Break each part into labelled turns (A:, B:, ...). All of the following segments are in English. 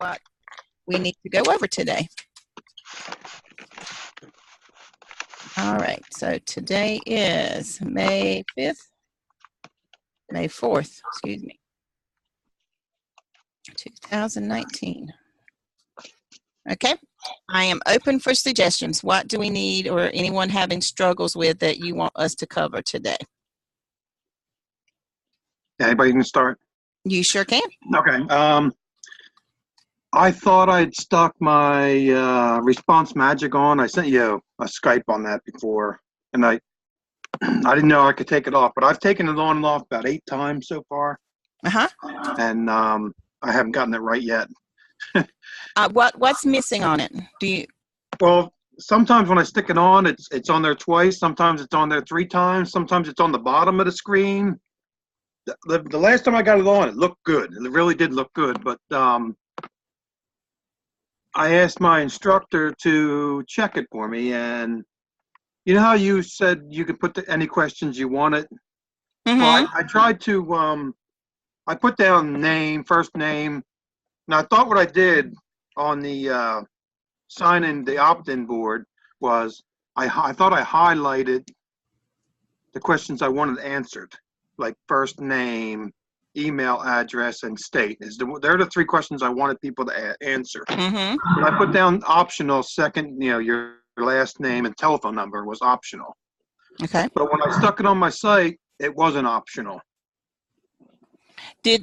A: what we need to go over today. All right, so today is May 4th, excuse me, 2019. Okay, I am open for suggestions. What do we need, or anyone having struggles with that you want us to cover today?
B: Anybody can start?
A: You sure can.
B: Okay. I thought I'd stuck my response magic on. I sent you a Skype on that before, and I didn't know I could take it off, but I've taken it on and off about 8 times so far. And I haven't gotten it right yet.
A: What's missing on it?
B: Well, sometimes when I stick it on, it's on there twice. Sometimes it's on there 3 times. Sometimes it's on the bottom of the screen. The last time I got it on, it looked good. It really did look good, but I asked my instructor to check it for me, and you know how you said you could put any questions you wanted? Well, I tried to, I put down name, first name, and I thought what I did on the sign-in, the opt-in board was I thought I highlighted the questions I wanted answered, like first name, email address, and state. They're the 3 questions I wanted people to answer. But I put down optional second, your last name and telephone number was optional.
A: Okay.
B: But when I stuck it on my site, it wasn't optional.
A: Was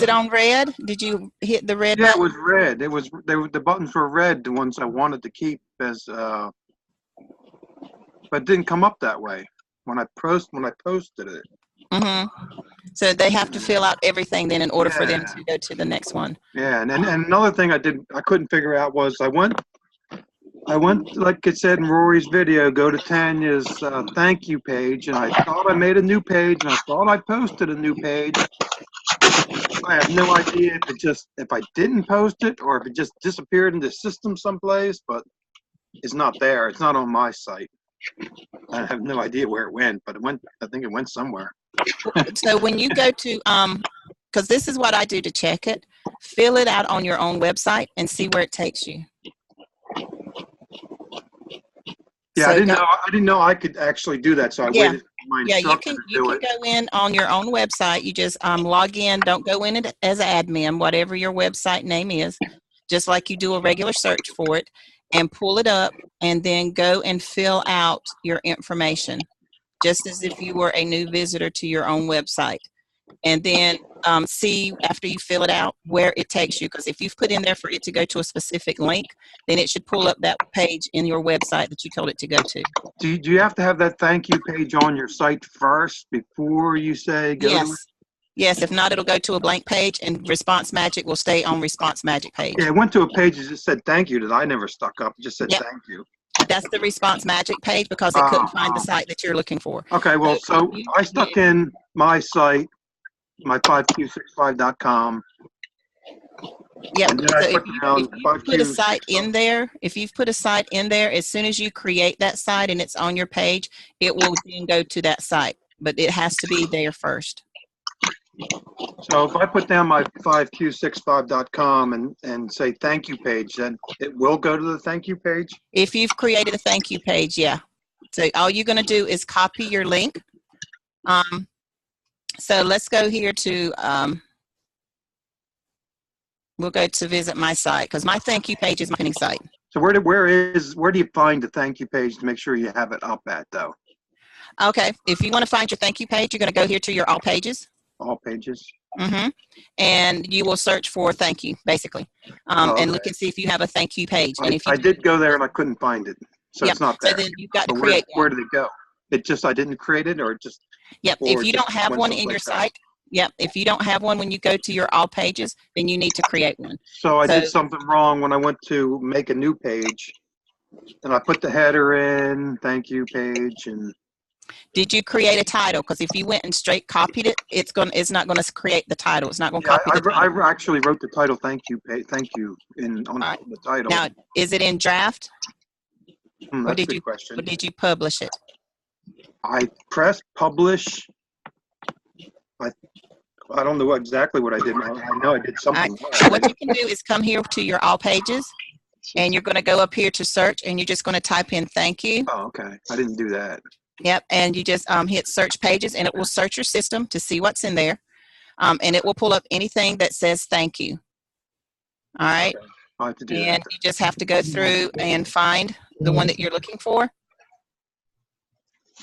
A: it on red? Did you hit the red button?
B: Yeah, it was red. The buttons were red, the ones I wanted to keep as but it didn't come up that way when I posted it.
A: So they have to fill out everything then in order for them to go to the next one.
B: Yeah, and another thing I couldn't figure out was I went like it said in Rory's video, go to Tanya's thank you page, and I thought I made a new page, and I thought I posted a new page. I have no idea if I didn't post it or if it just disappeared in the system someplace, but it's not there. It's not on my site. I have no idea where it went, but I think it went somewhere.
A: So when you go to, because this is what I do to check it, fill it out on your own website and see where it takes you.
B: Yeah, so I didn't know I could actually do that, so I waited for my instructor to do it.
A: You can go in on your own website. You just log in. Don't go in it as admin, whatever your website name is, just like you do a regular search for it, and pull it up, and then go and fill out your information, just as if you were a new visitor to your own website. And then see, after you fill it out, where it takes you. Because if you've put in there for it to go to a specific link, then it should pull up that page in your website that you told it to go to.
B: Do you have to have that thank you page on your site first before you say go to it?
A: Yes, if not, it'll go to a blank page, and Response Magic will stay on Response Magic page.
B: Yeah, it went to a page that just said thank you that I never stuck up. It just said thank you.
A: That's the Response Magic page because it couldn't find the site that you're looking for.
B: Okay, well, so I stuck in my site, my 5q65.com.
A: Yeah, so if you put a site in there, as soon as you create that site and it's on your page, it will then go to that site, but it has to be there first.
B: So if I put down my 5q65.com and say thank you page, then it will go to the thank you page?
A: If you've created a thank you page, yeah. So all you're going to do is copy your link. So let's go here to, we'll go to visit my site, because my thank you page is my pinning site.
B: So where do you find the thank you page to make sure you have it up at, though?
A: Okay, if you want to find your thank you page, you're going to go here to your all pages.
B: All pages.
A: And you will search for thank you, basically, and look and see if you have a thank you page. And if
B: I did go there and I couldn't find it, so it's not there.
A: So then you've got to create one.
B: Where did it go? It just I didn't create it, or just.
A: Yep. If you don't have one in your site, if you don't have one when you go to your all pages, then you need to create one.
B: So I did something wrong when I went to make a new page, and I put the header in, thank you page, and.
A: Did you create a title? Because if you went and straight copied it, it's not going to create the title. It's not going to copy the title.
B: I actually wrote the title thank you on the title.
A: Now, is it in draft?
B: That's a good question.
A: Or did you publish it?
B: I pressed publish. I don't know exactly what I did. I know I did
A: All right.
B: something.
A: So what you can do is come here to your all pages, and you're going to go up here to search, and you're just going to type in thank you.
B: Oh, okay. I didn't do that.
A: Yep. And you just hit search pages, and it will search your system to see what's in there. And it will pull up anything that says thank you. All right.
B: Okay. I'll have to do
A: And
B: that.
A: you just have to go through and find the one that you're looking for.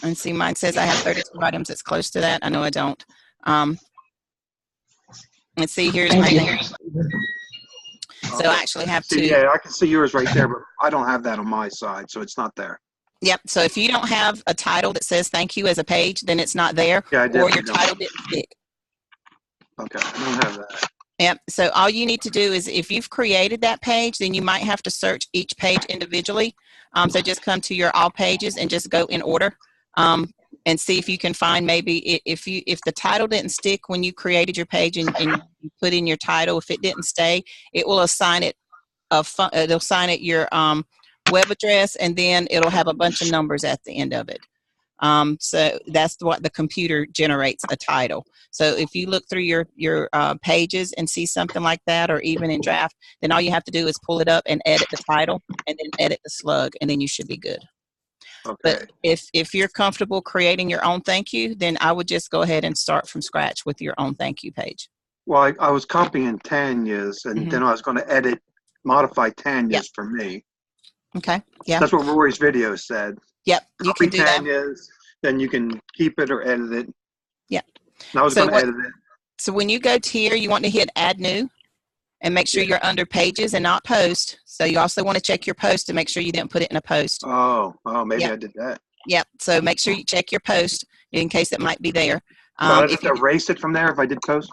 A: And see, mine says I have 32 items. It's close to that. I know I don't. Let's see, here's my name. So I actually have to.
B: Yeah, I can see yours right there, but I don't have that on my side, so it's not there.
A: Yep. So if you don't have a title that says thank you as a page, then it's not there.
B: Yeah, I
A: or your
B: don't.
A: title didn't stick.
B: Okay, I don't have that.
A: Yep. So all you need to do is if you've created that page, then you might have to search each page individually. So just come to your all pages and just go in order. And see if you can find maybe if the title didn't stick when you created your page and you put in your title, if it didn't stay, it will assign it it'll assign it your web address, and then it'll have a bunch of numbers at the end of it. So that's what the computer generates a title. So if you look through your pages and see something like that, or even in draft, then all you have to do is pull it up and edit the title, and then edit the slug, and then you should be good.
B: Okay.
A: But if you're comfortable creating your own thank you, then I would just go ahead and start from scratch with your own thank you page.
B: Well, I was copying Tanya's, and then I was going to modify Tanya's for me.
A: Okay. Yeah.
B: That's what Rory's video said.
A: Yep. You can do
B: Tanya's, then you can keep it or edit it.
A: Yep.
B: And I was going to edit it.
A: So when you go to here, you want to hit add new. And make sure you're under pages and not post. So you also want to check your post to make sure you didn't put it in a post.
B: Oh, maybe I did that.
A: Yep. So make sure you check your post in case it might be there.
B: I just erase it from there if I did post?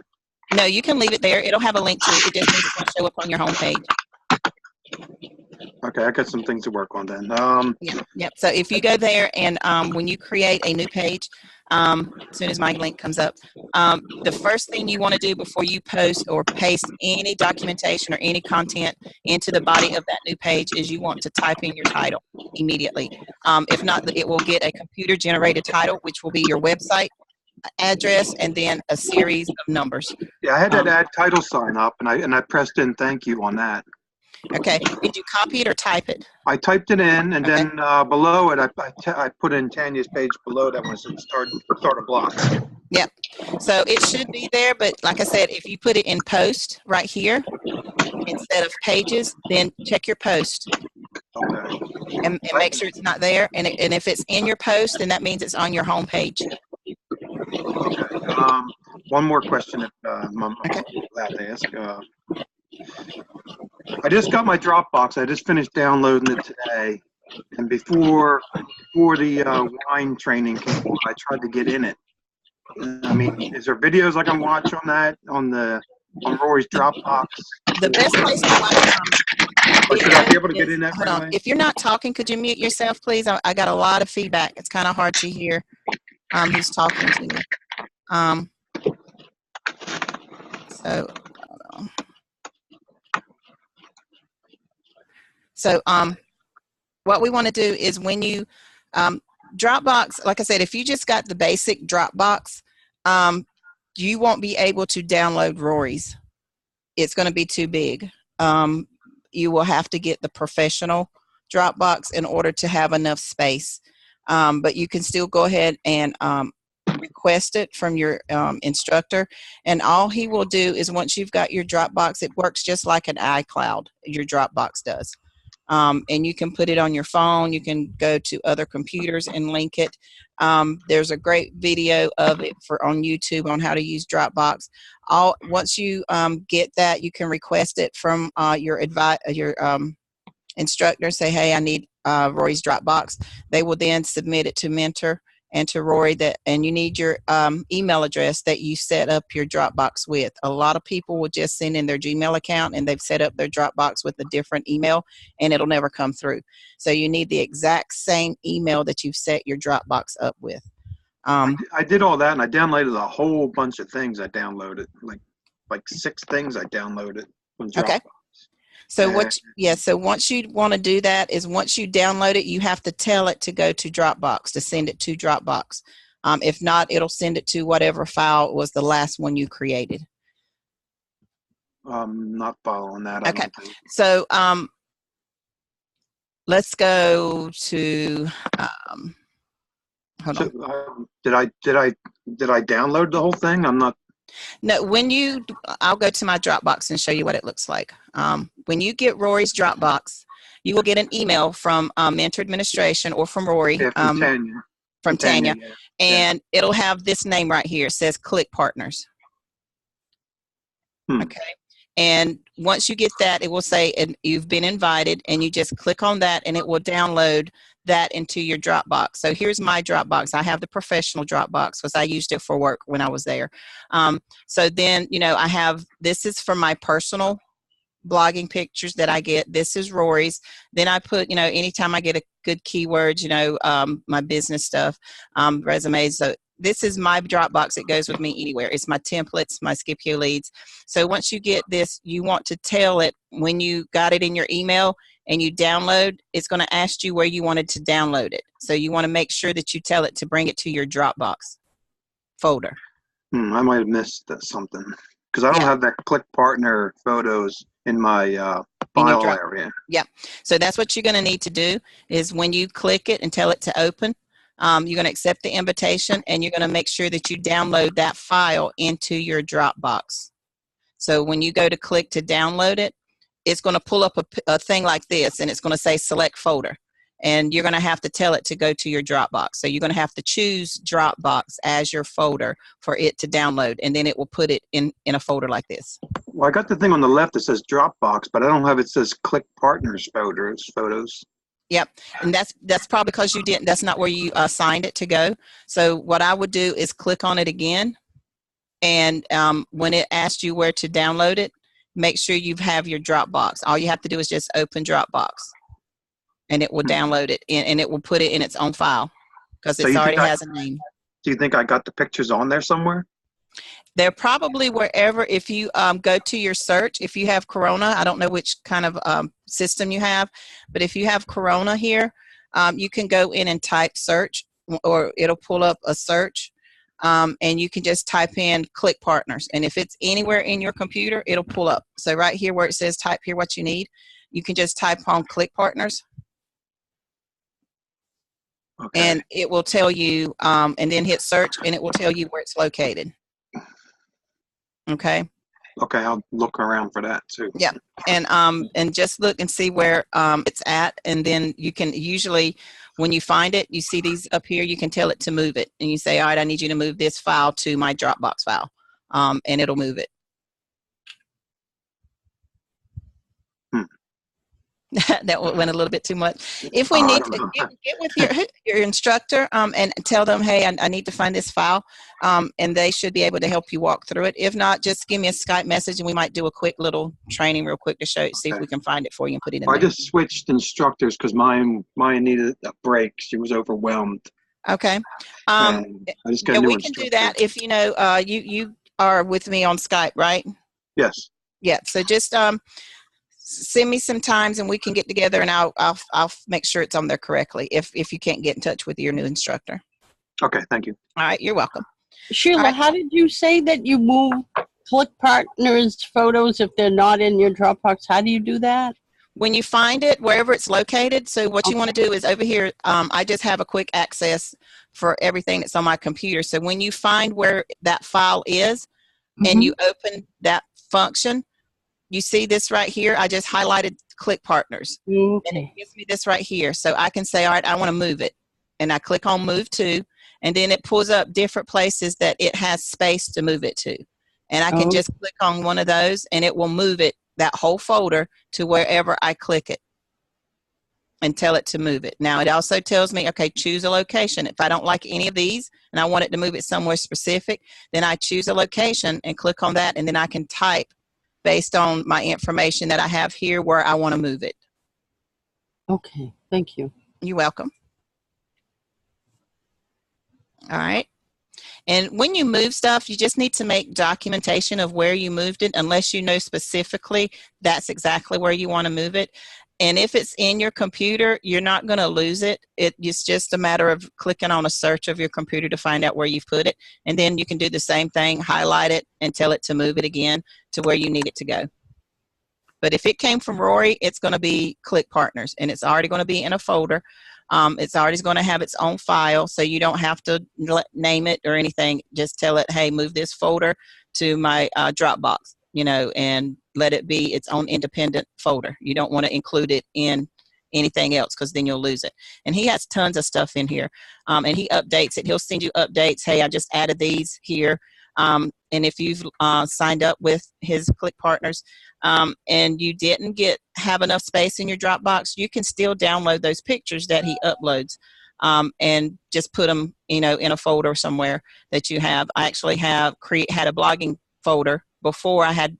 A: No, you can leave it there. It'll have a link to it. It just needs to show up on your home page.
B: Okay, I got some things to work on then.
A: Yep. So if you go there and when you create a new page, as soon as my link comes up, the first thing you want to do before you post or paste any documentation or any content into the body of that new page is you want to type in your title immediately. If not, it will get a computer generated title, which will be your website address and then a series of numbers.
B: Yeah, I had that add title sign up, and I pressed in thank you on that.
A: Okay. Did you copy it or type it?
B: I typed it in, and then below it, I put in Tanya's page below that one, so start a block.
A: Yep. So it should be there, but like I said, if you put it in post right here instead of pages, then check your post.
B: Okay.
A: And make sure it's not there. And if it's in your post, then that means it's on your home page.
B: Okay. One more question, if I'm allowed to ask. I just got my Dropbox. I just finished downloading it today, and before the wine training came on, I tried to get in it. I mean, is there videos I can watch on that on Rory's Dropbox?
A: The best place to watch.
B: Or should I be able to get in that?
A: Hold on. If you're not talking, could you mute yourself, please? I got a lot of feedback. It's kind of hard to hear who's talking to you. So, hold on. So what we want to do is when you Dropbox, like I said, if you just got the basic Dropbox, you won't be able to download Rory's. It's going to be too big. You will have to get the professional Dropbox in order to have enough space. But you can still go ahead and request it from your instructor, and all he will do is once you've got your Dropbox, it works just like an iCloud, your Dropbox does. And you can put it on your phone. You can go to other computers and link it. There's a great video of it on YouTube on how to use Dropbox. Once you get that, you can request it from your instructor. Say, hey, I need Rory's Dropbox. They will then submit it to Mentor and to Rory, and you need your email address that you set up your Dropbox with. A lot of people will just send in their Gmail account and they've set up their Dropbox with a different email and it'll never come through. So you need the exact same email that you've set your Dropbox up with.
B: I did all that, and I downloaded a whole bunch of things. I downloaded like 6 things I downloaded from Dropbox.
A: Okay. So so once you want to do that is once you download it, you have to tell it to go to Dropbox, to send it to Dropbox. If not, it'll send it to whatever file was the last one you created.
B: Not following that.
A: Okay. So let's go to, hold on.
B: Did I download the whole thing? I'm not.
A: No, I'll go to my Dropbox and show you what it looks like. When you get Rory's Dropbox, you will get an email from Mentor Administration or from Rory.
B: Yeah, from Tanya.
A: From Tanya.
B: Yeah.
A: And it'll have this name right here. It says Click Partners. Okay. And once you get that, it will say, and you've been invited, and you just click on that and it will download that into your Dropbox. So here's my Dropbox. I have the professional Dropbox because I used it for work when I was there. So then, I have, this is for my personal blogging pictures that I get. This is Rory's. Then I put, anytime I get a good keywords, my business stuff, resumes. So this is my Dropbox. It goes with me anywhere. It's my templates, my Scipio leads. So once you get this, you want to tell it when you got it in your email and you download, it's going to ask you where you wanted to download it. So you want to make sure that you tell it to bring it to your Dropbox folder.
B: I might have missed something because I don't have that Click Partner photos in my file area.
A: Yeah. So that's what you're going to need to do is when you click it and tell it to open, you're going to accept the invitation and you're going to make sure that you download that file into your Dropbox. So when you go to click to download it, it's going to pull up a thing like this and it's going to say select folder. And you're going to have to tell it to go to your Dropbox. So you're going to have to choose Dropbox as your folder for it to download. And then it will put it in a folder like this.
B: Well, I got the thing on the left that says Dropbox, but I don't have it says Click Partners photos.
A: Yep. And that's probably because you didn't, that's not where you assigned it to go. So what I would do is click on it again. And when it asks you where to download it, make sure you have your Dropbox. All you have to do is just open Dropbox. And it will download it and it will put it in its own file because it already has a name.
B: Do you think I got the pictures on there somewhere?
A: They're probably wherever. If you go to your search, if you have Corona, I don't know which kind of system you have, but if you have Corona here, you can go in and type search or it'll pull up a search and you can just type in Click Partners. And if it's anywhere in your computer, it'll pull up. So right here where it says type here what you need, you can just type on Click Partners. Okay. And it will tell you, and then hit search, and it will tell you where it's located. Okay.
B: Okay, I'll look around for that too.
A: Yeah, and just look and see where it's at, and then you can usually, when you find it, you see these up here. You can tell it to move it, and you say, "All right, I need you to move this file to my Dropbox file," and it'll move it. That went a little bit too much. If we need to get with your instructor and tell them, hey, I need to find this file, and they should be able to help you walk through it. If not, just give me a Skype message and we might do a quick little training real quick to show you, see if we can find it for you and put it in there.
B: I just switched instructors because mine needed a break. She was overwhelmed.
A: Okay.
B: I just got a new
A: we can do that if you are with me on Skype, right?
B: Yes.
A: Yeah. So just send me some times and we can get together and I'll make sure it's on there correctly if you can't get in touch with your new instructor.
B: Okay, thank you.
A: All right, you're welcome.
C: Sheila, right. How did you say that you move Click Partners photos if they're not in your Dropbox? How do you do that?
A: When you find it, wherever it's located, so what you want to do is over here, I just have a quick access for everything that's on my computer. So when you find where that file is and you open that function, you see this right here? I just highlighted Click Partners. Okay. And it gives me this right here. So I can say, all right, I want to move it. And I click on Move To, and then it pulls up different places that it has space to move it to. And I can just click on one of those, and it will move it, that whole folder, to wherever I click it and tell it to move it. Now, it also tells me, okay, choose a location. If I don't like any of these and I want it to move it somewhere specific, then I choose a location and click on that, and then I can type based on my information that I have here where I want to move it.
C: Okay, thank you.
A: You're welcome. All right. And when you move stuff, you just need to make documentation of where you moved it, unless you know specifically that's exactly where you want to move it. And if it's in your computer, you're not going to lose it. It's just a matter of clicking on a search of your computer to find out where you've put it. And then you can do the same thing, highlight it, and tell it to move it again to where you need it to go. But if it came from Rory, it's going to be Click Partners, and it's already going to be in a folder. It's already going to have its own file, so you don't have to name it or anything. Just tell it, hey, move this folder to my Dropbox, you know, and let it be its own independent folder. You don't want to include it in anything else because then you'll lose it. And he has tons of stuff in here, and he updates it. He'll send you updates. Hey, I just added these here. And if you've signed up with his Click Partners and you didn't have enough space in your Dropbox, you can still download those pictures that he uploads and just put them, you know, in a folder somewhere that you have. I actually had a blogging folder before I had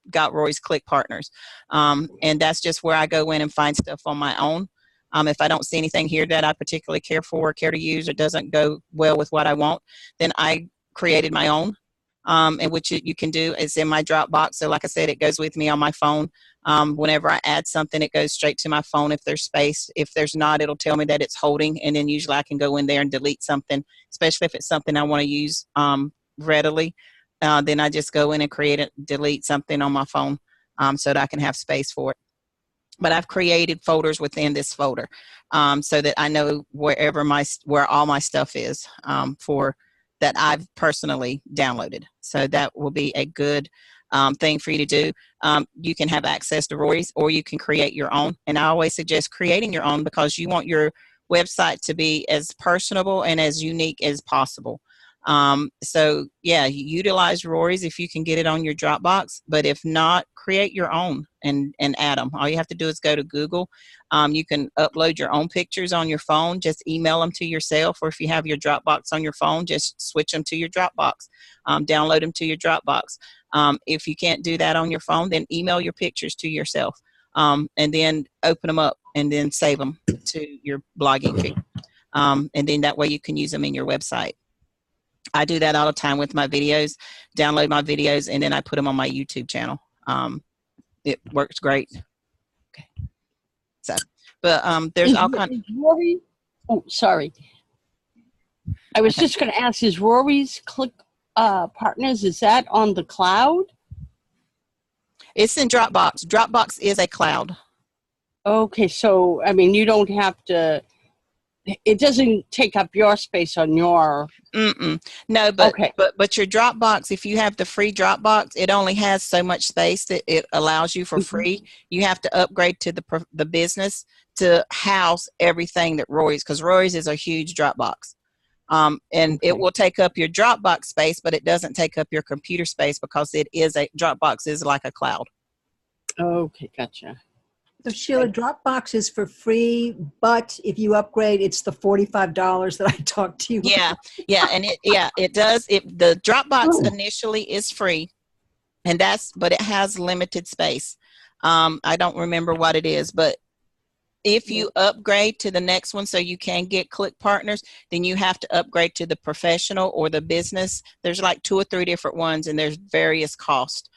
A: got Roy's Click Partners, and that's just where I go in and find stuff on my own. If I don't see anything here that I particularly care for or care to use or doesn't go well with what I want, then I created my own, and which you can do. It's in my Dropbox. So like I said, it goes with me on my phone. Whenever I add something, it goes straight to my phone if there's space. If there's not, it'll tell me that it's holding, and then usually I can go in there and delete something, especially if it's something I want to use readily. Then I just go in and delete something on my phone so that I can have space for it. But I've created folders within this folder so that I know where all my stuff is for that I've personally downloaded. So that will be a good thing for you to do. You can have access to Rory's, or you can create your own. And I always suggest creating your own because you want your website to be as personable and as unique as possible. So yeah, utilize Rory's if you can get it on your Dropbox, but if not, create your own and add them. All you have to do is go to Google. You can upload your own pictures on your phone, just email them to yourself, or if you have your Dropbox on your phone, just switch them to your Dropbox, download them to your Dropbox. If you can't do that on your phone, then email your pictures to yourself, and then open them up and then save them to your blogging feed. And then that way you can use them in your website. I do that all the time with my videos, download my videos, and then I put them on my YouTube channel. It works great. Okay. So, but there's all kinds.
C: Rory? Oh, sorry. I was just going to ask, is Rory's Click Partners, is that on the cloud?
A: It's in Dropbox. Dropbox is a cloud.
C: Okay, so, I mean, you don't have to, it doesn't take up your space on your...
A: No, but,
C: okay.
A: but your Dropbox, if you have the free Dropbox, it only has so much space that it allows you for free. You have to upgrade to the business to house everything that Rory's, because Rory's is a huge Dropbox. And it will take up your Dropbox space, but it doesn't take up your computer space because Dropbox is like a cloud.
C: Okay, gotcha.
D: So Sheila, Dropbox is for free, but if you upgrade, it's the $45 that I talked to you
A: about. Yeah, and it does. The Dropbox initially is free, but it has limited space. I don't remember what it is, but if you upgrade to the next one so you can get Click Partners, then you have to upgrade to the professional or the business. There's like 2 or 3 different ones, and there's various costs.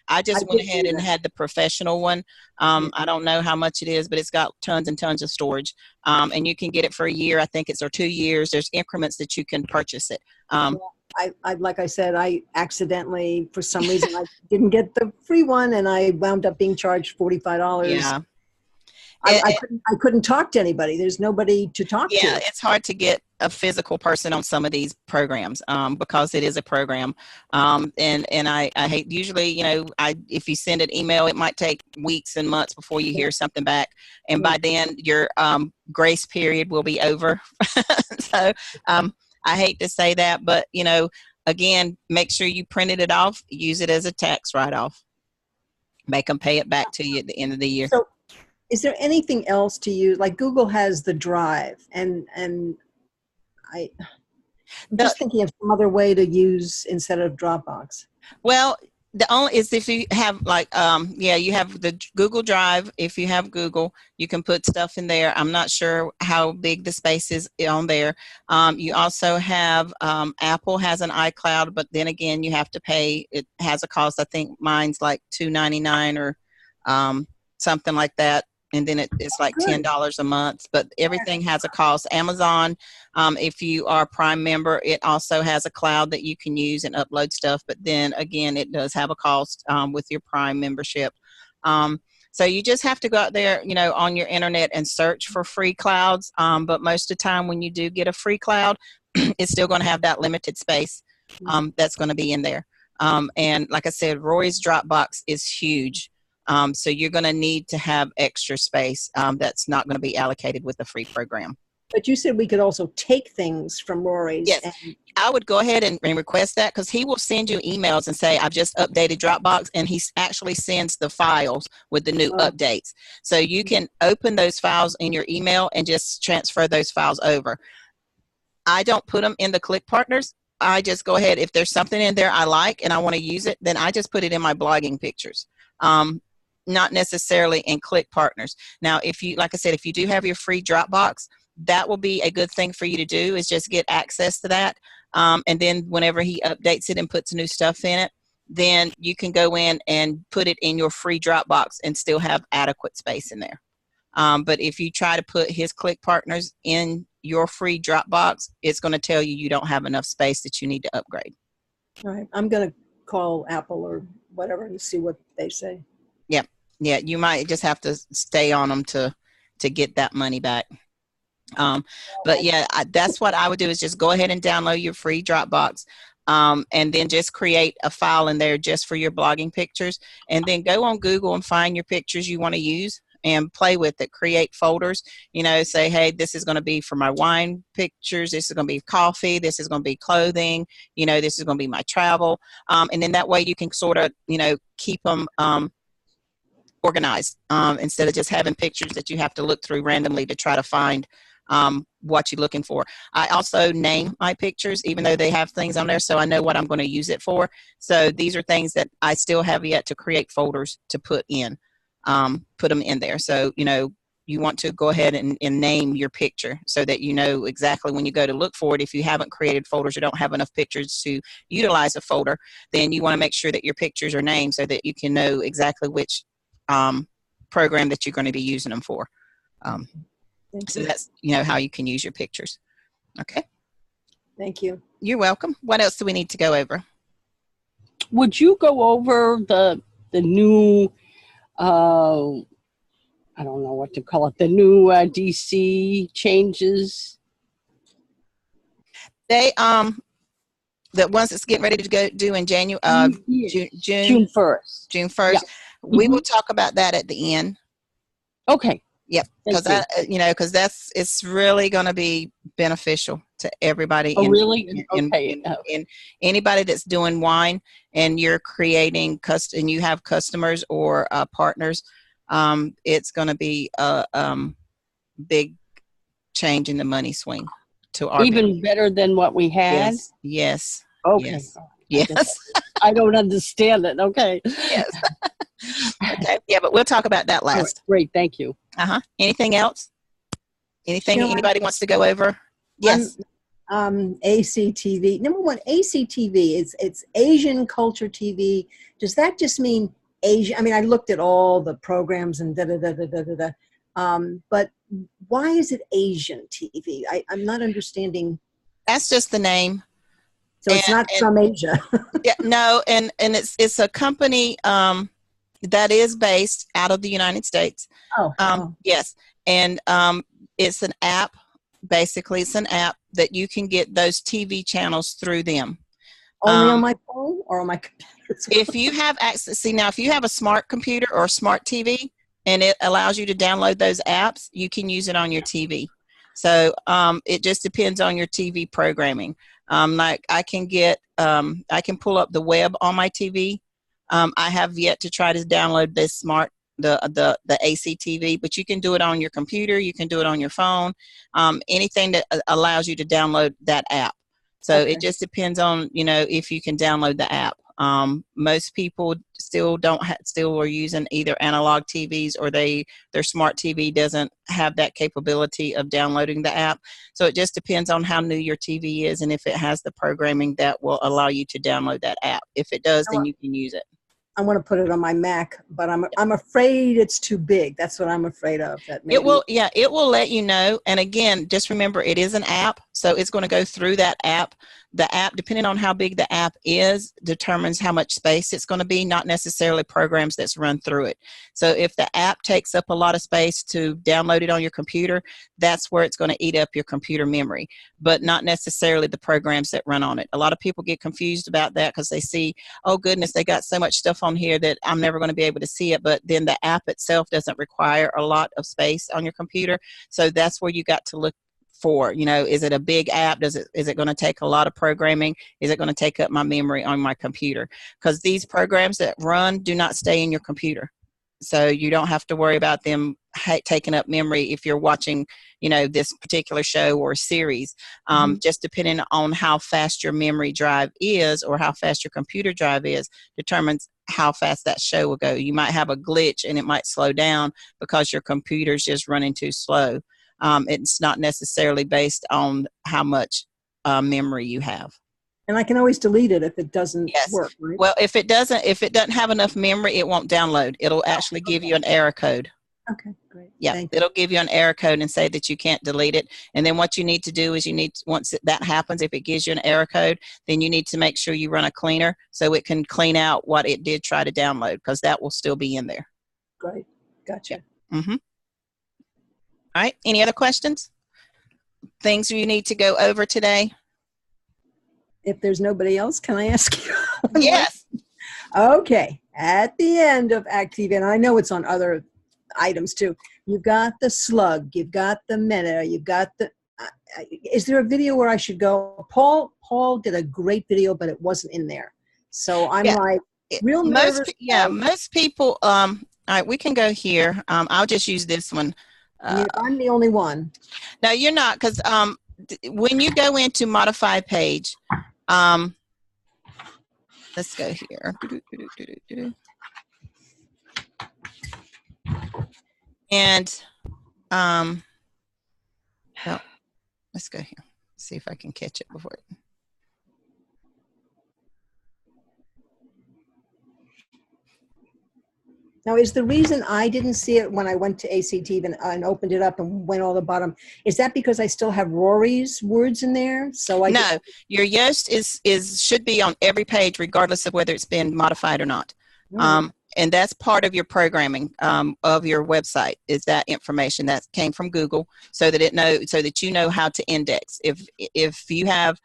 A: I just went ahead and had the professional one. I don't know how much it is, but it's got tons and tons of storage. And you can get it for a year, I think or 2 years. There's increments that you can purchase it.
D: Like I said, I accidentally, for some reason, I didn't get the free one, and I wound up being charged $45.
A: Yeah.
D: I couldn't talk to anybody. There's nobody to talk to.
A: Yeah, it's hard to get a physical person on some of these programs because it is a program. And I hate, usually, if you send an email, it might take weeks and months before you hear something back. And by then your grace period will be over. So I hate to say that, but, again, make sure you printed it off, use it as a tax write-off. Make them pay it back to you at the end of the year.
D: So, is there anything else to use? Like Google has the Drive, and I'm just thinking of some other way to use instead of Dropbox.
A: Well, the only is if you have you have the Google Drive. If you have Google, you can put stuff in there. I'm not sure how big the space is on there. You also have Apple has an iCloud, but then again, you have to pay. It has a cost. I think mine's like $2.99 or something like that. And then it's like $10 a month, but everything has a cost. Amazon, if you are a Prime member, it also has a cloud that you can use and upload stuff. But then again, it does have a cost with your Prime membership. So you just have to go out there, you know, on your internet and search for free clouds. But most of the time when you do get a free cloud, it's still going to have that limited space that's going to be in there. And like I said, Rory's Dropbox is huge. So you're going to need to have extra space that's not going to be allocated with the free program.
D: But you said we could also take things from Rory's.
A: Yes, I would go ahead and request that, because he will send you emails and say, I've just updated Dropbox, and he actually sends the files with the new updates. So you can open those files in your email and just transfer those files over. I don't put them in the Click Partners. I just go ahead. If there's something in there I like and I want to use it, then I just put it in my blogging pictures. Not necessarily in Click Partners. Now, if you, like I said, if you do have your free Dropbox, that will be a good thing for you to do, is just get access to that. And then whenever he updates it and puts new stuff in it, then you can go in and put it in your free Dropbox and still have adequate space in there. But if you try to put his Click Partners in your free Dropbox, it's going to tell you you don't have enough space, that you need to upgrade.
D: All right. I'm going to call Apple or whatever and see what they say.
A: Yeah, you might just have to stay on them to get that money back. But yeah, that's what I would do, is just go ahead and download your free Dropbox, and then just create a file in there just for your blogging pictures, and then go on Google and find your pictures you want to use and play with it. Create folders, you know, say, hey, this is going to be for my wine pictures, this is going to be coffee, this is going to be clothing, you know, this is going to be my travel, and then that way you can sort of, you know, keep them organized, instead of just having pictures that you have to look through randomly to try to find what you're looking for. I also name my pictures, even though they have things on there, so I know what I'm going to use it for. So these are things that I still have yet to create folders to put in, put them in there. So, you know, you want to go ahead and name your picture so that you know exactly when you go to look for it. If you haven't created folders or don't have enough pictures to utilize a folder, then you want to make sure that your pictures are named so that you can know exactly which program that you're going to be using them for. So that's, you know, how you can use your pictures. Okay.
D: Thank you.
A: You're welcome. What else do we need to go over?
C: Would you go over the new, I don't know what to call it, the new DC changes?
A: They, the ones that's getting ready to go do in January,
C: June 1st.
A: June 1st. Yeah. We will talk about that at the end.
C: Okay.
A: Yep. Because you know, because it's really going to be beneficial to everybody.
C: Oh, really? Okay.
A: In anybody that's doing wine and you're creating and you have customers or partners, it's going to be a big change in the money swing to our
C: even better than what we had.
A: Yes.
C: Okay.
A: Yes.
C: I don't understand it. Okay.
A: Yes. Okay. Yeah, but we'll talk about that last.
C: Right, great. Thank you.
A: Anything else? Anything anybody wants to go over? Yes.
D: ACTV. Number one, ACTV. It's Asian Culture TV. Does that just mean Asia? I mean, I looked at all the programs and but why is it Asian TV? I'm not understanding.
A: That's just the name.
D: So it's not from Asia.
A: Yeah, no, and it's a company that is based out of the United States. Yes, and it's an app. Basically, it's an app that you can get those TV channels through them.
D: Only on my phone or on my computer?
A: If you have access, now if you have a smart computer or a smart TV and it allows you to download those apps, you can use it on your TV. So it just depends on your TV programming. Like I can pull up the web on my TV. I have yet to try to download this the ACTV, but you can do it on your computer. You can do it on your phone. Anything that allows you to download that app. So it just depends on, you know, if you can download the app. Most people still are using either analog TVs or their smart TV doesn't have that capability of downloading the app. So it just depends on how new your TV is and if it has the programming that will allow you to download that app. If it does, then you can use it.
D: I want to put it on my Mac, but I'm afraid it's too big. That's what I'm afraid of. That maybe.
A: It will, yeah, it will let you know. And again, just remember, it is an app, so it's going to go through that app. The app, depending on how big the app is, determines how much space it's going to be, not necessarily programs that's run through it. So if the app takes up a lot of space to download it on your computer, that's where it's going to eat up your computer memory, but not necessarily the programs that run on it. A lot of people get confused about that because they see, oh goodness, they got so much stuff on here that I'm never going to be able to see it. But then the app itself doesn't require a lot of space on your computer. So that's where you got to look for, is it a big app? Is it going to take a lot of programming? Is it going to take up my memory on my computer? Because these programs that run do not stay in your computer. So you don't have to worry about them taking up memory if you're watching, this particular show or series. Just depending on how fast your memory drive is or how fast your computer drive is determines how fast that show will go. You might have a glitch and it might slow down because your computer's just running too slow. It's not necessarily based on how much memory you have.
D: And I can always delete it if it doesn't work, right?
A: Well, if it doesn't have enough memory, it won't download. It'll actually give you an error code.
D: Okay, great.
A: Yeah, it'll give you an error code and say that you can't delete it. And then what you need to do is once that happens, if it gives you an error code, then you need to make sure you run a cleaner so it can clean out what it did try to download, because that will still be in there.
D: Great. Gotcha.
A: Mm-hmm. All right. Any other questions? Things you need to go over today?
D: If there's nobody else, can I ask you?
A: Yes.
D: Okay. At the end of Active, and I know it's on other items too, you've got the slug, you've got the meta, you've got the, is there a video where I should go? Paul did a great video, but it wasn't in there. So I'm real nervous.
A: Most people, all right, we can go here. I'll just use this one.
D: I'm the only one.
A: No, you're not, because when you go into modify page, let's go here. And well, let's go here. See if I can catch it before it.
D: Now, is the reason I didn't see it when I went to ACT and opened it up and went all the bottom, is that because I still have Rory's words in there? So no,
A: your Yoast should be on every page, regardless of whether it's been modified or not. And that's part of your programming of your website, is that information that came from Google, so that you know how to index. If you have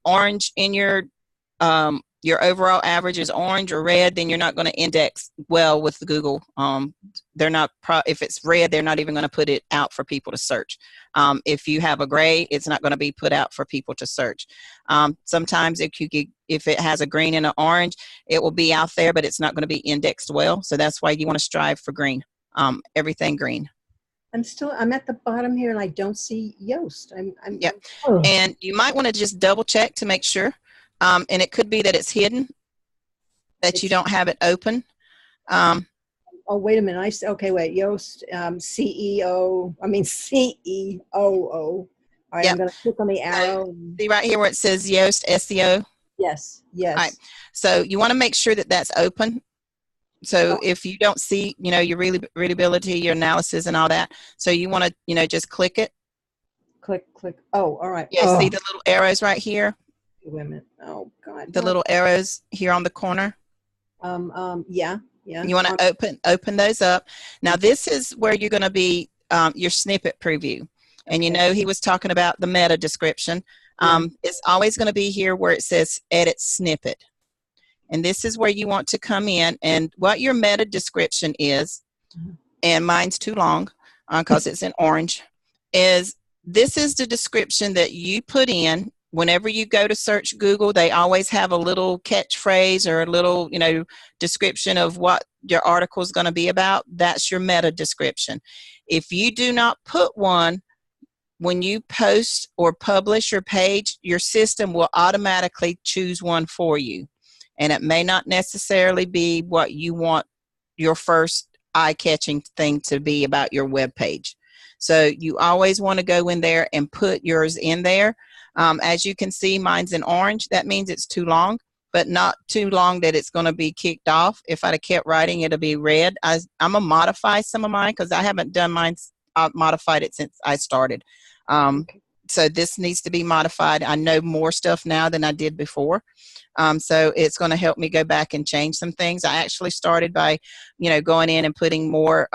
A: orange in your overall average is orange or red, then you're not going to index well with Google. They're not if it's red, they're not even going to put it out for people to search. If you have a gray, it's not going to be put out for people to search. Sometimes if it has a green and an orange, it will be out there, but it's not going to be indexed well. So that's why you want to strive for green. Everything green.
D: I'm at the bottom here and I don't see Yoast.
A: And you might want to just double check to make sure. And it could be that it's hidden, that you don't have it open.
D: Oh, wait a minute. Wait. Yoast, CEO. All right, I'm going to click on the arrow.
A: See right here where it says Yoast SEO?
D: Yes.
A: All right. So you want to make sure that that's open. So if you don't see, your readability, your analysis and all that, so you want to, just click it.
D: Click. Oh, all right.
A: Yeah, see the little arrows right here?
D: Wait a minute. Oh God.
A: The little arrows here on the corner.
D: Yeah.
A: You want to open those up. Now this is where you're going to be your snippet preview, and he was talking about the meta description. It's always going to be here where it says edit snippet, and this is where you want to come in and what your meta description is. And mine's too long because it's in orange. This is the description that you put in. Whenever you go to search Google, they always have a little catchphrase or a little, description of what your article is going to be about. That's your meta description. If you do not put one, when you post or publish your page, your system will automatically choose one for you. And it may not necessarily be what you want your first eye-catching thing to be about your web page. So you always want to go in there and put yours in there. As you can see, mine's in orange. That means it's too long. but not too long that it's going to be kicked off. If I'd have kept writing, it'll be red. I'm going to modify some of mine because I haven't done mine. I've modified it since I started. So this needs to be modified. I know more stuff now than I did before. So it's going to help me go back and change some things. I actually started by, going in and putting more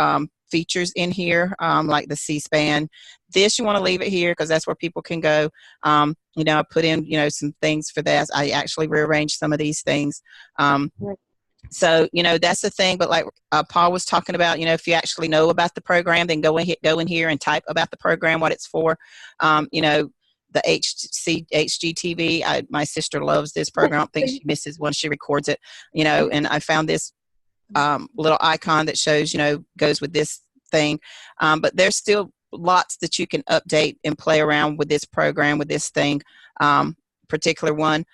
A: features in here, like the C-SPAN. This, you want to leave it here because that's where people can go. I put in, some things for that. I actually rearranged some of these things. So, that's the thing. But like Paul was talking about, if you actually know about the program, then go in here and type about the program, what it's for. The HGTV, my sister loves this program. I don't think she misses one. She records it, and I found this little icon that shows, goes with this thing. But there's still lots that you can update and play around with this program, with this thing, particular one.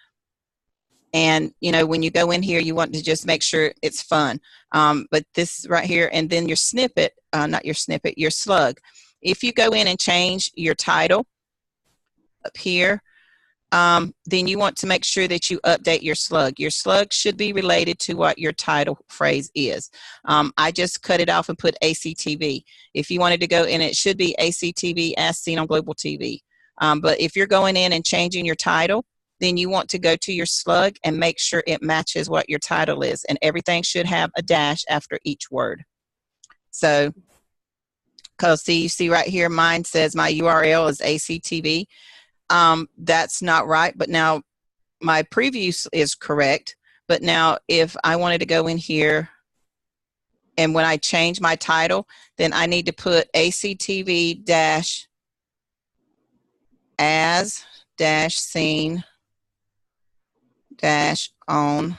A: And, when you go in here, you want to just make sure it's fun. But this right here, and then your snippet, not your snippet, your slug. If you go in and change your title up here, then you want to make sure that you update your slug. Your slug should be related to what your title phrase is. I just cut it off and put ACTV. If you wanted to go in, it should be ACTV as seen on Global TV. But if you're going in and changing your title, then you want to go to your slug and make sure it matches what your title is. And everything should have a dash after each word. So, because you see right here, mine says my URL is ACTV. That's not right, but now my preview is correct. But now if I wanted to go in here and when I change my title, then I need to put ACTV dash as dash scene dash on.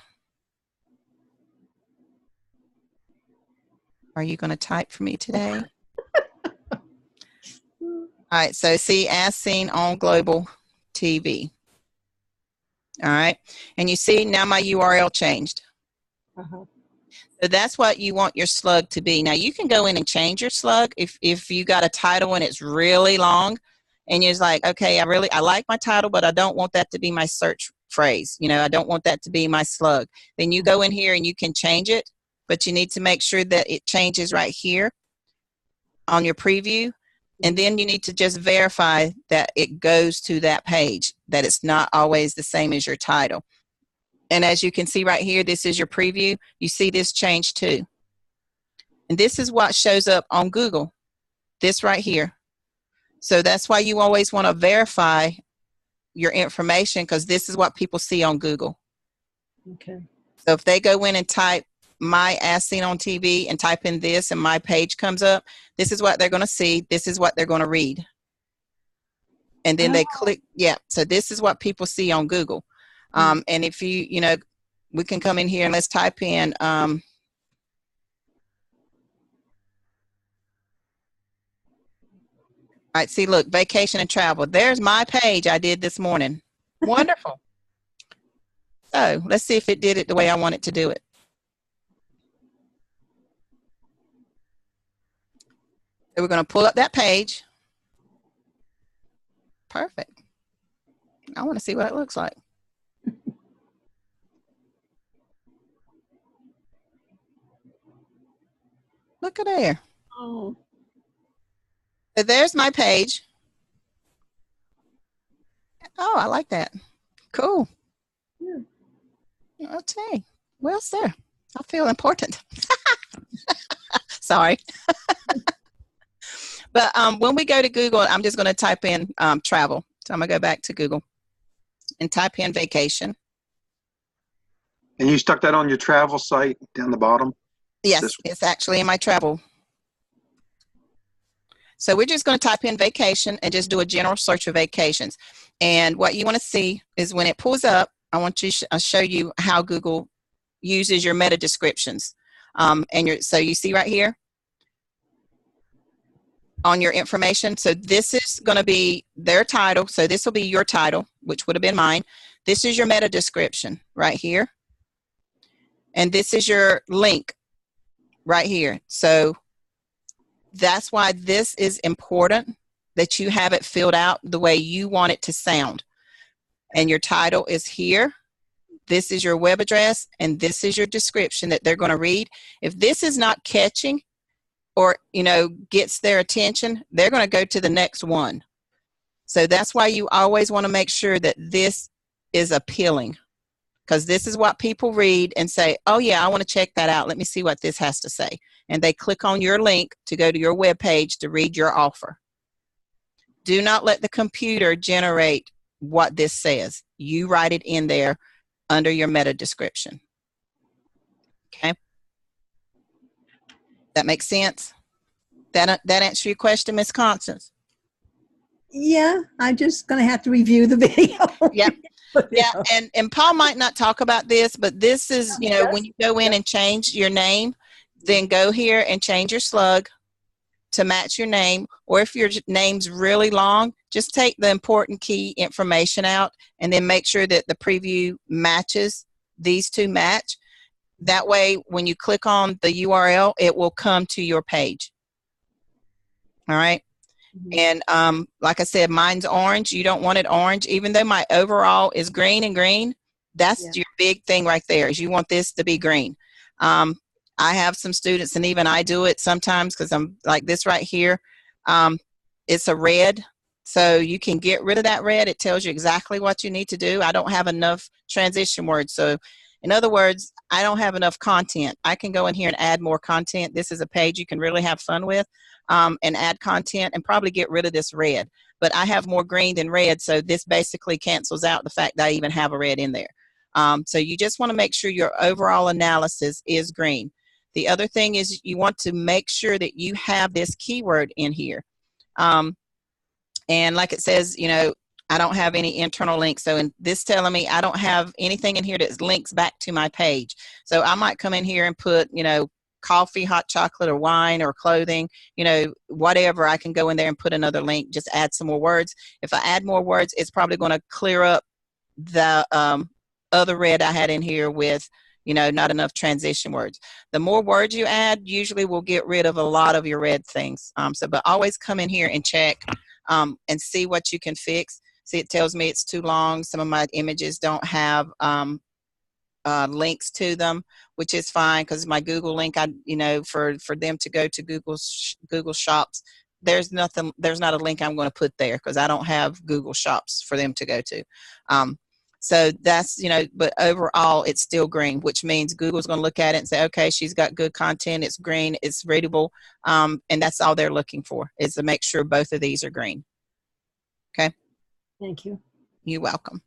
A: Are you going to type for me today? All right, so see as seen on Global TV. All right, and you see now my URL changed. So that's what you want your slug to be. Now you can go in and change your slug if you got a title and it's really long and you're just like, okay, I like my title, but I don't want that to be my search phrase. I don't want that to be my slug. Then you go in here and you can change it, but you need to make sure that it changes right here on your preview. And then you need to just verify that it goes to that page, that it's not always the same as your title. And as you can see right here, this is your preview. You see this change too. And this is what shows up on Google, this right here. So that's why you always want to verify your information because this is what people see on Google.
D: Okay.
A: So if they go in and type my as seen on TV and type in this and my page comes up, this is what they're going to see. This is what they're going to read. And then they click, so this is what people see on Google. And if you, we can come in here and let's type in, all right, see, look, vacation and travel. There's my page I did this morning. Wonderful. So let's see if it did it the way I want it to do it. So we're going to pull up that page. Perfect. I want to see what it looks like. Look at there.
C: Oh.
A: So there's my page. Oh, I like that. Cool. Yeah. Okay. Well, sir, I feel important. Sorry. But when we go to Google, I'm just going to type in travel. So I'm going to go back to Google and type in vacation.
B: And you stuck that on your travel site down the bottom?
A: Yes, it's actually in my travel. So we're just going to type in vacation and just do a general search for vacations. And what you want to see is when it pulls up, I want to show you how Google uses your meta descriptions. So you see right here on your information. So this is going to be their title. So this will be your title, which would have been mine. This is your meta description right here. And this is your link right here. So that's why this is important, that you have it filled out the way you want it to sound. And your title is here. this is your web address, and this is your description that they're going to read. If this is not catching or, you know, gets their attention, they're going to go to the next one. So that's why you always want to make sure that this is appealing, because this is what people read and say, oh yeah, I want to check that out. Let me see what this has to say. And they click on your link to go to your web page to read your offer. Do not let the computer generate what this says. You write it in there under your meta description. Okay? That makes sense? That answer your question, Ms. Constance?
D: Yeah, I'm just going to have to review the video.
A: Yep. Yeah, and Paul might not talk about this, but this is, you know, when you go in and change your name, then go here and change your slug to match your name. Or if your name's really long, just take the important key information out and then make sure that the preview matches, these two match. That way, when you click on the URL, it will come to your page. All right? And like I said, mine's orange. You don't want it orange. Even though my overall is green and green, that's your big thing right there, is you want this to be green. I have some students, and even I do it sometimes because I'm like this right here. It's a red. So you can get rid of that red. It tells you exactly what you need to do. I don't have enough transition words. So in other words, I don't have enough content. I can go in here and add more content. This is a page you can really have fun with, and add content and probably get rid of this red. But I have more green than red, so this basically cancels out the fact that I even have a red in there. So you just want to make sure your overall analysis is green. The other thing is you want to make sure that you have this keyword in here. And like it says, you know, I don't have any internal links. So in this telling me I don't have anything in here that links back to my page. So I might come in here and put, you know, coffee, hot chocolate, or wine, or clothing, you know, whatever. I can go in there and put another link, just add some more words. If I add more words, it's probably going to clear up the other red I had in here with, you know, not enough transition words. The more words you add usually will get rid of a lot of your red things. But always come in here and check and see what you can fix. See, it tells me it's too long. Some of my images don't have links to them, which is fine, because my Google link, you know, for them to go to Google Shops, there's not a link I'm going to put there because I don't have Google Shops for them to go to. So that's, you know, but overall it's still green, which means Google's going to look at it and say, okay, she's got good content, it's green, it's readable, and that's all they're looking for, is to make sure both of these are green. Okay.
D: Thank you.
A: You're welcome.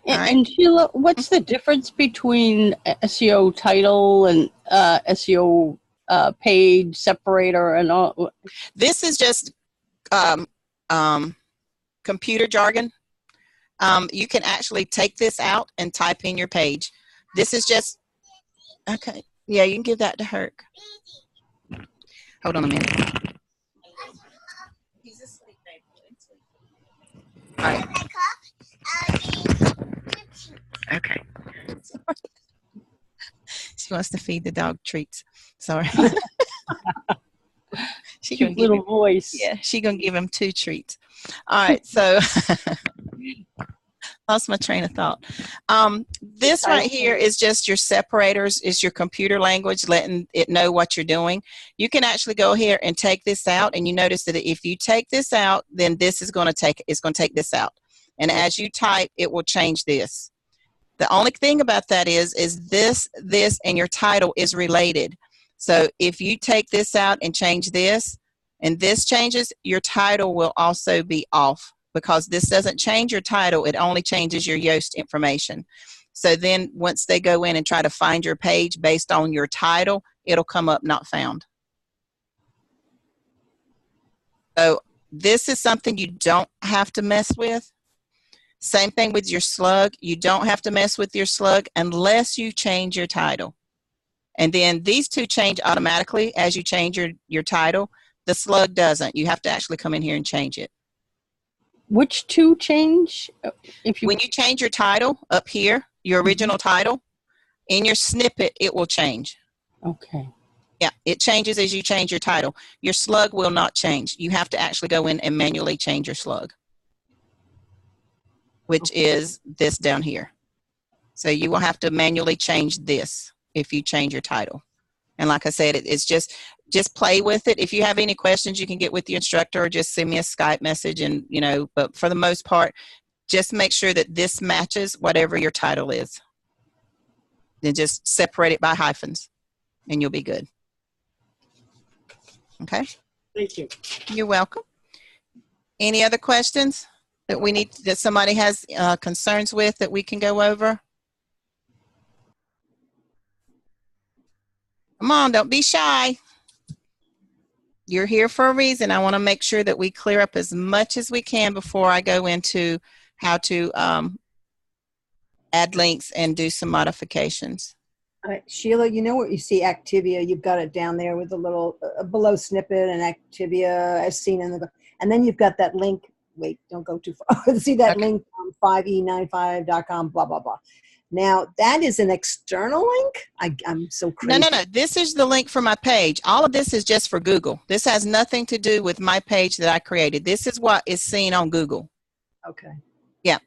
C: And Sheila, what's the difference between SEO title and SEO page separator and all?
A: This is just computer jargon. You can actually take this out and type in your page. This is just, okay. Yeah, you can give that to Herc. Hold on a minute. He's asleep, baby. All right. Okay. She wants to feed the dog treats. Sorry. She
C: Cute little voice.
A: Yeah, she's gonna give him 2 treats. All right, so lost my train of thought. This right here is just your separators, is your computer language letting it know what you're doing. You can actually go here and take this out, and you notice that if you take this out, then this is going to take this out. And as you type, it will change this. The only thing about that is this, and your title is related. So if you take this out and change this, and this changes, your title will also be off, because this doesn't change your title. It only changes your Yoast information. So then once they go in and try to find your page based on your title, it'll come up not found. So this is something you don't have to mess with. Same thing with your slug. You don't have to mess with your slug unless you change your title. And then these two change automatically as you change your title. The slug doesn't. You have to actually come in here and change it.
C: Which two change?
A: When you change your title up here, your original title, in your snippet, it will change.
C: Okay.
A: Yeah, it changes as you change your title. Your slug will not change. You have to actually go in and manually change your slug, which is this down here. So you will have to manually change this if you change your title. And like I said, it's just play with it. If you have any questions, you can get with the instructor or just send me a Skype message. And, you know, but for the most part, just make sure that this matches whatever your title is. Then just separate it by hyphens and you'll be good. Okay?
E: Thank you.
A: You're welcome. Any other questions that somebody has concerns with that we can go over? Come on, don't be shy. You're here for a reason. I want to make sure that we clear up as much as we can before I go into how to add links and do some modifications.
D: All right, Sheila, you know what you see Activia, you've got it down there with a little below snippet and Activia as seen in the, and then you've got that link, wait, don't go too far. See that link, 5e95.com, blah, blah, blah. Now, that is an external link? I'm so crazy.
A: No. This is the link for my page. All of this is just for Google. This has nothing to do with my page that I created. This is what is seen on Google.
D: Okay.
A: Yeah.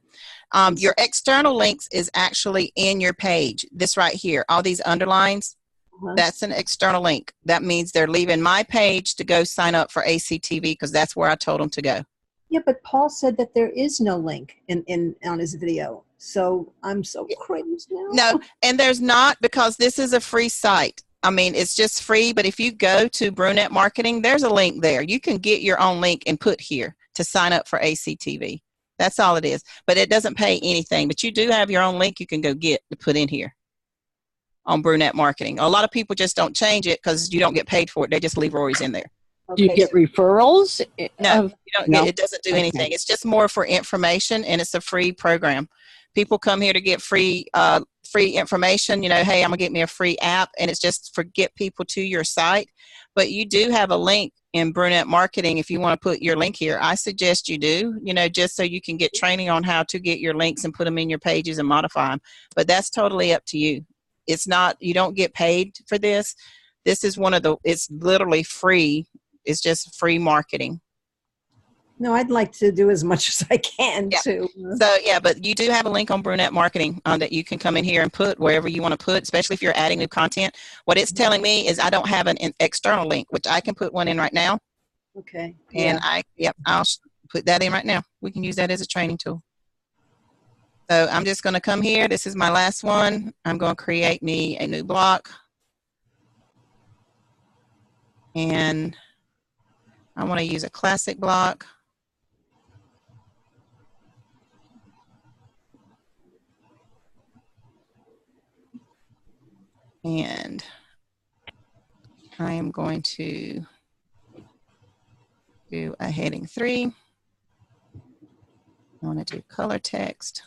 A: Your external links is actually in your page. This right here, all these underlines, that's an external link. That means they're leaving my page to go sign up for ACTV because that's where I told them to go.
D: Yeah, but Paul said that there is no link on his video. So I'm so crazy now.
A: No, and there's not, because this is a free site. I mean, it's just free, but if you go to Brunette Marketing, there's a link there. You can get your own link and put here to sign up for ACTV. That's all it is. But it doesn't pay anything. But you do have your own link you can go get to put in here on Brunette Marketing. A lot of people just don't change it because you don't get paid for it. They just leave Rory's in there.
C: Do you get referrals?
A: No, you don't get, it doesn't do anything. It's just more for information, and it's a free program. People come here to get free information. You know, hey, I'm gonna get me a free app, and it's just for get people to your site. But you do have a link in Brunette Marketing. If you want to put your link here, I suggest you do. You know, just so you can get training on how to get your links and put them in your pages and modify them. But that's totally up to you. It's not. You don't get paid for this. This is it's literally free. It's just free marketing.
D: No, I'd like to do as much as I can too.
A: So yeah, but you do have a link on Brunette Marketing that you can come in here and put wherever you want to put, especially if you're adding new content. What it's telling me is I don't have an external link, which I can put one in right now.
D: Okay.
A: And I'll put that in right now. We can use that as a training tool. So I'm just going to come here. This is my last one. I'm going to create me a new block. And I want to use a classic block. And I am going to do a heading 3. I want to do color text.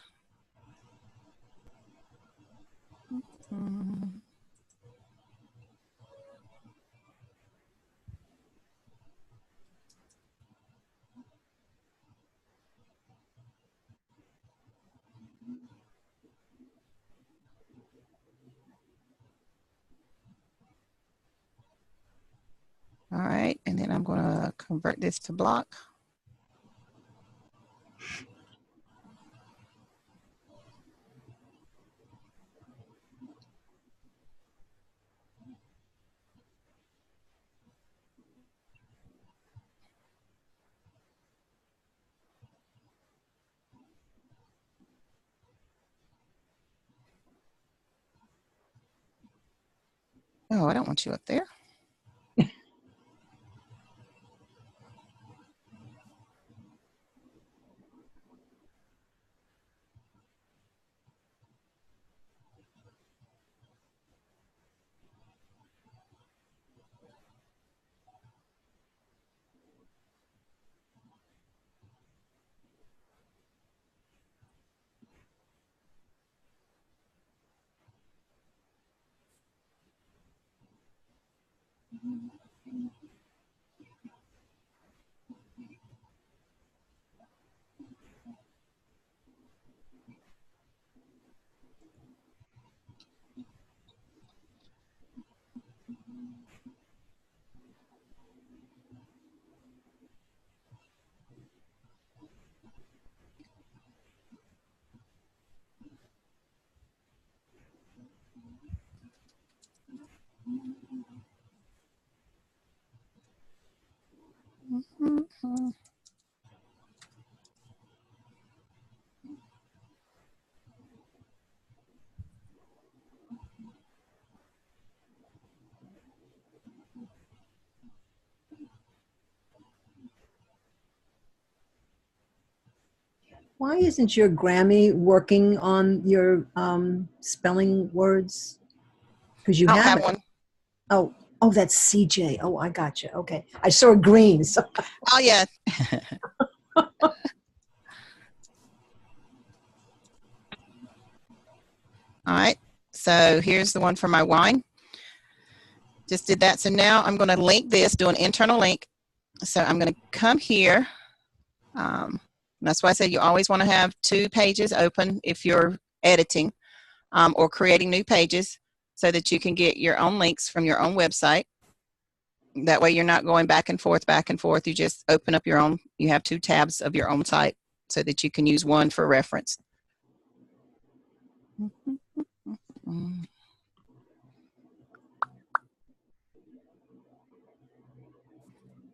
A: All right, and then I'm going to convert this to block. Oh, I don't want you up there.
D: Why isn't your Grammy working on your spelling words? Because you
A: I don't
D: have
A: have
D: it.
A: one.
D: Oh, that's CJ. Oh, I got you. Okay. I saw green. So.
A: Oh, yeah. All right. So here's the one for my wine. Just did that. So now I'm going to link this, do an internal link. So I'm going to come here. That's why I said you always want to have 2 pages open if you're editing or creating new pages so that you can get your own links from your own website. That way you're not going back and forth, back and forth. You just open up your own. You have 2 tabs of your own site so that you can use one for reference. And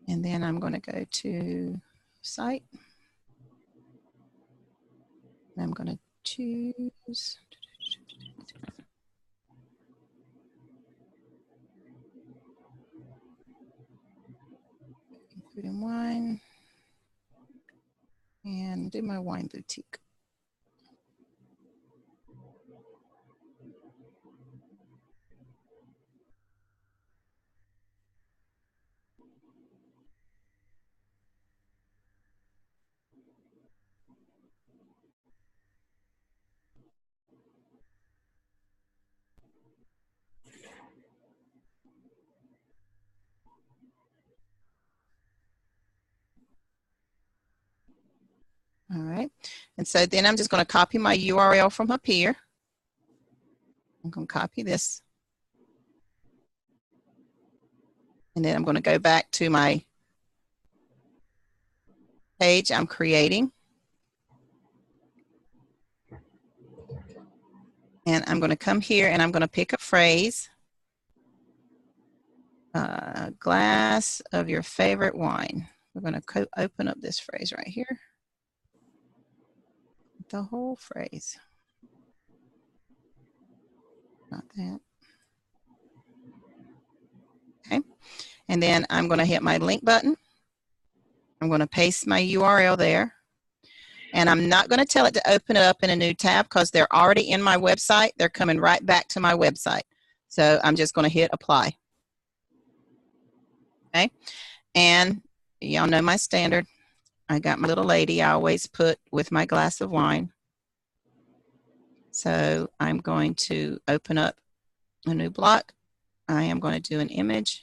A: then I'm going to go to site. And I'm going to choose. Food and wine. And do my wine boutique. All right. And so then I'm just going to copy my URL from up here. I'm going to copy this. And then I'm going to go back to my page I'm creating. And I'm going to come here and I'm going to pick a phrase. Glass of your favorite wine. We're going to open up this phrase right here. The whole phrase. Not that. Okay. And then I'm going to hit my link button. I'm going to paste my URL there. And I'm not going to tell it to open it up in a new tab because they're already in my website. They're coming right back to my website. So I'm just going to hit apply. Okay. And y'all know my standard. I got my little lady I always put with my glass of wine. So I'm going to open up a new block. I am going to do an image.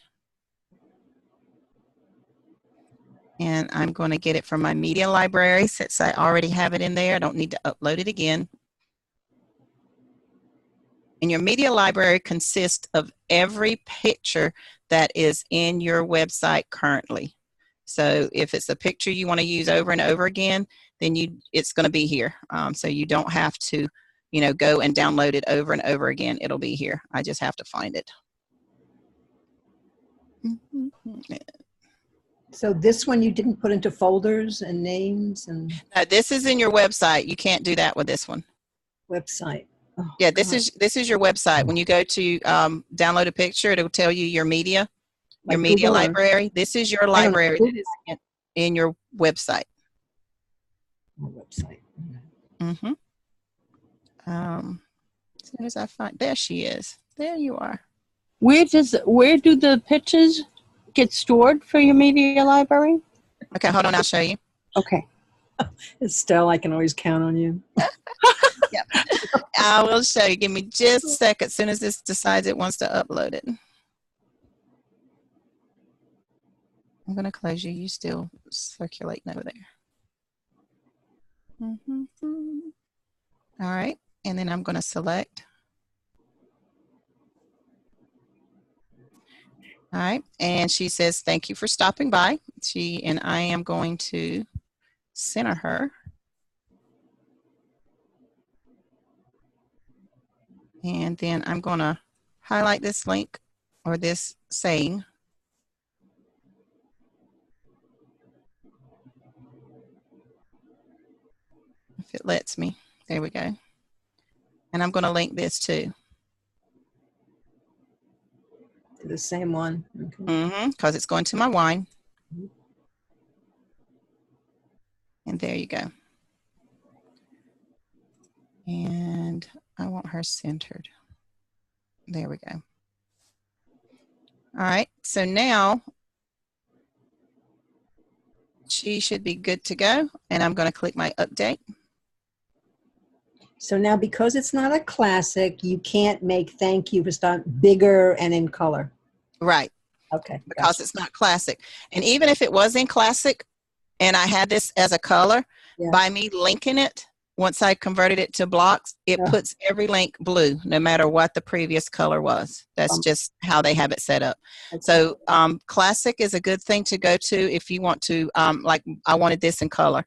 A: And I'm going to get it from my media library since I already have it in there. I don't need to upload it again. And your media library consists of every picture that is in your website currently. So if it's a picture you want to use over and over again, then it's going to be here. So you don't have to, go and download it over and over again. It'll be here. I just have to find it.
D: So this one you didn't put into folders and names and.
A: No, this is in your website. You can't do that with this one.
D: Website. Oh,
A: yeah, this is your website. When you go to download a picture, it'll tell you your media, your media library. This is your library that is in your website.
D: My website.
A: Mm-hmm. As soon as I find, there she is. There you are.
C: Where do the pictures get stored for your media library?
A: Okay, hold on. I'll show you.
C: Okay.
D: Estelle, I can always count on you.
A: Yep. I will show you. Give me just a second. As soon as this decides it wants to upload it. I'm going to close you. You still circulating over there. Mm-hmm. All right. And then I'm going to select. All right. And she says, thank you for stopping by. And I am going to center her. And then I'm going to highlight this link or this saying. if it lets me. There we go. And I'm going to link this too.
D: The same one. Okay.
A: Mm-hmm, because it's going to my wine. And there you go. And I want her centered. There we go. All right, so now she should be good to go. And I'm going to click my update.
D: So now, because it's not a classic, you can't make thank you for start bigger and in color.
A: Right.
D: Okay.
A: Because
D: gotcha.
A: it's not classic. And even if it was in classic and I had this as a color,
D: Yeah.
A: by me linking it, once I converted it to blocks, it puts every link blue, no matter what the previous color was. That's just how they have it set up. So classic is a good thing to go to if you want to, like I wanted this in color.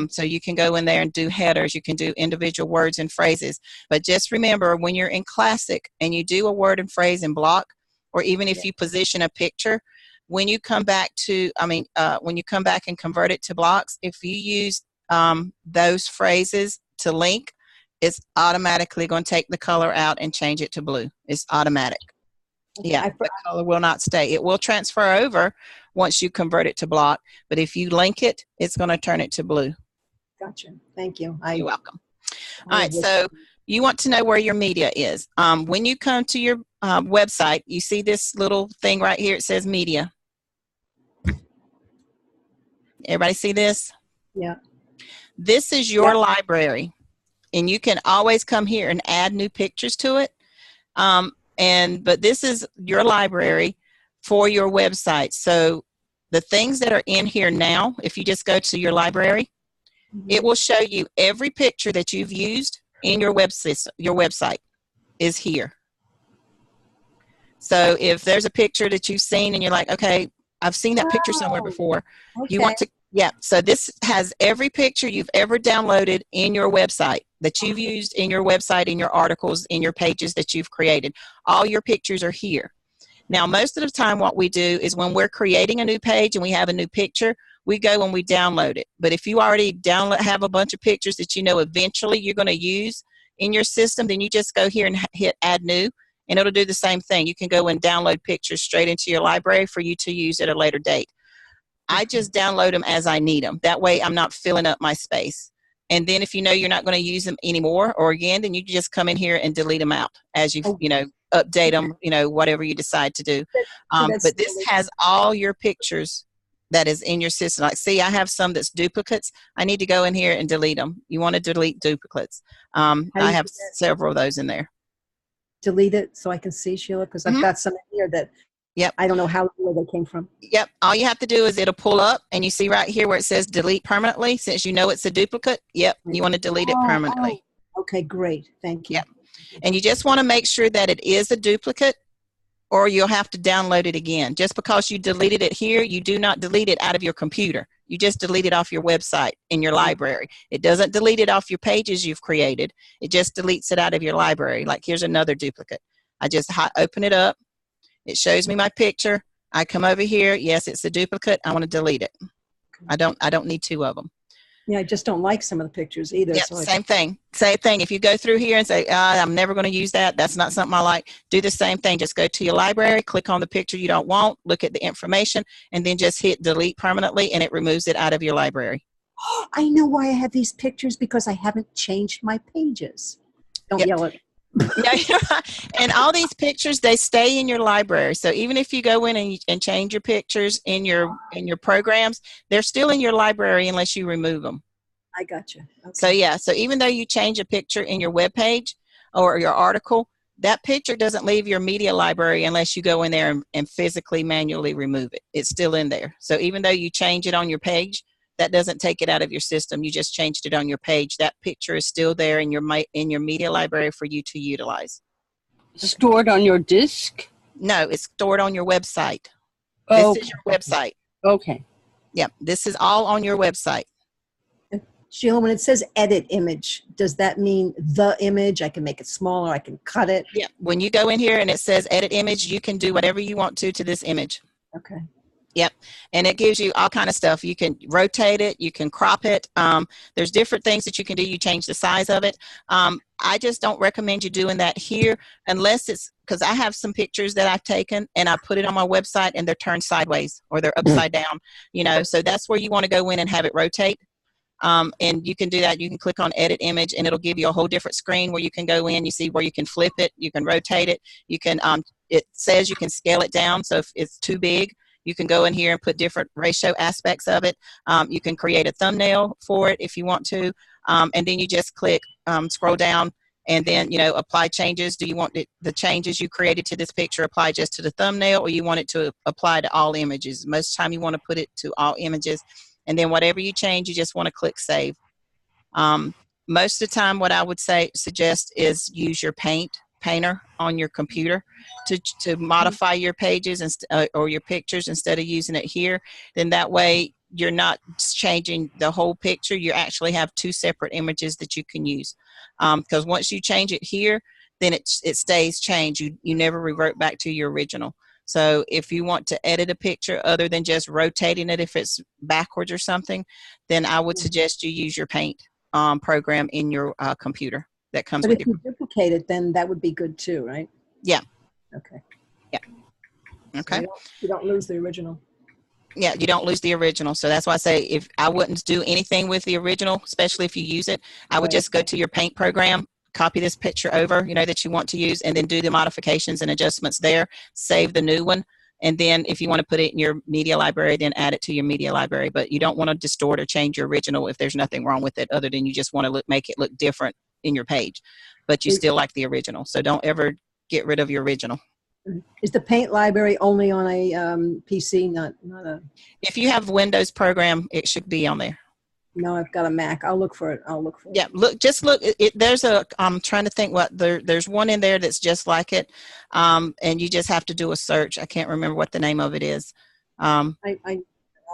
A: So you can go in there and do headers. You can do individual words and phrases. But just remember, when you're in classic and you do a word and phrase in block, or even if you position a picture, when you come back to, when you come back and convert it to blocks, if you use those phrases to link, it's automatically going to take the color out and change it to blue. It's automatic. Yeah, the color will not stay. It will transfer over once you convert it to block, but if you link it, it's going to turn it to blue.
D: Gotcha. Thank you.
A: You're welcome. All right, so you want to know where your media is. When you come to your website, you see this little thing right here. It says media. Everybody see this?
D: Yeah.
A: This is your library, and you can always come here and add new pictures to it. But this is your library for your website. So the things that are in here now, if you just go to your library, it will show you every picture that you've used in your website is here. So if there's a picture that you've seen and you're like, okay, I've seen that picture somewhere before.
D: Okay.
A: You want to, so this has every picture you've ever downloaded in your website that you've used in your website, in your articles, in your pages that you've created. All your pictures are here. Now, most of the time what we do is when we're creating a new page and we have a new picture, we go and we download it. But if you already have a bunch of pictures that you know eventually you're going to use in your system, then you just go here and hit add new, and it'll do the same thing. You can go and download pictures straight into your library for you to use at a later date. I just download them as I need them. That way I'm not filling up my space. And then if you know you're not going to use them anymore or again, then you just come in here and delete them out as you, update them, whatever you decide to do. But this has all your pictures that is in your system. Like, see, I have some that's duplicates. I need to go in here and delete them. You want to delete duplicates. I have several of those in there.
D: Delete it so I can see, Sheila, because I've got some in here that I don't know where they came from.
A: Yep. All you have to do is it'll pull up, and you see right here where it says delete permanently. Since you know it's a duplicate, you want to delete it permanently.
D: Okay, great. Thank you.
A: Yep. And you just want to make sure that it is a duplicate, or you'll have to download it again. Just because you deleted it here, you do not delete it out of your computer. You just delete it off your website in your library. It doesn't delete it off your pages you've created. It just deletes it out of your library. Like, here's another duplicate. I just open it up. It shows me my picture. I come over here. Yes, it's a duplicate. I want to delete it. I don't need two of them.
D: Yeah, I just don't like some of the pictures either.
A: Yep,
D: So
A: same thing. If you go through here and say, I'm never going to use that, that's not something I like, do the same thing. Just go to your library, click on the picture you don't want, look at the information, and then just hit delete permanently, and it removes it out of your library.
D: I know why I have these pictures, because I haven't changed my pages. Don't yell at me.
A: And all these pictures, they stay in your library. So even if you go in and change your pictures in your programs, they're still in your library unless you remove them.
D: I gotcha. Okay.
A: So even though you change a picture in your web page or your article, that picture doesn't leave your media library unless you go in there and physically manually remove it. It's still in there. So even though you change it on your page, that doesn't take it out of your system. You just changed it on your page. That picture is still there in your media library for you to utilize.
C: Stored on your disk?
A: No, it's stored on your website.
C: Okay.
A: This is your website.
C: Okay.
A: Yep, this is all on your website.
D: Sheila, when it says edit image, does that mean the image? I can make it smaller, I can cut it?
A: Yeah, when you go in here and it says edit image, you can do whatever you want to this image.
D: Okay.
A: Yep, and it gives you all kind of stuff. You can rotate it, you can crop it. There's different things that you can do. You change the size of it. I just don't recommend you doing that here unless it's because I have some pictures that I've taken and I put it on my website and they're turned sideways or they're upside down. So that's where you want to go in and have it rotate. And you can do that. You can click on edit image and it'll give you a whole different screen where you can go in. You see where you can flip it, you can rotate it. You can. It says you can scale it down. So if it's too big, you can go in here and put different ratio aspects of it. You can create a thumbnail for it if you want to. And then you just click, scroll down, and then, apply changes. Do you want the changes you created to this picture apply just to the thumbnail, or you want it to apply to all images? Most of the time you want to put it to all images. And then whatever you change, you just want to click save. Most of the time what I would suggest is use your painter on your computer to modify your pages or your pictures instead of using it here. Then that way you're not changing the whole picture. You actually have two separate images that you can use. Because once you change it here, then it stays changed. You never revert back to your original. So if you want to edit a picture other than just rotating it if it's backwards or something, then I would suggest you use your paint program in your computer that comes with
D: it. But if you duplicate it, then that would be good too, right?
A: Yeah.
D: Okay.
A: Yeah. Okay.
D: So you don't lose the original.
A: Yeah, you don't lose the original. So that's why I say if I wouldn't do anything with the original, especially if you use it, I would just go to your paint program, copy this picture over, that you want to use, and then do the modifications and adjustments there, save the new one. And then if you want to put it in your media library, then add it to your media library. But you don't want to distort or change your original if there's nothing wrong with it other than you just want to make it look different in your page. But you still like the original. So don't ever get rid of your original.
D: Is the paint library only on a PC, not a...
A: If you have Windows program, it should be on there.
D: No, I've got a Mac. I'll look for it.
A: Yeah, just look. There's I'm trying to think there's one in there that's just like it, and you just have to do a search. I can't remember what the name of it is.
D: I'll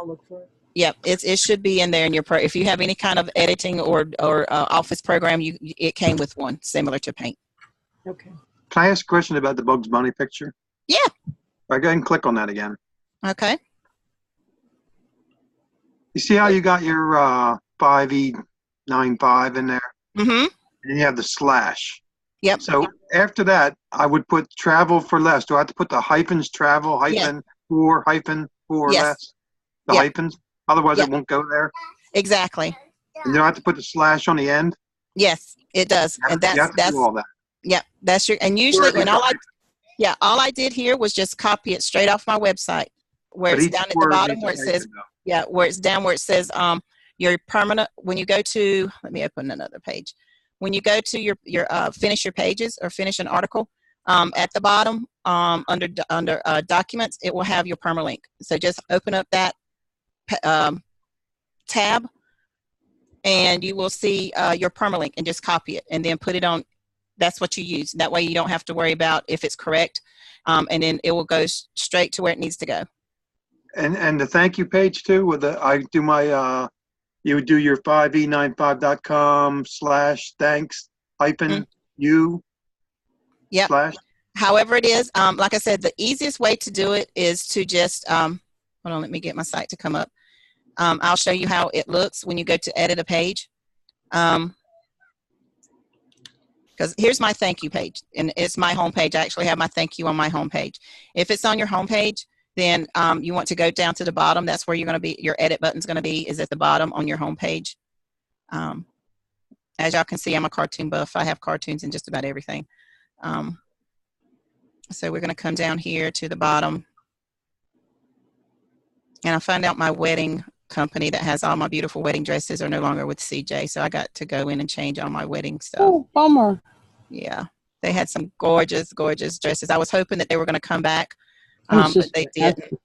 D: look for it.
A: Yeah, it should be in there in your if you have any kind of editing or Office program, it came with one similar to Paint.
D: Okay.
B: Can I ask a question about the Bugs Bunny picture?
A: Yeah.
B: All right, go ahead and click on that again.
A: Okay.
B: You see how you got your 5E95 in there?
A: Mm-hmm.
B: And you have the slash.
A: Yep.
B: So after that, I would put travel for less. Do I have to put the hyphens, travel, hyphen, for, hyphen, for
A: Yes.
B: less? The hyphens? Otherwise,
A: Yep.
B: it won't go there.
A: Exactly.
B: And do I have to put the slash on the end?
A: Yes, it does. And
B: You have to do all that.
A: Yeah, that's your, and usually when all I did here was just copy it straight off my website where
B: But
A: it's
B: each
A: down at the
B: word
A: bottom
B: needs
A: where
B: a
A: it says,
B: hyphen, though.
A: yeah, where it's down where it says your permanent, when you go to, let me open another page. When you go to your finish your pages or finish an article, at the bottom under documents, it will have your permalink. So just open up that tab and you will see your permalink and just copy it and then put it on. That's what you use. That way you don't have to worry about if it's correct. And then it will go straight to where it needs to go.
B: And the thank you page too, with I do my you would do your 5e95.com/thanks hyphen you.
A: Yep.
B: Slash.
A: However it is, like I said, the easiest way to do it is to just hold on, let me get my site to come up. I'll show you how it looks when you go to edit a page. Because here's my thank you page, and it's my home page. I actually have my thank you on my home page. If it's on your home page, then you want to go down to the bottom. That's where you're going to be. Your edit button's going to be is at the bottom on your home page. As y'all can see, I'm a cartoon buff. I have cartoons in just about everything. So we're going to come down here to the bottom, and I find out my wedding company that has all my beautiful wedding dresses are no longer with CJ. So I got to go in and change all my wedding stuff.
C: Oh, bummer.
A: Yeah, they had some gorgeous, gorgeous dresses. I was hoping that they were going to come back, but they didn't.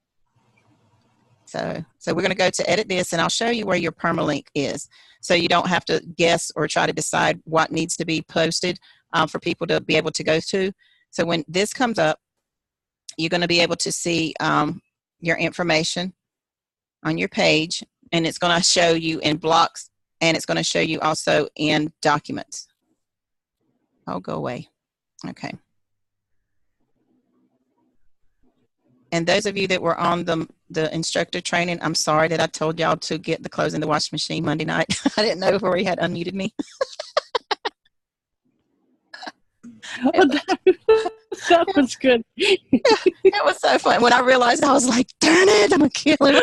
A: So we're going to go to edit this, and I'll show you where your permalink is. So you don't have to guess or try to decide what needs to be posted for people to be able to go to. So when this comes up, you're going to be able to see your information on your page, and it's going to show you in blocks, and it's going to show you also in documents. I'll go away. Okay. And those of you that were on the the instructor training. I'm sorry that I told y'all to get the clothes in the washing machine Monday night. I didn't know Rory had unmuted me.
C: That was good.
A: It was so fun. When I realized, I was like, darn it, I'm going to kill him.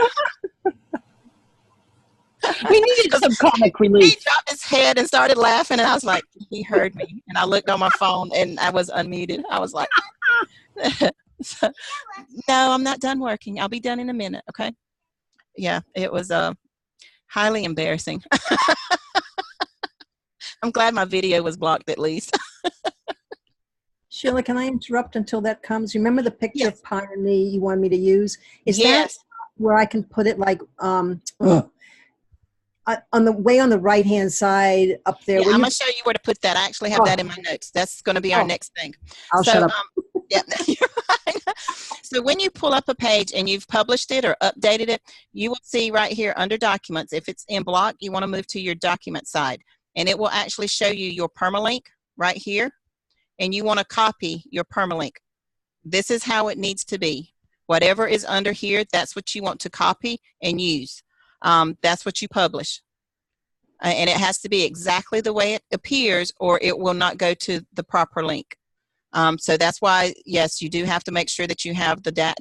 C: We needed some comic
A: He
C: relief.
A: dropped his head and started laughing, and I was like, he heard me. And I looked on my phone, and I was unmuted. I was like, so, no, I'm not done working. I'll be done in a minute, okay? Yeah, it was highly embarrassing. I'm glad my video was blocked at least.
D: Sheila, can I interrupt until that comes? Remember the picture
A: Yes.
D: of Pie and me you wanted me to use? Is that where I can put it like on the way on the right-hand side up there?
A: Yeah, I'm going to show you where to put that. I actually have that in my notes. That's going to be our next thing.
D: I'll shut up.
A: Yeah, you're fine. So when you pull up a page and you've published it or updated it, you will see right here under documents, if it's in block, you want to move to your document side. And it will actually show you your permalink right here. And you want to copy your permalink. This is how it needs to be. Whatever is under here, that's what you want to copy and use. That's what you publish. And it has to be exactly the way it appears, or it will not go to the proper link. So that's why, yes, you do have to make sure that you have the dash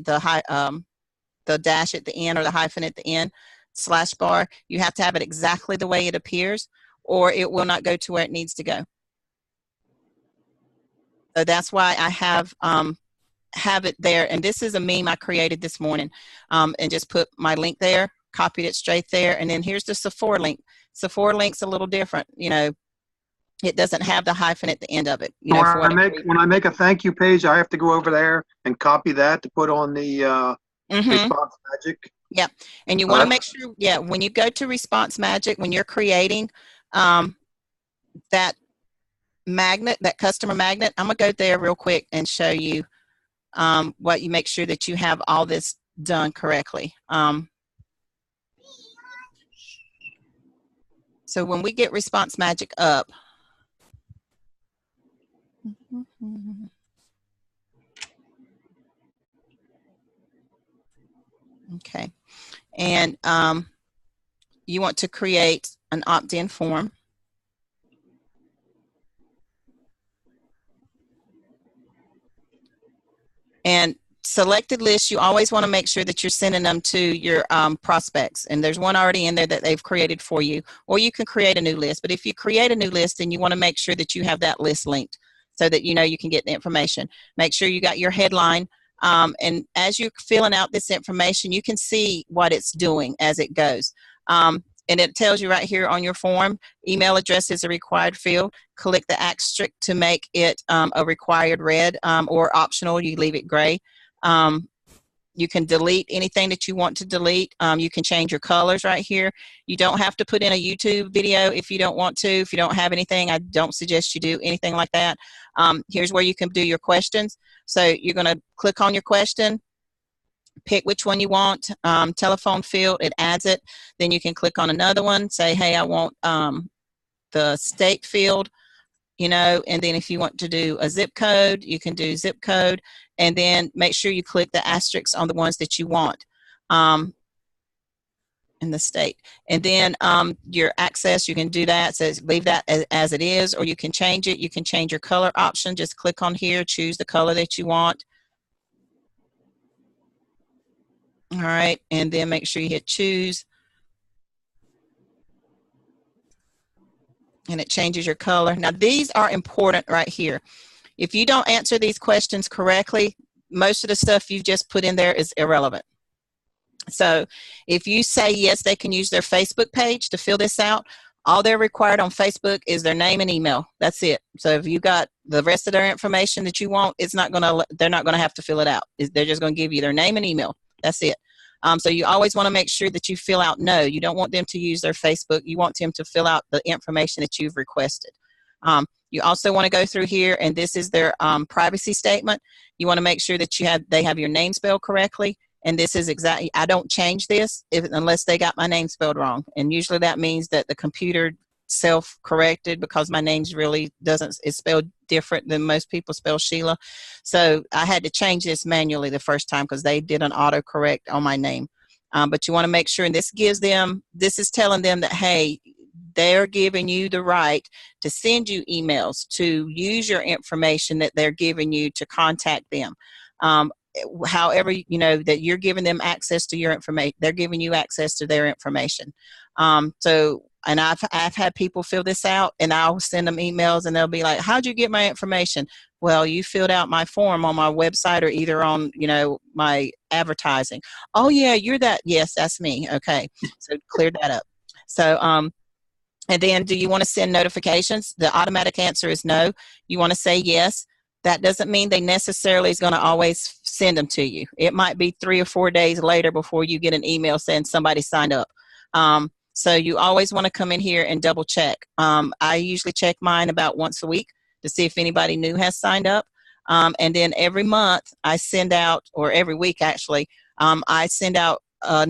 A: at the end or the hyphen at the end, /bar. You have to have it exactly the way it appears, or it will not go to where it needs to go. So that's why I have it there. And this is a meme I created this morning, and just put my link there, copied it straight there. And then here's the Sephora link. Sephora link's a little different. You know, it doesn't have the hyphen at the end of it. You know,
B: when I make a thank you page, I have to go over there and copy that to put on the Response Magic.
A: Yeah, and you want to make sure, when you go to Response Magic, when you're creating that magnet, that customer magnet, I'm going to go there real quick and show you what you make sure that you have all this done correctly. So when we get Response Magic up, okay, and you want to create an opt-in form. And selected lists, you always want to make sure that you're sending them to your prospects. And there's one already in there that they've created for you. Or you can create a new list. But if you create a new list, then you want to make sure that you have that list linked so that you know you can get the information. Make sure you got your headline. And as you're filling out this information, you can see what it's doing as it goes. And it tells you right here on your form, email address is a required field. Click the asterisk to make it a required red, or optional, you leave it gray. You can delete anything that you want to delete. You can change your colors right here. You don't have to put in a YouTube video if you don't want to. If you don't have anything, I don't suggest you do anything like that. Here's where you can do your questions. So you're going to click on your question, pick which one you want, telephone field, it adds it. Then you can click on another one, say, hey, I want the state field, you know, and then if you want to do a zip code, you can do zip code, and then make sure you click the asterisks on the ones that you want in the state. And then your access, you can do that, so leave that as it is, or you can change it. You can change your color option. Just click on here, choose the color that you want. All right, and then make sure you hit choose. And it changes your color. Now, these are important right here. If you don't answer these questions correctly, most of the stuff you've just put in there is irrelevant. So if you say, yes, they can use their Facebook page to fill this out, all they're required on Facebook is their name and email. That's it. So if you got the rest of their information that you want, it's not going to, they're not going to have to fill it out. They're just going to give you their name and email. That's it. So you always want to make sure that you fill out no. You don't want them to use their Facebook. You want them to fill out the information that you've requested. You also want to go through here, and this is their privacy statement. You want to make sure that they have your name spelled correctly. And this is exactly, I don't change this unless they got my name spelled wrong. And usually that means that the computer self-corrected because my name's really it's spelled different than most people spell Sheila. So I had to change this manually the first time because they did an autocorrect on my name. But you want to make sure, and this is telling them that, hey, they're giving you the right to send you emails, to use your information that they're giving you to contact them. However, you know, that you're giving them access to your information, they're giving you access to their information. And I've had people fill this out, and I'll send them emails, and they'll be like, how'd you get my information? Well, you filled out my form on my website or either on, you know, my advertising. Oh, yeah, you're that. Yes, that's me. Okay. So clear that up. So, and then do you want to send notifications? The automatic answer is no. You want to say yes. That doesn't mean they necessarily is going to always send them to you. It might be 3 or 4 days later before you get an email saying somebody signed up. So you always want to come in here and double check. I usually check mine about once a week to see if anybody new has signed up. And then every month I send out, or every week actually, I send out a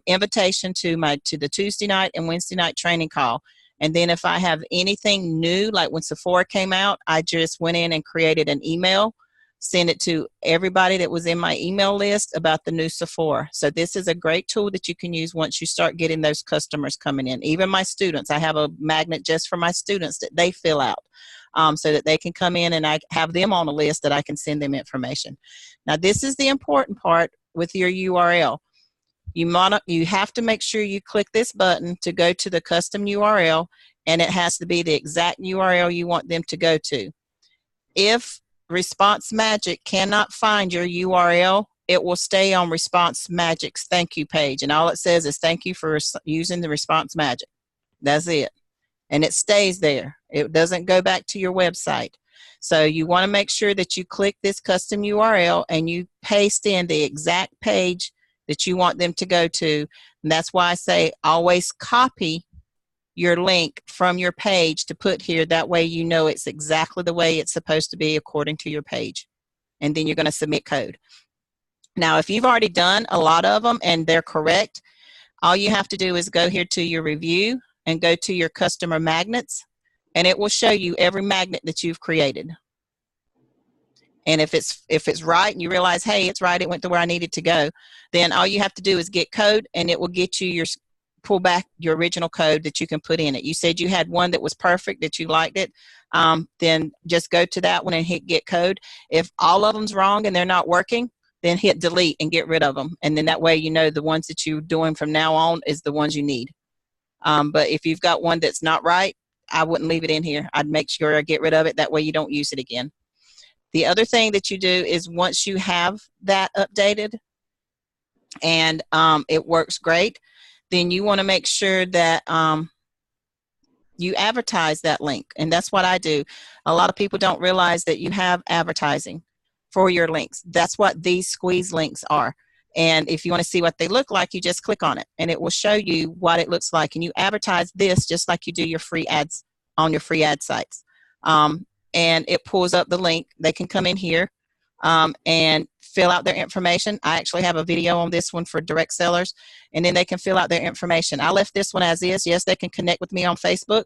A: invitation to the Tuesday night and Wednesday night training call. And then if I have anything new, like when Sephora came out, I just went in and created an email, send it to everybody that was in my email list about the new Sephora. So this is a great tool that you can use once you start getting those customers coming in. Even my students, I have a magnet just for my students that they fill out so that they can come in and I have them on a list that I can send them information. Now, this is the important part with your URL. You have to make sure you click this button to go to the custom URL, and it has to be the exact URL you want them to go to. If Response Magic cannot find your URL, it will stay on Response Magic's thank you page, and all it says is thank you for using the Response Magic. That's it. And it stays there. It doesn't go back to your website. So you want to make sure that you click this custom URL and you paste in the exact page that you want them to go to. And that's why I say always copy your link from your page to put here. That way you know it's exactly the way it's supposed to be according to your page. And then you're going to submit code. Now, if you've already done a lot of them and they're correct, all you have to do is go here to your review and go to your customer magnets, and it will show you every magnet that you've created. And if it's right and you realize, hey, it's right, it went to where I needed to go, then all you have to do is get code, and it will get you pull back your original code that you can put in it. You said you had one that was perfect, that you liked it, then just go to that one and hit get code. If all of them's wrong and they're not working, then hit delete and get rid of them. And then that way you know the ones that you're doing from now on is the ones you need. But if you've got one that's not right, I wouldn't leave it in here. I'd make sure I get rid of it. That way you don't use it again. The other thing that you do is once you have that updated and it works great, then you want to make sure that you advertise that link. And that's what I do. A lot of people don't realize that you have advertising for your links. That's what these squeeze links are. And if you want to see what they look like, you just click on it and it will show you what it looks like. And you advertise this just like you do your free ads on your free ad sites. And it pulls up the link. They can come in here and fill out their information. I actually have a video on this one for direct sellers, and then they can fill out their information. I left this one as is. Yes, they can connect with me on Facebook,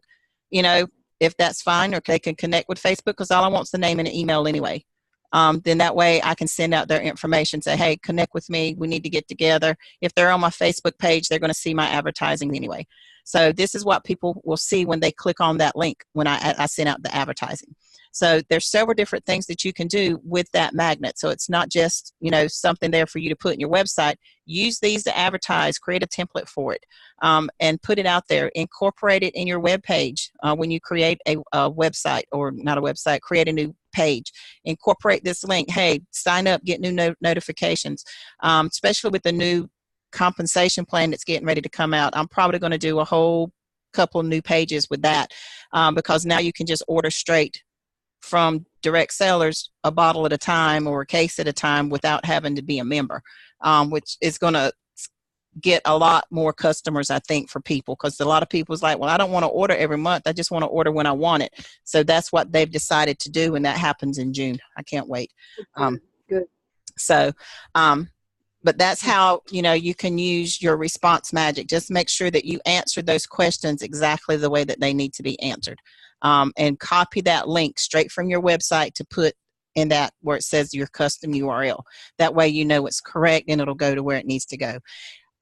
A: you know, if that's fine, or they can connect with Facebook because all I want is the name and an email anyway. Then that way I can send out their information, say, hey, connect with me. We need to get together. If they're on my Facebook page, they're going to see my advertising anyway. So this is what people will see when they click on that link when I send out the advertising. So there's several different things that you can do with that magnet. So it's not just, you know, something there for you to put in your website. Use these to advertise, create a template for it, and put it out there. Incorporate it in your web page when you create a website, or not a website, create a new page. Incorporate this link. Hey, sign up, get new notifications, especially with the new compensation plan that's getting ready to come out. I'm probably going to do a whole couple new pages with that because now you can just order straight from direct sellers a bottle at a time or a case at a time without having to be a member, which is going to get a lot more customers, I think, for people, because a lot of people's like, well, I don't want to order every month. I just want to order when I want it. So that's what they've decided to do, and that happens in June. I can't wait.
D: Good.
A: So But that's how, you know, you can use your response magic. Just make sure that you answer those questions exactly the way that they need to be answered. And copy that link straight from your website to put in that where it says your custom URL. That way you know it's correct and it'll go to where it needs to go.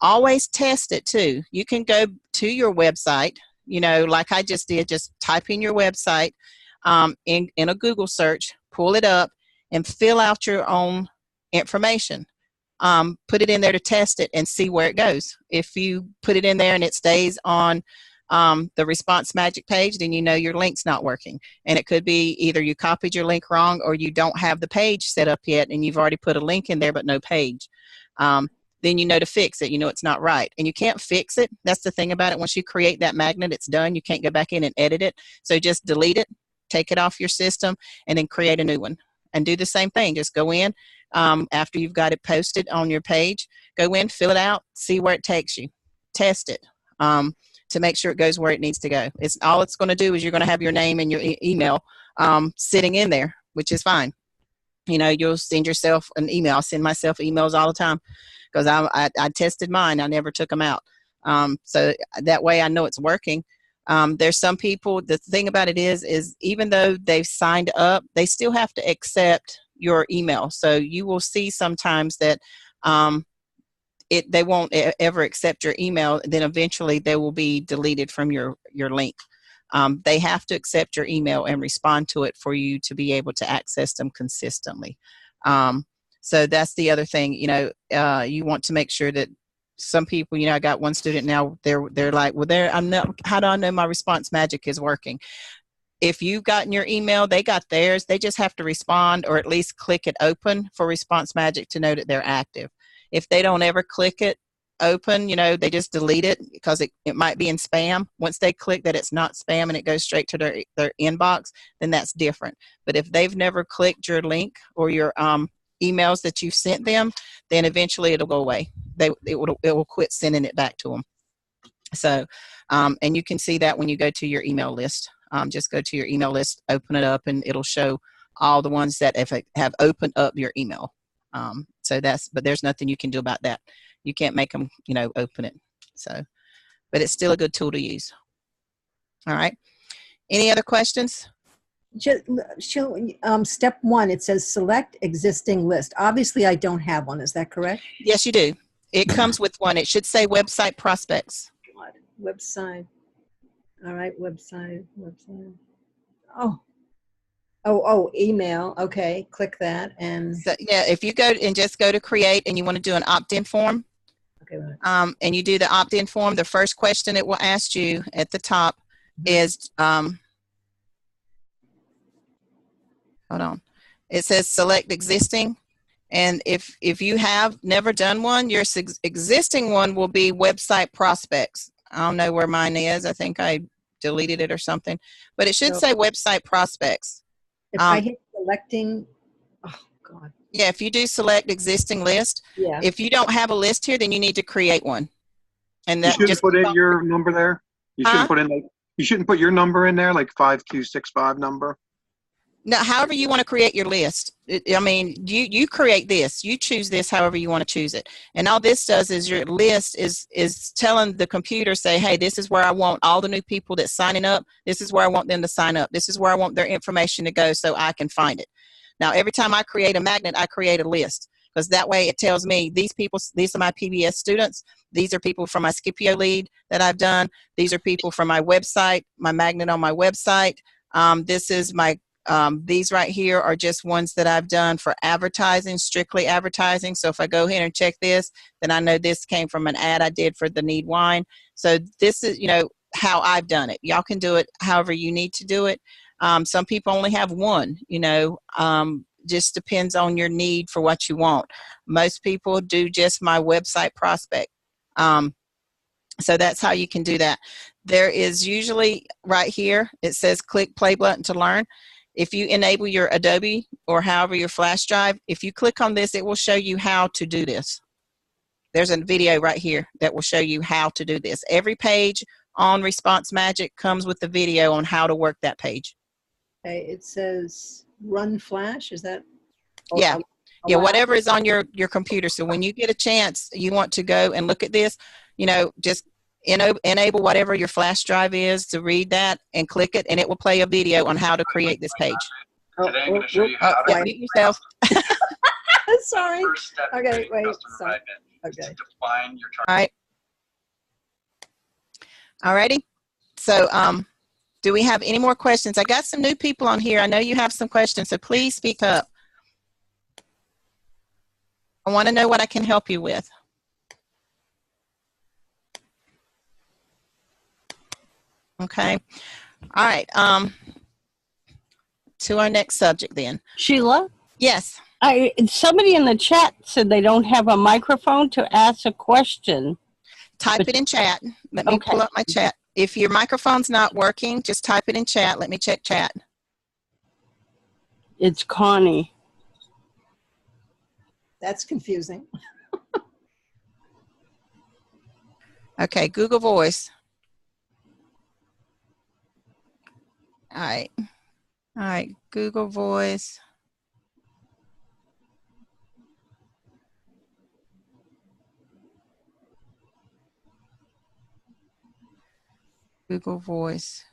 A: Always test it too. You can go to your website, you know, like I just did, just type in your website in a Google search, pull it up, and fill out your own information. Put it in there to test it and see where it goes. If you put it in there and it stays on the response magic page, then you know your link's not working. And it could be either you copied your link wrong or you don't have the page set up yet and you've already put a link in there but no page. Then you know to fix it. You know it's not right. And you can't fix it. That's the thing about it. Once you create that magnet, it's done. You can't go back in and edit it. So just delete it, take it off your system, and then create a new one. And do the same thing. Just go in after you've got it posted on your page. Go in, fill it out, see where it takes you. Test it to make sure it goes where it needs to go. All it's going to do is you're going to have your name and your email sitting in there, which is fine. You know, you'll send yourself an email. I send myself emails all the time because I tested mine. I never took them out. So that way I know it's working. There's some people, the thing about it is even though they've signed up, they still have to accept your email. So you will see sometimes that they won't ever accept your email. Then eventually they will be deleted from your link. They have to accept your email and respond to it for you to be able to access them consistently. So that's the other thing, you know, you want to make sure that some people, you know, I got one student now, they're like, well, how do I know my response magic is working? If you've gotten your email, they got theirs, they just have to respond or at least click it open for response magic to know that they're active. If they don't ever click it open, you know, they just delete it because it might be in spam. Once they click that it's not spam and it goes straight to their inbox, then that's different. But if they've never clicked your link or your emails that you've sent them, then eventually it'll go away. It will quit sending it back to them. So, and you can see that when you go to your email list. Just go to your email list, open it up, and it'll show all the ones that have opened up your email. But there's nothing you can do about that. You can't make them, you know, open it. So, but it's still a good tool to use. All right. Any other questions?
D: Step 1, it says select existing list. Obviously, I don't have one. Is that correct?
A: Yes, you do. It comes with one. It should say website prospects.
D: Website. All right, website. Oh, email. Okay, click that. And
A: so, yeah, if you go and just go to create and you want to do an opt-in form,
D: okay, right.
A: And you do the opt-in form, the first question it will ask you at the top is, hold on. It says select existing. And if you have never done one, your existing one will be website prospects. I don't know where mine is. I think I deleted it or something. But it should say website prospects.
D: If I hit selecting, oh, God.
A: Yeah, if you do select existing list,
D: yeah.
A: If you don't have a list here, then you need to create one. And that
B: you shouldn't put in your number there. You shouldn't put in you shouldn't put your number in there, like 5265 number.
A: No, however you want to create your list. I mean, you create this. You choose this however you want to choose it. And all this does is your list is telling the computer, say, hey, this is where I want all the new people that's signing up. This is where I want them to sign up. This is where I want their information to go so I can find it. Now, every time I create a magnet, I create a list because that way it tells me these are my PBS students. These are people from my Scipio lead that I've done. These are people from my website, my magnet on my website. This is my these right here are just ones that I've done for advertising, strictly advertising. So if I go here and check this, then I know this came from an ad I did for the Need Wine. So this is, you know, how I've done it. Y'all can do it however you need to do it. Some people only have one, you know, just depends on your need for what you want. Most people do just my website prospect. So that's how you can do that. There is usually right here, it says click play button to learn. If you enable your Adobe or however your flash drive, if you click on this, it will show you how to do this. There's a video right here that will show you how to do this. Every page on Response Magic comes with the video on how to work that page.
D: Okay, it says run flash, is that?
A: Yeah. Yeah,
C: Wow.
A: whatever is on your computer. So when you get a chance, you want to go and look at this, just enable whatever your flash drive is to read that and click it, and it will play a video on how to create this page.
D: Today I'm going to show you
A: how to mute yourself.
D: Sorry. Okay, wait. Sorry. Okay.
B: Define your
A: All right. All righty. So, do we have any more questions? I got some new people on here. I know you have some questions, so please speak up. I want to know what I can help you with. Okay. All right. To our next subject then.
C: Sheila?
A: Yes.
C: Somebody in the chat said they don't have a microphone to ask a question.
A: Type it in chat. Let me pull up my chat. If your microphone's not working, just type it in chat. Let me check chat.
C: It's Connie.
D: That's confusing.
A: Okay, Google Voice. All right. All right, Google Voice. Google Voice.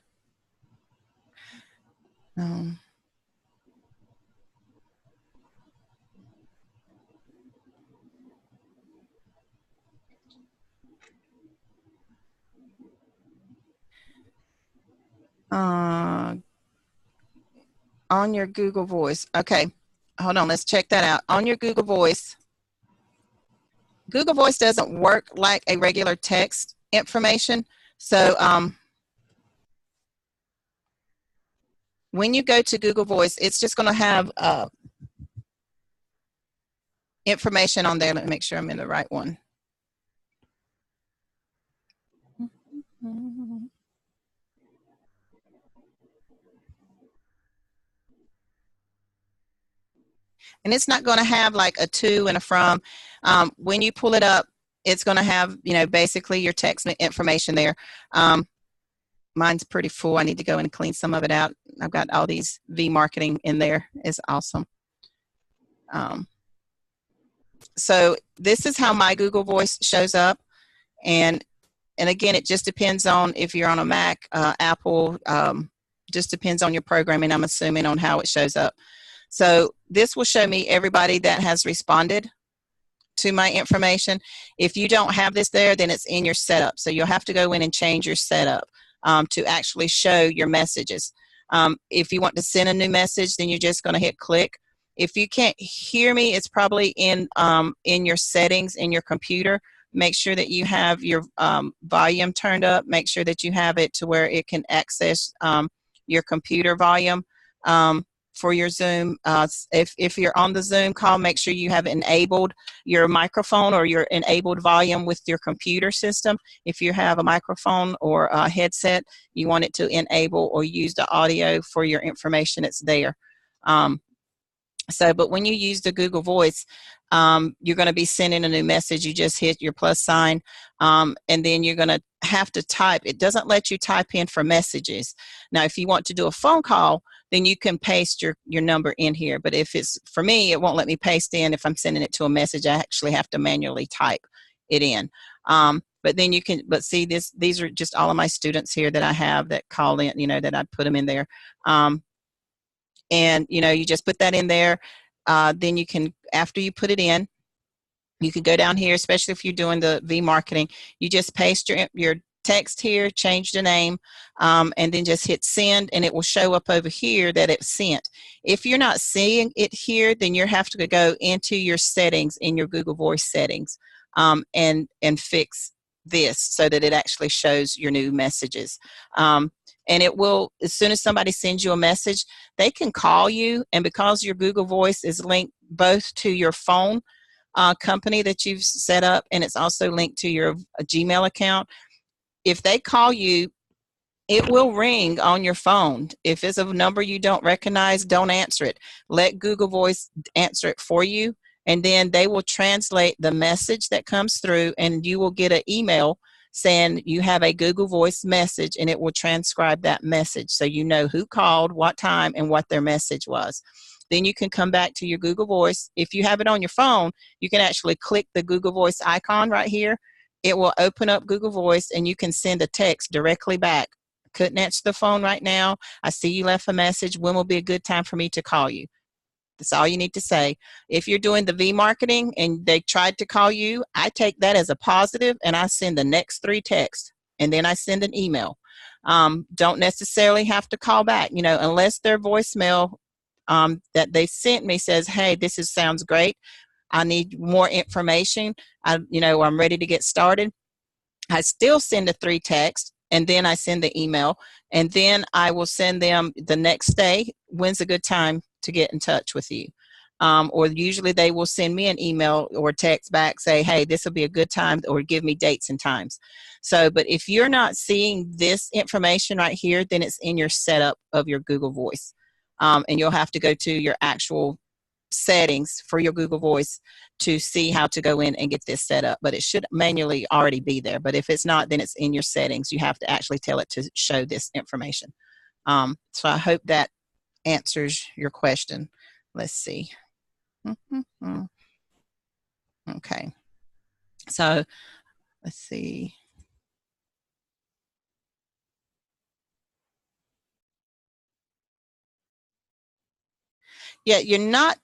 A: On your Google Voice. Okay, hold on. Let's check that out. On your Google Voice. Google Voice doesn't work like a regular text information. So when you go to Google Voice, it's just going to have information on there. Let me make sure I'm in the right one. And it's not going to have like a to and a from. When you pull it up, it's going to have, basically your text information there. Mine's pretty full. I need to go and clean some of it out. I've got all these V marketing in there. It's awesome. So this is how my Google Voice shows up. And again, it just depends on if you're on a Mac, Apple, just depends on your programming, I'm assuming, on how it shows up. So this will show me everybody that has responded to my information. If you don't have this there, then it's in your setup. So you'll have to go in and change your setup to actually show your messages. If you want to send a new message, then you're just going to hit click. If you can't hear me, it's probably in your settings in your computer. Make sure that you have your volume turned up. Make sure that you have it to where it can access your computer volume for your Zoom. If you're on the Zoom call, make sure you have enabled your microphone or your enabled volume with your computer system. If you have a microphone or a headset, you want it to enable or use the audio for your information that's there. But when you use the Google Voice, you're going to be sending a new message. You just hit your plus sign, and then you're going to have to type. It doesn't let you type in for messages. Now, if you want to do a phone call, then you can paste your number in here. But if it's, for me, it won't let me paste in. If I'm sending it to a message, I actually have to manually type it in. But then you can, see this, these are just all of my students here that I have that call in, that I put them in there. And, you just put that in there. Then you can, after you put it in, you can go down here, especially if you're doing the V marketing, you just paste your text here, change the name, and then just hit send, and it will show up over here that it's sent. If you're not seeing it here, then you have to go into your settings in your Google Voice settings and fix this so that it actually shows your new messages. And it will, as soon as somebody sends you a message, they can call you, and because your Google Voice is linked both to your phone company that you've set up, and it's also linked to your Gmail account, if they call you, it will ring on your phone. If it's a number you don't recognize, don't answer it. Let Google Voice answer it for you, and then they will translate the message that comes through, and you will get an email saying you have a Google Voice message, and it will transcribe that message so you know who called, what time, and what their message was. Then you can come back to your Google Voice. If you have it on your phone, you can actually click the Google Voice icon right here. It will open up Google Voice, and you can send a text directly back. Couldn't answer the phone right now. I see you left a message. When will be a good time for me to call you? That's all you need to say. If you're doing the V marketing and they tried to call you, I take that as a positive and I send the next 3 texts, and then I send an email. Don't necessarily have to call back, unless their voicemail that they sent me says, hey, sounds great. I need more information. I'm ready to get started. I still send a 3 text, and then I send the email, and then I will send them the next day, when's a good time to get in touch with you. Or usually they will send me an email or text back, say, hey, this will be a good time, or give me dates and times. So, but if you're not seeing this information right here, then it's in your setup of your Google Voice. And you'll have to go to your actual settings for your Google Voice to see how to go in and get this set up. But it should manually already be there. But if it's not, then it's in your settings. You have to actually tell it to show this information. So I hope that answers your question. Let's see. Okay. So let's see. Yeah, you're not.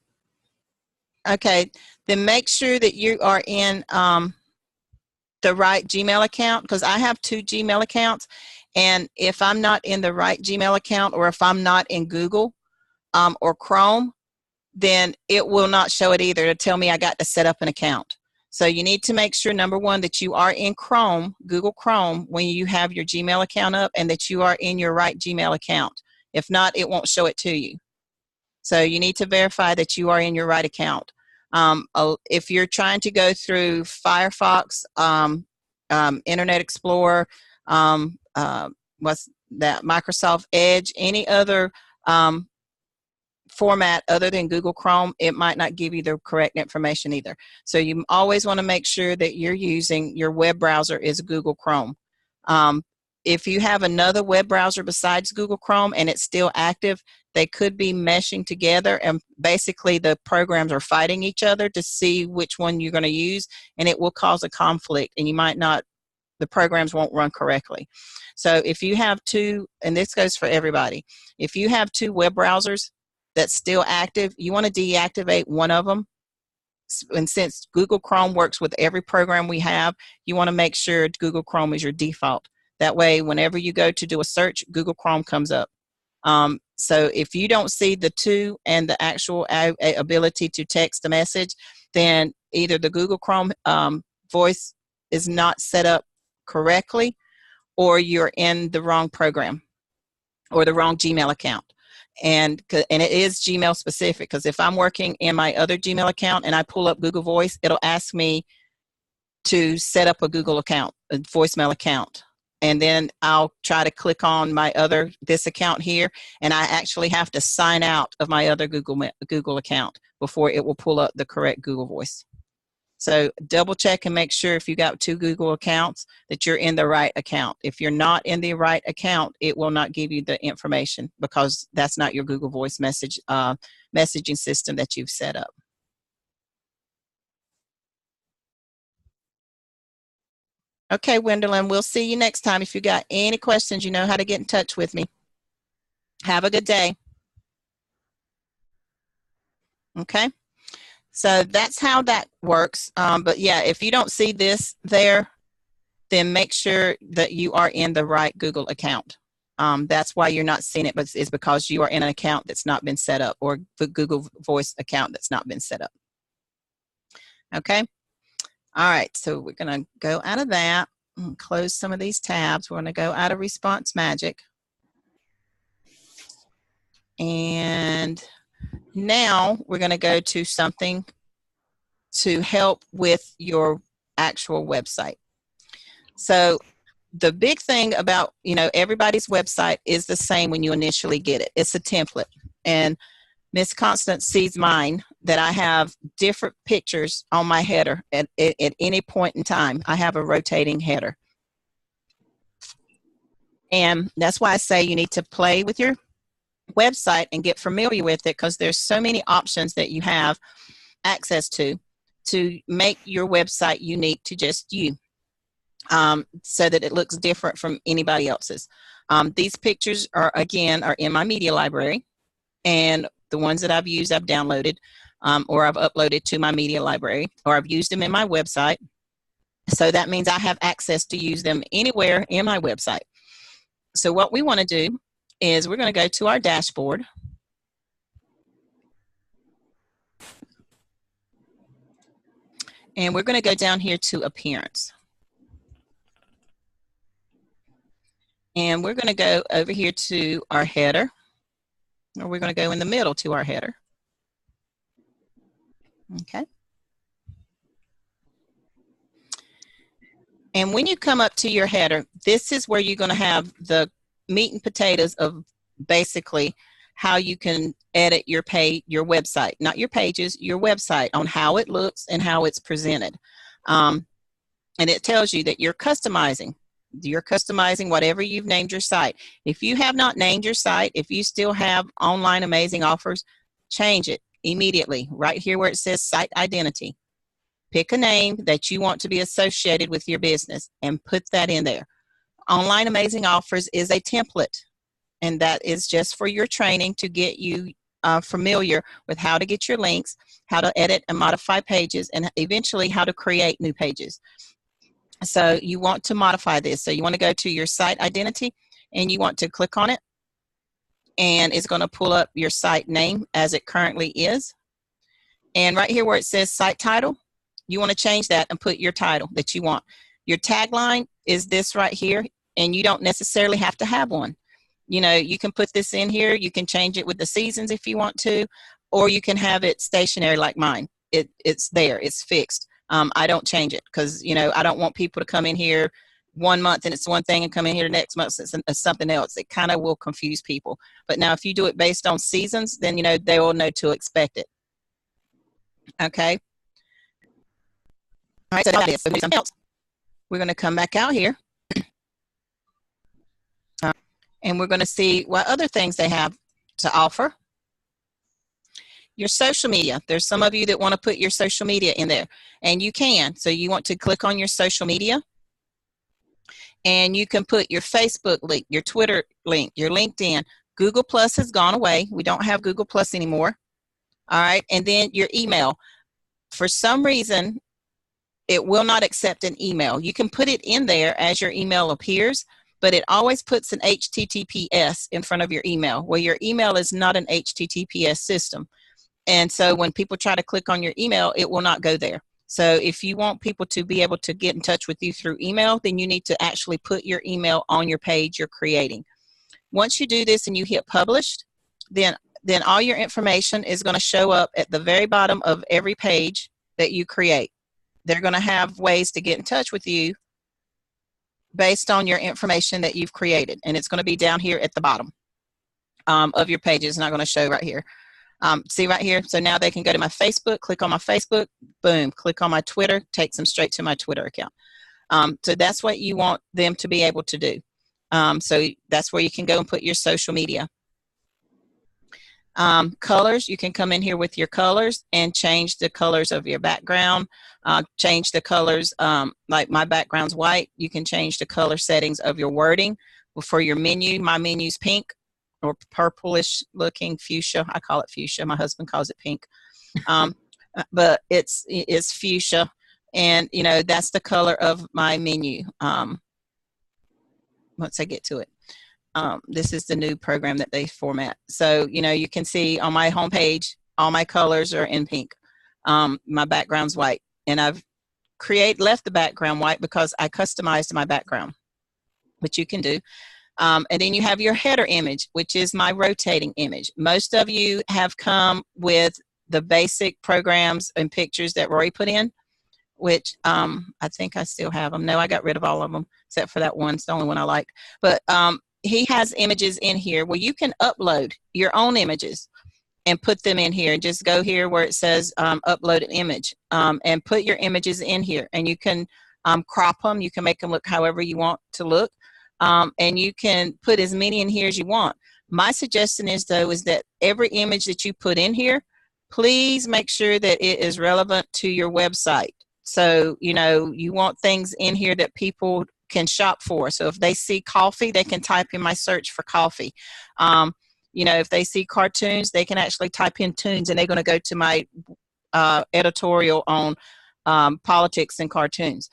A: Okay, then make sure that you are in the right Gmail account, because I have 2 Gmail accounts, and if I'm not in the right Gmail account, or if I'm not in Google or Chrome, then it will not show it either to tell me I got to set up an account. So you need to make sure, number one, that you are in Chrome, Google Chrome, when you have your Gmail account up, and that you are in your right Gmail account. If not, it won't show it to you. So you need to verify that you are in your right account. If you're trying to go through Firefox, Internet Explorer, what's that, Microsoft Edge, any other format other than Google Chrome, it might not give you the correct information either. So you always want to make sure that you're using your web browser is Google Chrome. If you have another web browser besides Google Chrome and it's still active, they could be meshing together, and basically the programs are fighting each other to see which one you're going to use, and it will cause a conflict, and you might not, the programs won't run correctly. So if you have 2, and this goes for everybody, if you have 2 web browsers that's still active, you want to deactivate one of them. And since Google Chrome works with every program we have, you want to make sure Google Chrome is your default. That way, whenever you go to do a search, Google Chrome comes up. So if you don't see the 2 and the actual ability to text a message, then either the Google Chrome voice is not set up correctly, or you're in the wrong program or the wrong Gmail account. And it is Gmail specific, because if I'm working in my other Gmail account and I pull up Google Voice, it'll ask me to set up a Google account, a voicemail account. And then I'll try to click on this account here, and I actually have to sign out of my other Google account before it will pull up the correct Google Voice. So double check and make sure if you got 2 Google accounts that you're in the right account. If you're not in the right account, it will not give you the information, because that's not your Google Voice messaging system that you've set up. Okay, Wendelin, we'll see you next time. If you got any questions, you know how to get in touch with me. Have a good day. Okay, so that's how that works. But yeah, if you don't see this there, then make sure that you are in the right Google account. That's why you're not seeing it, but it's because you are in an account that's not been set up, or the Google Voice account that's not been set up. Okay. All right, so we're going to go out of that and close some of these tabs. We're going to go out of Response Magic. And now we're going to go to something to help with your actual website. So the big thing about, everybody's website is the same when you initially get it. It's a template. And Miss Constance sees mine, that I have different pictures on my header at any point in time. I have a rotating header. And that's why I say you need to play with your website and get familiar with it, because there's so many options that you have access to make your website unique to just you, so that it looks different from anybody else's. These pictures are in my media library, and the ones that I've used, I've downloaded, or I've uploaded to my media library, or I've used them in my website. So that means I have access to use them anywhere in my website. So what we want to do is we're going to go to our dashboard. And we're going to go down here to appearance. And we're going to go over here to our header, or we're going to go in the middle to our header. Okay. And when you come up to your header, this is where you're going to have the meat and potatoes of basically how you can edit your website, not your pages, your website, on how it looks and how it's presented. And it tells you that you're customizing whatever you've named your site. If you have not named your site, if you still have online amazing offers, change it immediately right here where it says site identity. Pick a name that you want to be associated with your business and put that in there. Online amazing offers is a template, and that is just for your training to get you familiar with how to get your links, how to edit and modify pages, and eventually how to create new pages. So you want to modify this. So you want to go to your site identity and you want to click on it, and it's going to pull up your site name as it currently is. And right here where it says site title, you want to change that and put your title that you want. Your tagline is this right here, and you don't necessarily have to have one. You know, you can put this in here. You can change it with the seasons if you want to, or you can have it stationary like mine. It's there. It's fixed. I don't change it because, you know, I don't want people to come in here 1 month and it's one thing and come in here next month it's something else. It kind of will confuse people. But now if you do it based on seasons, then, you know, they will know to expect it. Okay. All right, so now this, something else. We're going to come back out here. And we're going to see what other things they have to offer. Your social media. There's some of you that want to put your social media in there, and you can. So you want to click on your social media, and you can put your Facebook link, your Twitter link, your LinkedIn. Google Plus has gone away. We don't have Google Plus anymore. All right, and then your email. For some reason, it will not accept an email. You can put it in there as your email appears, but it always puts an HTTPS in front of your email. Well, your email is not an HTTPS system. And so when people try to click on your email, it will not go there. So if you want people to be able to get in touch with you through email, then you need to actually put your email on your page you're creating. Once you do this and you hit published, then all your information is going to show up at the very bottom of every page that you create. They're going to have ways to get in touch with you based on your information that you've created. And it's going to be down here at the bottom of your page. It's not going to show right here. See right here? So now they can go to my Facebook, click on my Facebook, boom, click on my Twitter, takes them straight to my Twitter account. So that's what you want them to be able to do. So that's where you can go and put your social media. Colors, you can come in here with your colors and change the colors of your background, change the colors, like my background's white. You can change the color settings of your wording. For your menu, my menu's pink or purplish looking fuchsia. I call it fuchsia. My husband calls it pink. But it's fuchsia, and you know that's the color of my menu. Once I get to it. This is the new program that they format. So, you know, you can see on my homepage, all my colors are in pink. My background's white. And I've left the background white because I customized my background, which you can do. And then you have your header image, which is my rotating image. Most of you have come with the basic programs and pictures that Rory put in, which I think I still have them. No, I got rid of all of them except for that one. It's the only one I liked. But he has images in here where you can upload your own images and put them in here. Just go here where it says upload an image and put your images in here. And you can crop them. You can make them look however you want to look. And you can put as many in here as you want. My suggestion is, though, is that every image that you put in here, please make sure that it is relevant to your website. So, you know, you want things in here that people can shop for. So if they see coffee, they can type in my search for coffee. You know, if they see cartoons, they can actually type in tunes, and they're going to go to my editorial on politics and cartoons.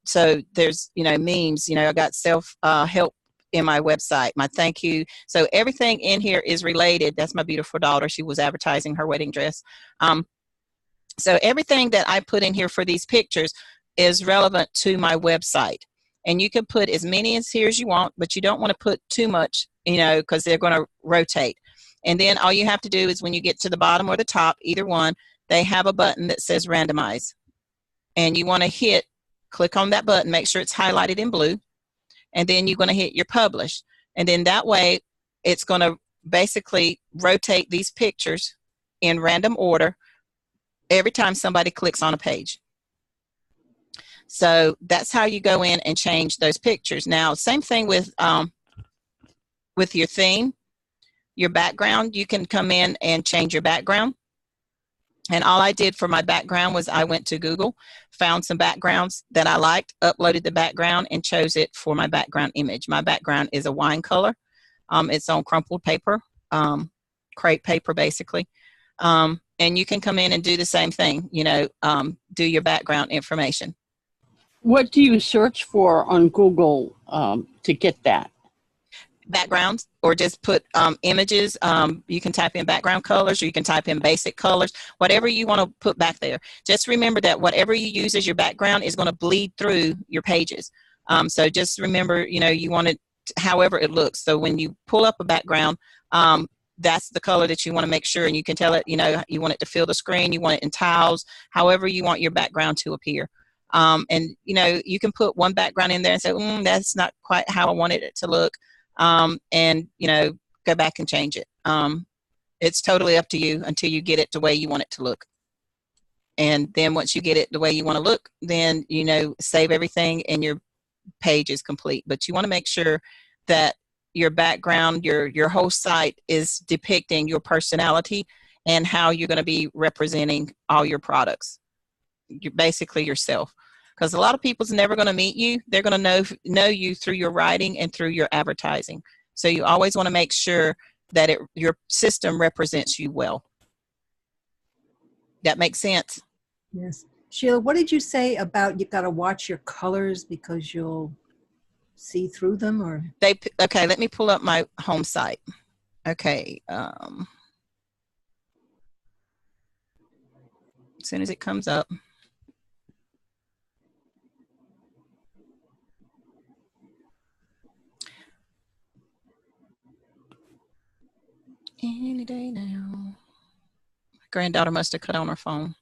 A: So there's, you know, memes, you know, I got self-help in my website, my thank you. So everything in here is related. That's my beautiful daughter. She was advertising her wedding dress. So everything that I put in here for these pictures is relevant to my website. And you can put as many as here as you want, but you don't want to put too much, you know, because they're going to rotate. And then all you have to do is when you get to the bottom or the top, either one, they have a button that says randomize. And you want to click on that button, make sure it's highlighted in blue. And then you're going to hit your publish. And then that way, it's going to basically rotate these pictures in random order every time somebody clicks on a page. So that's how you go in and change those pictures. Now, same thing with your theme, your background. You can come in and change your background. And all I did for my background was I went to Google, found some backgrounds that I liked, uploaded the background, and chose it for my background image. My background is a wine color. It's on crumpled paper, crepe paper, basically. And you can come in and do the same thing, you know, do your background information.
C: What do you search for on Google to get that?
A: Backgrounds, or just put images. You can type in background colors, or you can type in basic colors, whatever you want to put back there. Just remember that whatever you use as your background is going to bleed through your pages. So just remember, you know, you want it however it looks. So when you pull up a background, that's the color that you want to make sure, and you can tell it, you know, you want it to fill the screen, you want it in tiles, however you want your background to appear. And, you know, you can put one background in there and say, that's not quite how I wanted it to look. And, you know, go back and change it. It's totally up to you until you get it the way you want it to look. And then once you get it the way you want to look, then, you know, save everything and your page is complete. But you want to make sure that your background, your whole site is depicting your personality and how you're going to be representing all your products. You're basically yourself. Because a lot of people's never going to meet you. They're going to know you through your writing and through your advertising. So you always want to make sure that your system represents you well. That makes sense?
D: Yes. Sheila, what did you say about you got to watch your colors because you'll see through them? Or
A: okay, let me pull up my home site. Okay. As soon as it comes up. Any day now. My granddaughter must have cut on her phone.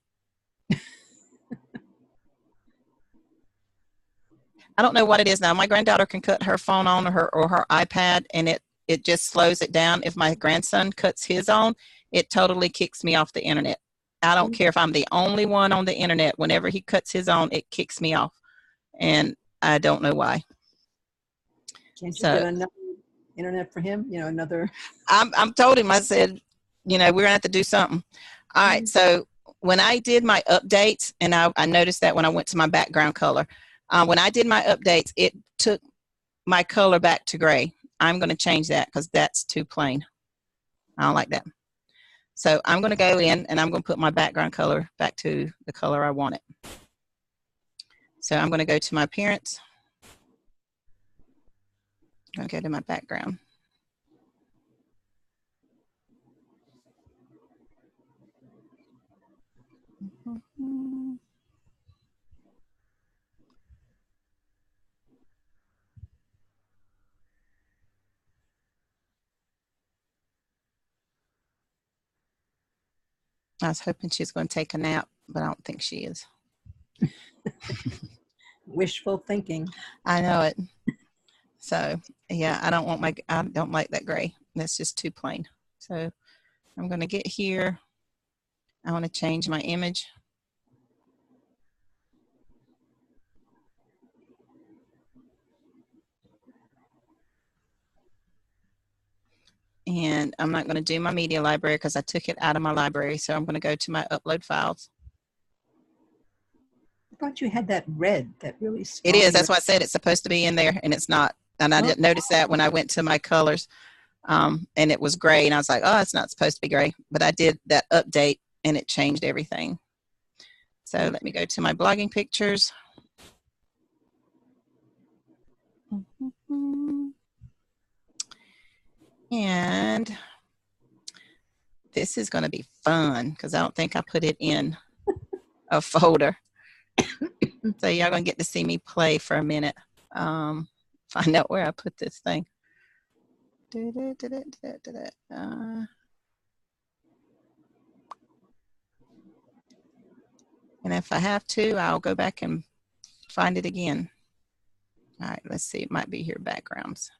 A: I don't know what it is now. My granddaughter can cut her phone on or her iPad, and it just slows it down. If my grandson cuts his on, it totally kicks me off the internet. I don't care if I'm the only one on the internet. Whenever he cuts his on, it kicks me off, and I don't know why.
D: Can't you get another internet for him? You know, another.
A: I'm told him. I said, you know, we're gonna have to do something. All right. So when I did my updates, and I noticed that when I went to my background color, when I did my updates, it took my color back to gray. I'm going to change that because that's too plain. I don't like that. So I'm going to go in and I'm going to put my background color back to the color I want it. So I'm going to go to my appearance. I'm going to go to my background. I was hoping she was going to take a nap, but I don't think she is.
D: Wishful thinking.
A: I know it. So yeah, I don't like that gray. That's just too plain. So I'm going to get here. I want to change my image. And I'm not going to do my media library because I took it out of my library. So I'm going to go to my upload files.
D: I thought you had that red, that really strong.
A: It is. That's why I said it's supposed to be in there, and it's not. And I didn't notice that when I went to my colors, and it was gray. And I was like, oh, it's not supposed to be gray. But I did that update, and it changed everything. So let me go to my blogging pictures. And this is going to be fun because I don't think I put it in a folder. So y'all going to get to see me play for a minute. Find out where I put this thing. And if I have to, I'll go back and find it again. All right, let's see. It might be here, backgrounds.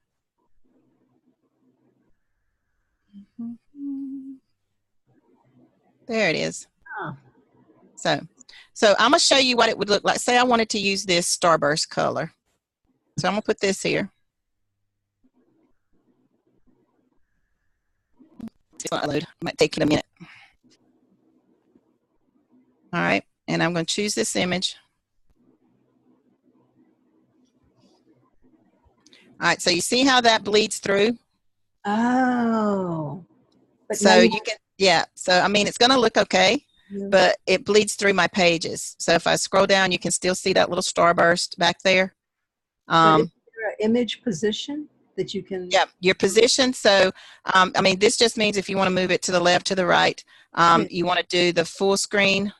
A: There it is.
D: Oh.
A: So I'm going to show you what it would look like. Say I wanted to use this starburst color. So I'm going to put this here. It's not load. It might take it a minute. All right, and I'm going to choose this image. All right, so you see how that bleeds through?
D: Oh. But
A: so you can, yeah. So, I mean, it's going to look okay, but it bleeds through my pages. So if I scroll down, you can still see that little starburst back there.
D: But is there an image position that you can?
A: Yeah, your position. So, I mean, this just means if you want to move it to the left, to the right, you want to do the full screen.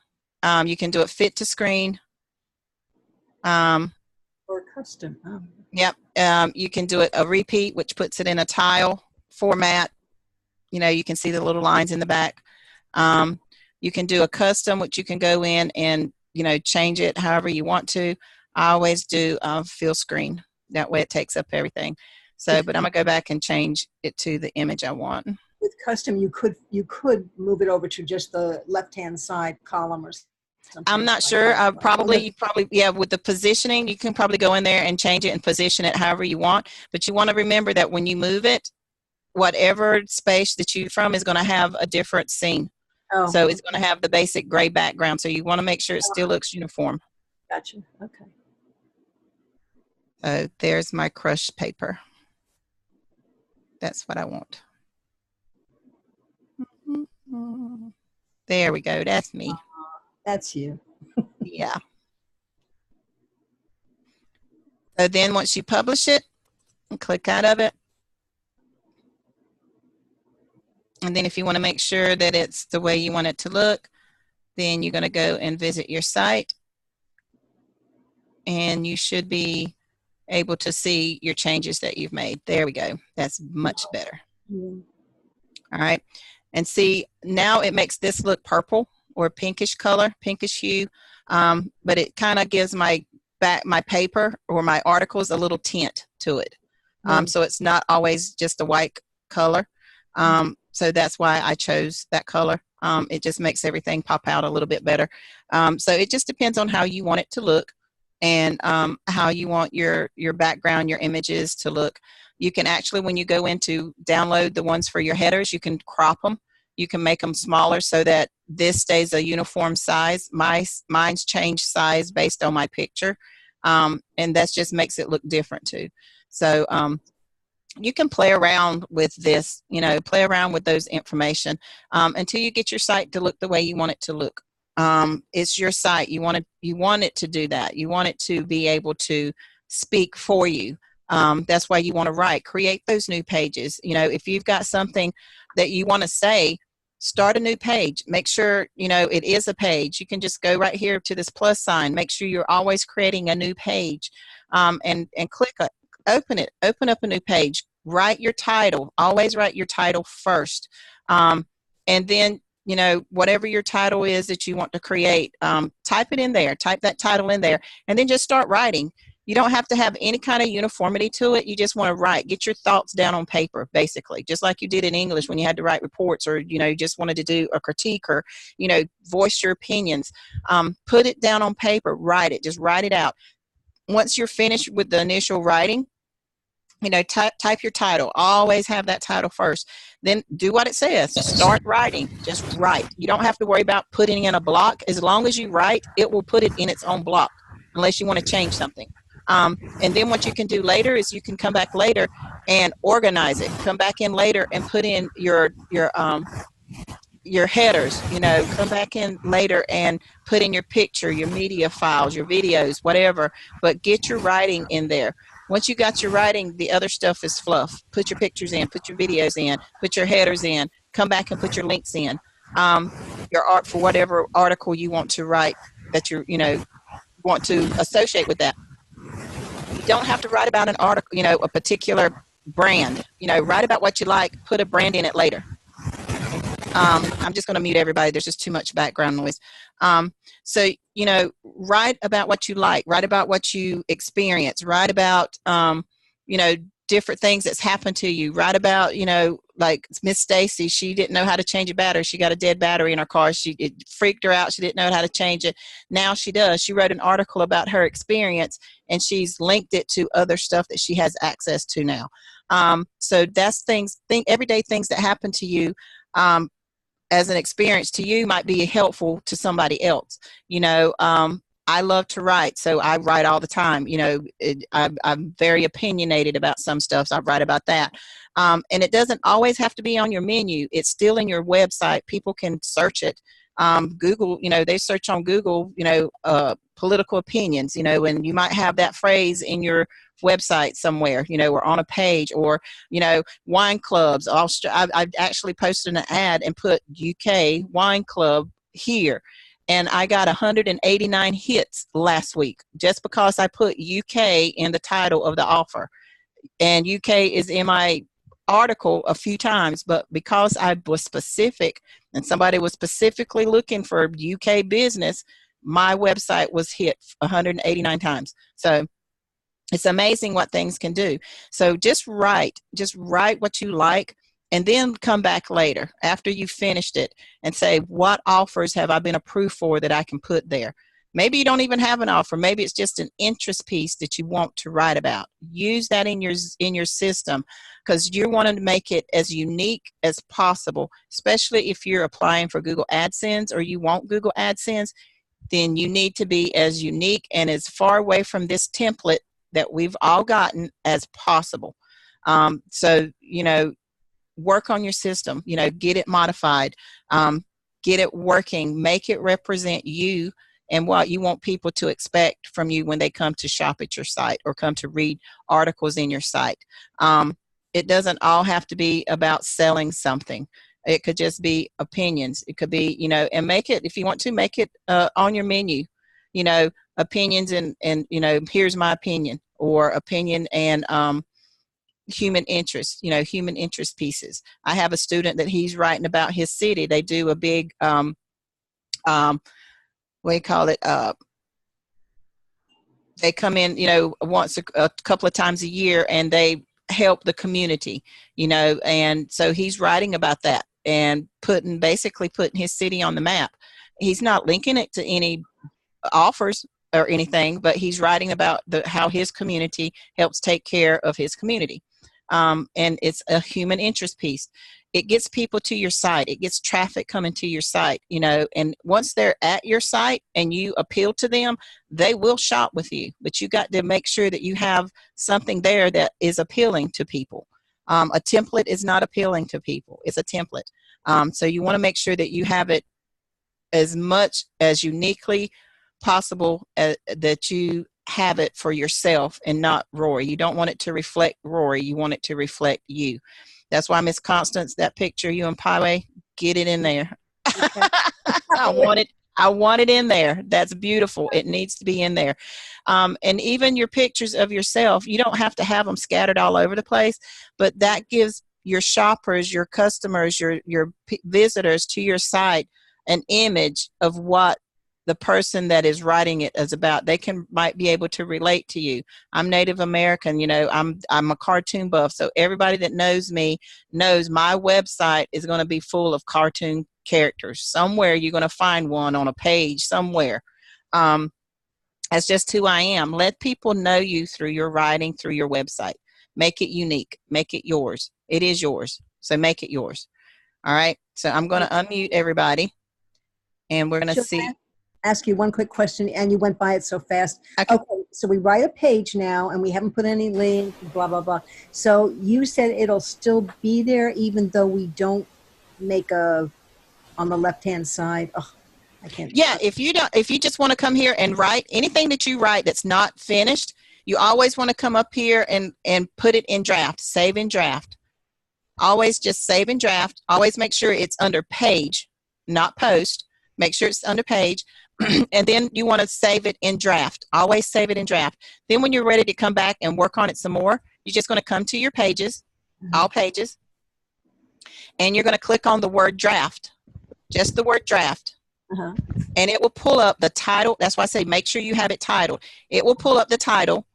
A: You can do it fit to screen.
D: Or custom. Oh.
A: Yep. You can do it a repeat, which puts it in a tile format. You know, you can see the little lines in the back. You can do a custom, which you can go in and, you know, change it however you want to. I always do fill screen. That way it takes up everything. So, but I'm going to go back and change it to the image I want.
D: With custom, you could move it over to just the left-hand side column or something.
A: I'm not sure. Probably, yeah, with the positioning, you can probably go in there and change it and position it however you want. But you want to remember that when you move it, whatever space that you're from is going to have a different scene.
D: Oh.
A: So it's going to have the basic gray background. So you want to make sure it still looks uniform.
D: Gotcha. Okay.
A: So there's my crushed paper. That's what I want. There we go. That's me.
D: That's you.
A: Yeah. So then once you publish it, click out of it. And then if you want to make sure that it's the way you want it to look, then you're going to go and visit your site. And you should be able to see your changes that you've made. There we go. That's much better.
D: Mm-hmm.
A: All right. And see, now it makes this look purple or pinkish color, pinkish hue. But it kind of gives my paper or my articles a little tint to it. So it's not always just a white color. So that's why I chose that color. It just makes everything pop out a little bit better. So it just depends on how you want it to look and how you want your background, your images to look. You can actually, when you go in to download the ones for your headers, you can crop them. You can make them smaller so that this stays a uniform size. Mine's changed size based on my picture. And that just makes it look different too. So you can play around with this, you know, play around with those information until you get your site to look the way you want it to look. It's your site. You want it to do that. You want it to be able to speak for you. That's why you want to write, create those new pages. You know, if you've got something that you want to say, start a new page. Make sure, you know, it is a page. You can just go right here to this plus sign. Make sure you're always creating a new page and click it. Open up a new page. Write your title. Always write your title first. And then, you know, whatever your title is that you want to create, type it in there. Type that title in there. And then just start writing. You don't have to have any kind of uniformity to it. You just want to write. Get your thoughts down on paper, basically, just like you did in English when you had to write reports or, you know, you just wanted to do a critique or, you know, voice your opinions. Put it down on paper. Write it. Just write it out. Once you're finished with the initial writing, You know, type your title. Always have that title first. Then do what it says. Start writing. Just write. You don't have to worry about putting in a block. As long as you write, it will put it in its own block, unless you want to change something. And then what you can do later is you can come back later and organize it. Come back in later and put in your headers. You know, come back in later and put in your picture, your media files, your videos, whatever. But get your writing in there. Once you got your writing, the other stuff is fluff. Put your pictures in, put your videos in, put your headers in, come back and put your links in. Your art for whatever article you want to write that you know, want to associate with that. You don't have to write about an article, you know, a particular brand. You know, write about what you like, put a brand in it later. I'm just going to mute everybody. There's just too much background noise. So, you know, write about what you like, write about what you experience, write about, you know, different things that's happened to you. Write about, you know, like Miss Stacy, she didn't know how to change a battery. She got a dead battery in her car. It freaked her out. She didn't know how to change it. Now she does. She wrote an article about her experience, and she's linked it to other stuff that she has access to now. So that's everyday things that happen to you. As an experience to you might be helpful to somebody else. You know, I love to write, so I write all the time. You know, I'm very opinionated about some stuff, so I write about that. And it doesn't always have to be on your menu. It's still in your website. People can search it. Google, you know, they search on Google, you know, political opinions, you know, and you might have that phrase in your website somewhere, you know, or on a page, or, you know, wine clubs. I've actually posted an ad and put UK wine club here, and I got 189 hits last week just because I put UK in the title of the offer. And UK is in my article a few times, but because I was specific and somebody was specifically looking for UK business, my website was hit 189 times. So it's amazing what things can do. So just write what you like, and then come back later after you've finished it and say, what offers have I been approved for that I can put there? Maybe you don't even have an offer. Maybe it's just an interest piece that you want to write about. Use that in your system, because you're wanting to make it as unique as possible, especially if you're applying for Google AdSense or you want Google AdSense. Then you need to be as unique and as far away from this template that we've all gotten as possible. So, you know, work on your system, you know, get it modified, get it working, make it represent you and what you want people to expect from you when they come to shop at your site or come to read articles in your site. It doesn't all have to be about selling something. It could just be opinions. It could be, you know, and make it, if you want to, make it on your menu, you know, opinions and, you know, here's my opinion, or opinion and human interest, you know, human interest pieces. I have a student that he's writing about his city. They do a big, what do you call it? They come in, you know, once a couple of times a year, and they help the community, you know, and so he's writing about that and basically putting his city on the map. He's not linking it to any offers or anything, but he's writing about how his community helps take care of his community. And it's a human interest piece. It gets people to your site. It gets traffic coming to your site, you know, and once they're at your site and you appeal to them, they will shop with you, but you got to make sure that you have something there that is appealing to people. A template is not appealing to people. It's a template. So you want to make sure that you have it as much as uniquely possible that you have it for yourself and not Rory. You don't want it to reflect Rory. You want it to reflect you. That's why, Miss Constance, that picture you and Pieway, get it in there. Okay. I want it in there. That's beautiful. It needs to be in there. And even your pictures of yourself, you don't have to have them scattered all over the place, but that gives your shoppers, your customers, your visitors to your site an image of what the person that is writing it is about. They might be able to relate to you. I'm Native American, you know, I'm a cartoon buff. So everybody that knows me knows my website is going to be full of cartoon characters. Somewhere you're going to find one on a page somewhere. That's just who I am. Let people know you through your writing, through your website. Make it unique. Make it yours. It is yours. So make it yours. All right. So I'm going to unmute everybody, and we're going to see.
D: Ask you one quick question, and you went by it so fast.
A: Okay.
D: So we write a page now, and we haven't put any link, blah, blah, blah. So you said it'll still be there even though we don't make a, on the left-hand side. Oh, I can't.
A: Yeah, if you just want to come here and write anything that you write that's not finished, you always want to come up here and put it in draft, save in draft. Always just save in draft. Always make sure it's under page, not post. Make sure it's under page. And then you want to save it in draft. Always save it in draft. Then when you're ready to come back and work on it some more, you're just going to come to your pages, all pages, and you're going to click on the word draft, just the word draft. And it will pull up the title. That's why I say make sure you have it titled. It will pull up the title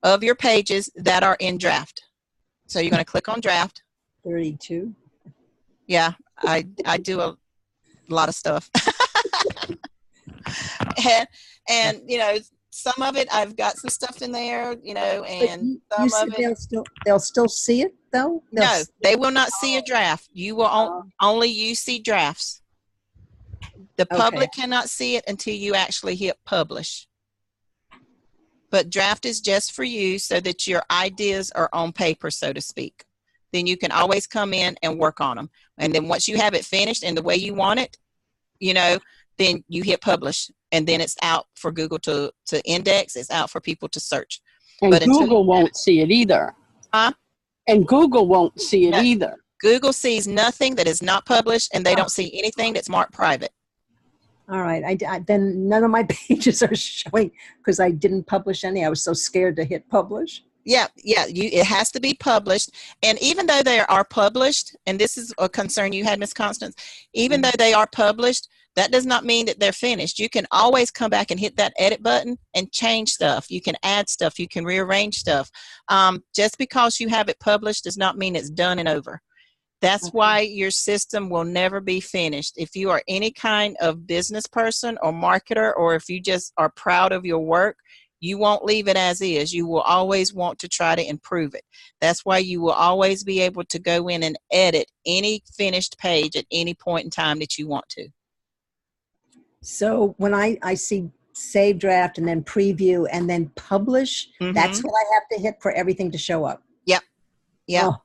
A: of your pages that are in draft. So you're going to click on draft.
D: 32.
A: Yeah, I do a lot of stuff. and you know, some of it I've got some stuff in there, you know, and some of it
D: they'll still see it though.
A: No, they will not see a draft. You will only you see drafts. The public cannot see it until you actually hit publish. But draft is just for you so that your ideas are on paper, so to speak. Then you can always come in and work on them. And then once you have it finished and the way you want it, you know, then you hit publish. And then it's out for Google to index. It's out for people to search.
C: And
A: but
C: Google won't see it either.
A: Huh?
C: And Google won't see it either.
A: Google sees nothing that is not published, and they don't see anything that's marked private.
D: All right. Then none of my pages are showing because I didn't publish any. I was so scared to hit publish.
A: Yeah. It has to be published. And even though they are published, and this is a concern you had, Ms. Constance, even though they are published, that does not mean that they're finished. You can always come back and hit that edit button and change stuff. You can add stuff. You can rearrange stuff. Just because you have it published does not mean it's done and over. That's why your system will never be finished. If you are any kind of business person or marketer, or if you just are proud of your work, you won't leave it as is. You will always want to try to improve it. That's why you will always be able to go in and edit any finished page at any point in time that you want to.
D: So when I see save draft and then preview and then publish, that's what I have to hit for everything to show up.
A: Yep.
D: Oh.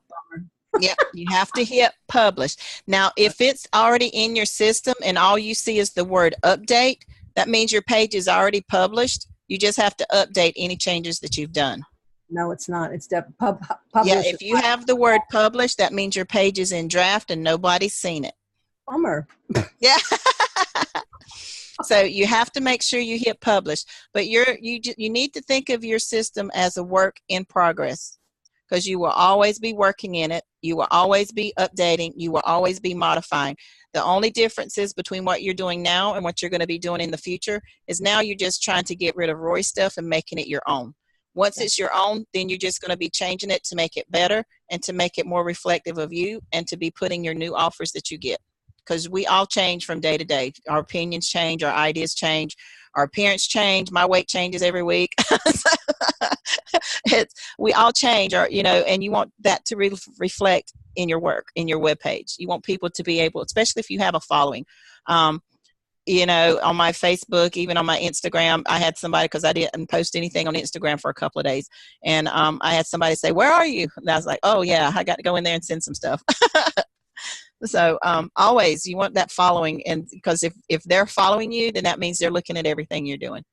A: Yep, you have to hit publish. Now, if it's already in your system and all you see is the word update, that means your page is already published. You just have to update any changes that you've done.
D: No, it's not. It's publish.
A: Yeah, if you have the word publish, that means your page is in draft and nobody's seen it.
D: Bummer.
A: Yeah. So you have to make sure you hit publish. But you need to think of your system as a work in progress, because you will always be working in it. You will always be updating. You will always be modifying. The only differences between what you're doing now and what you're going to be doing in the future is now you're just trying to get rid of Roy's stuff and making it your own. Once it's your own, then you're just going to be changing it to make it better and to make it more reflective of you and to be putting your new offers that you get. Because we all change from day to day. Our opinions change. Our ideas change. Our appearance change. My weight changes every week. We all change, or and you want that to reflect in your work, in your web page. You want people to be able, especially if you have a following. On my Facebook, even on my Instagram, I had somebody, because I didn't post anything on Instagram for a couple of days, and I had somebody say, "Where are you?" And I was like, "Oh yeah, I got to go in there and send some stuff." So always you want that following, and because if they're following you, then that means they're looking at everything you're doing.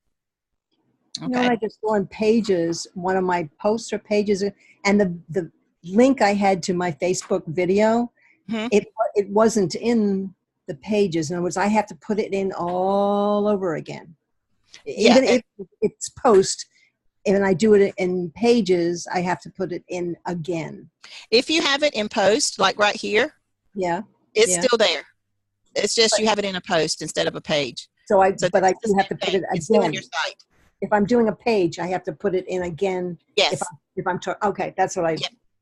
A: Okay.
D: I just go on pages, one of my posts or pages, and the link I had to my Facebook video, it wasn't in the pages. In other words, I have to put it in all over again. Even if it's post, and I do it in pages, I have to put it in again.
A: If you have it in post, like right here, it's still there. It's just you have it in a post instead of a page.
D: But I do have to put it
A: it's still
D: again.
A: on your site.
D: If I'm doing a page, I have to put it in again.
A: Yes.
D: If I'm okay, that's what I.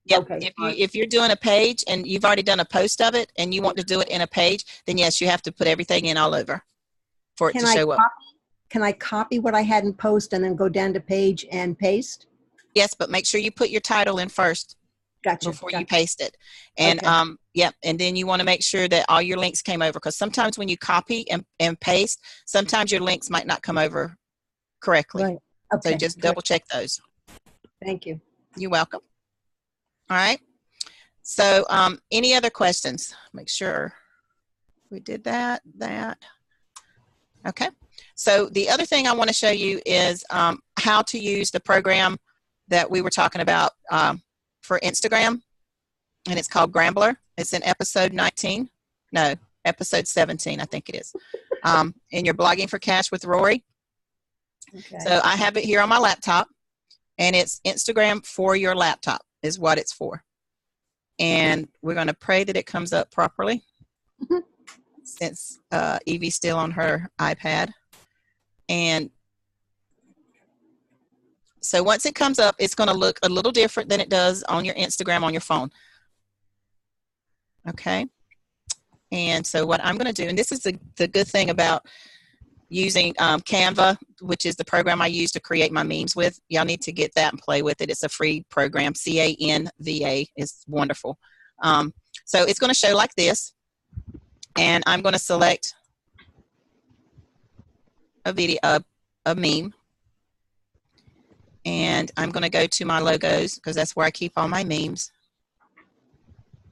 A: Yep.
D: Okay.
A: If you're doing a page and you've already done a post of it and you want to do it in a page, then yes, you have to put everything in all over for it to show up.
D: Can I copy what I had in post and then go down to page and paste?
A: Yes, but make sure you put your title in first.
D: Gotcha.
A: Before you paste it. And
D: Okay.
A: yep, and then you want to make sure that all your links came over, because sometimes when you copy and paste, sometimes your links might not come over correctly.
D: Right. Okay.
A: So just
D: Good.
A: double check those.
D: Thank you.
A: You're welcome. All right. So any other questions? Make sure we did that. Okay. So the other thing I want to show you is how to use the program that we were talking about for Instagram, and it's called Grambler. It's in episode 19. No, episode 17, I think it is. In your Blogging for Cash with Rory.
D: Okay.
A: So I have it here on my laptop, and it's Instagram for your laptop is what it's for. And we're going to pray that it comes up properly since Evie's still on her iPad. And so once it comes up, it's going to look a little different than it does on your Instagram on your phone. Okay. And so what I'm going to do, and this is the good thing about using Canva, which is the program I use to create my memes with. Y'all need to get that and play with it. It's a free program. Canva is wonderful. So it's going to show like this. And I'm going to select a video, a meme. And I'm going to go to my logos, because that's where I keep all my memes.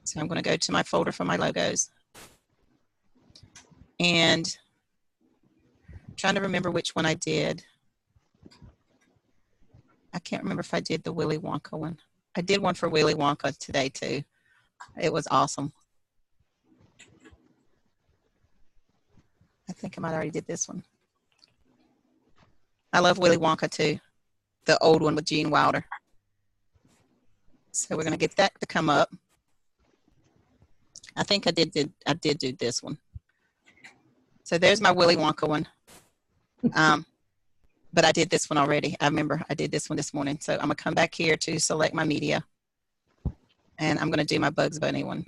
A: So I'm going to go to my folder for my logos. And I'm trying to remember which one I did. I can't remember if I did the Willy Wonka one. I did one for Willy Wonka today too. It was awesome. I think I might already did this one. I love Willy Wonka too. The old one with Gene Wilder. So we're going to get that to come up. I think I did do this one. So there's my Willy Wonka one. But I did this one already. I remember I did this one this morning. So I'm going to come back here to select my media. And I'm going to do my Bugs Bunny one.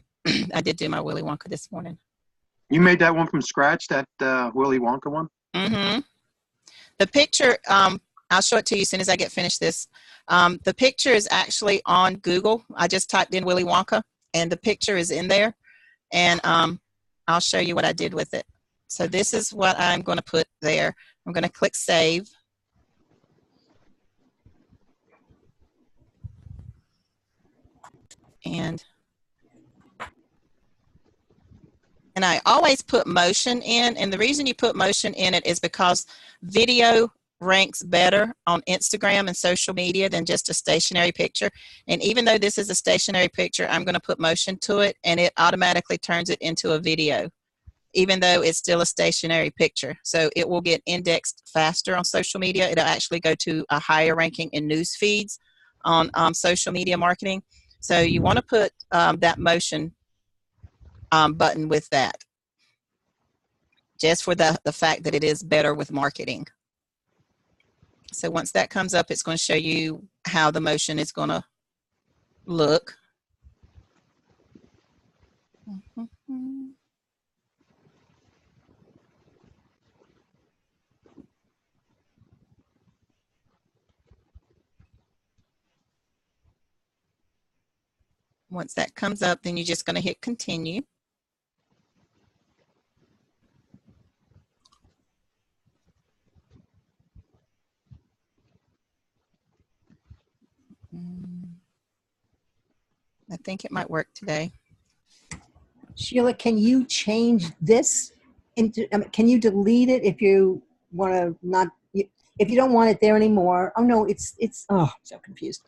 A: I did do my Willy Wonka this morning.
B: You made that one from scratch, that Willy Wonka one?
A: Mm-hmm. The picture, I'll show it to you as soon as I get finished this. The picture is actually on Google. I just typed in Willy Wonka, and the picture is in there. And I'll show you what I did with it. So this is what I'm going to put there. I'm going to click Save. And I always put motion in, and the reason you put motion in it is because video ranks better on Instagram and social media than just a stationary picture. And even though this is a stationary picture, I'm going to put motion to it, and it automatically turns it into a video, even though it's still a stationary picture. So it will get indexed faster on social media. It'll actually go to a higher ranking in news feeds on social media marketing. So you want to put that motion button with that, just for the fact that it is better with marketing. So once that comes up, it's going to show you how the motion is going to look. Once that comes up, then you're just going to hit continue. I think it might work today.
D: Sheila, can you change this into, can you delete it if you want to not, if you don't want it there anymore? Oh no, it's, oh, I'm so confused.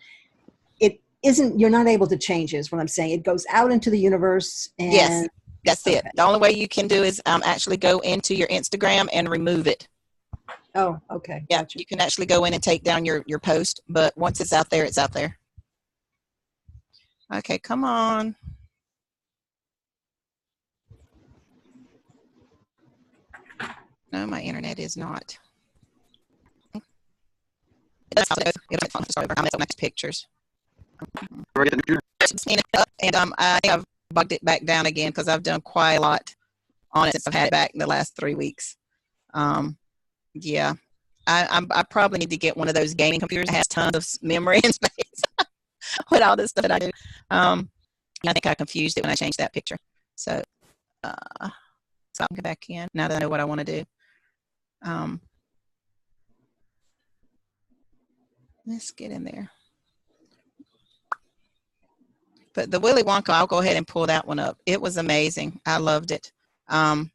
D: It isn't, you're not able to change it is what I'm saying. It goes out into the universe. And
A: yes, that's
D: okay.
A: it. The only way you can do is actually go into your Instagram and remove it.
D: Oh, okay.
A: Yeah,
D: Gotcha.
A: you can actually go in and take down your post, but once it's out there, it's out there. Okay, come on. No, my internet is not. It'll start over next pictures. And I think I've bugged it back down again because I've done quite a lot on it since I've had it back in the last 3 weeks. Yeah, I probably need to get one of those gaming computers that has tons of memory and space with all this stuff that I do. I think I confused it when I changed that picture. So, so I'll go back in now that I know what I want to do. Let's get in there. But the Willy Wonka, I'll go ahead and pull that one up. It was amazing. I loved it. Because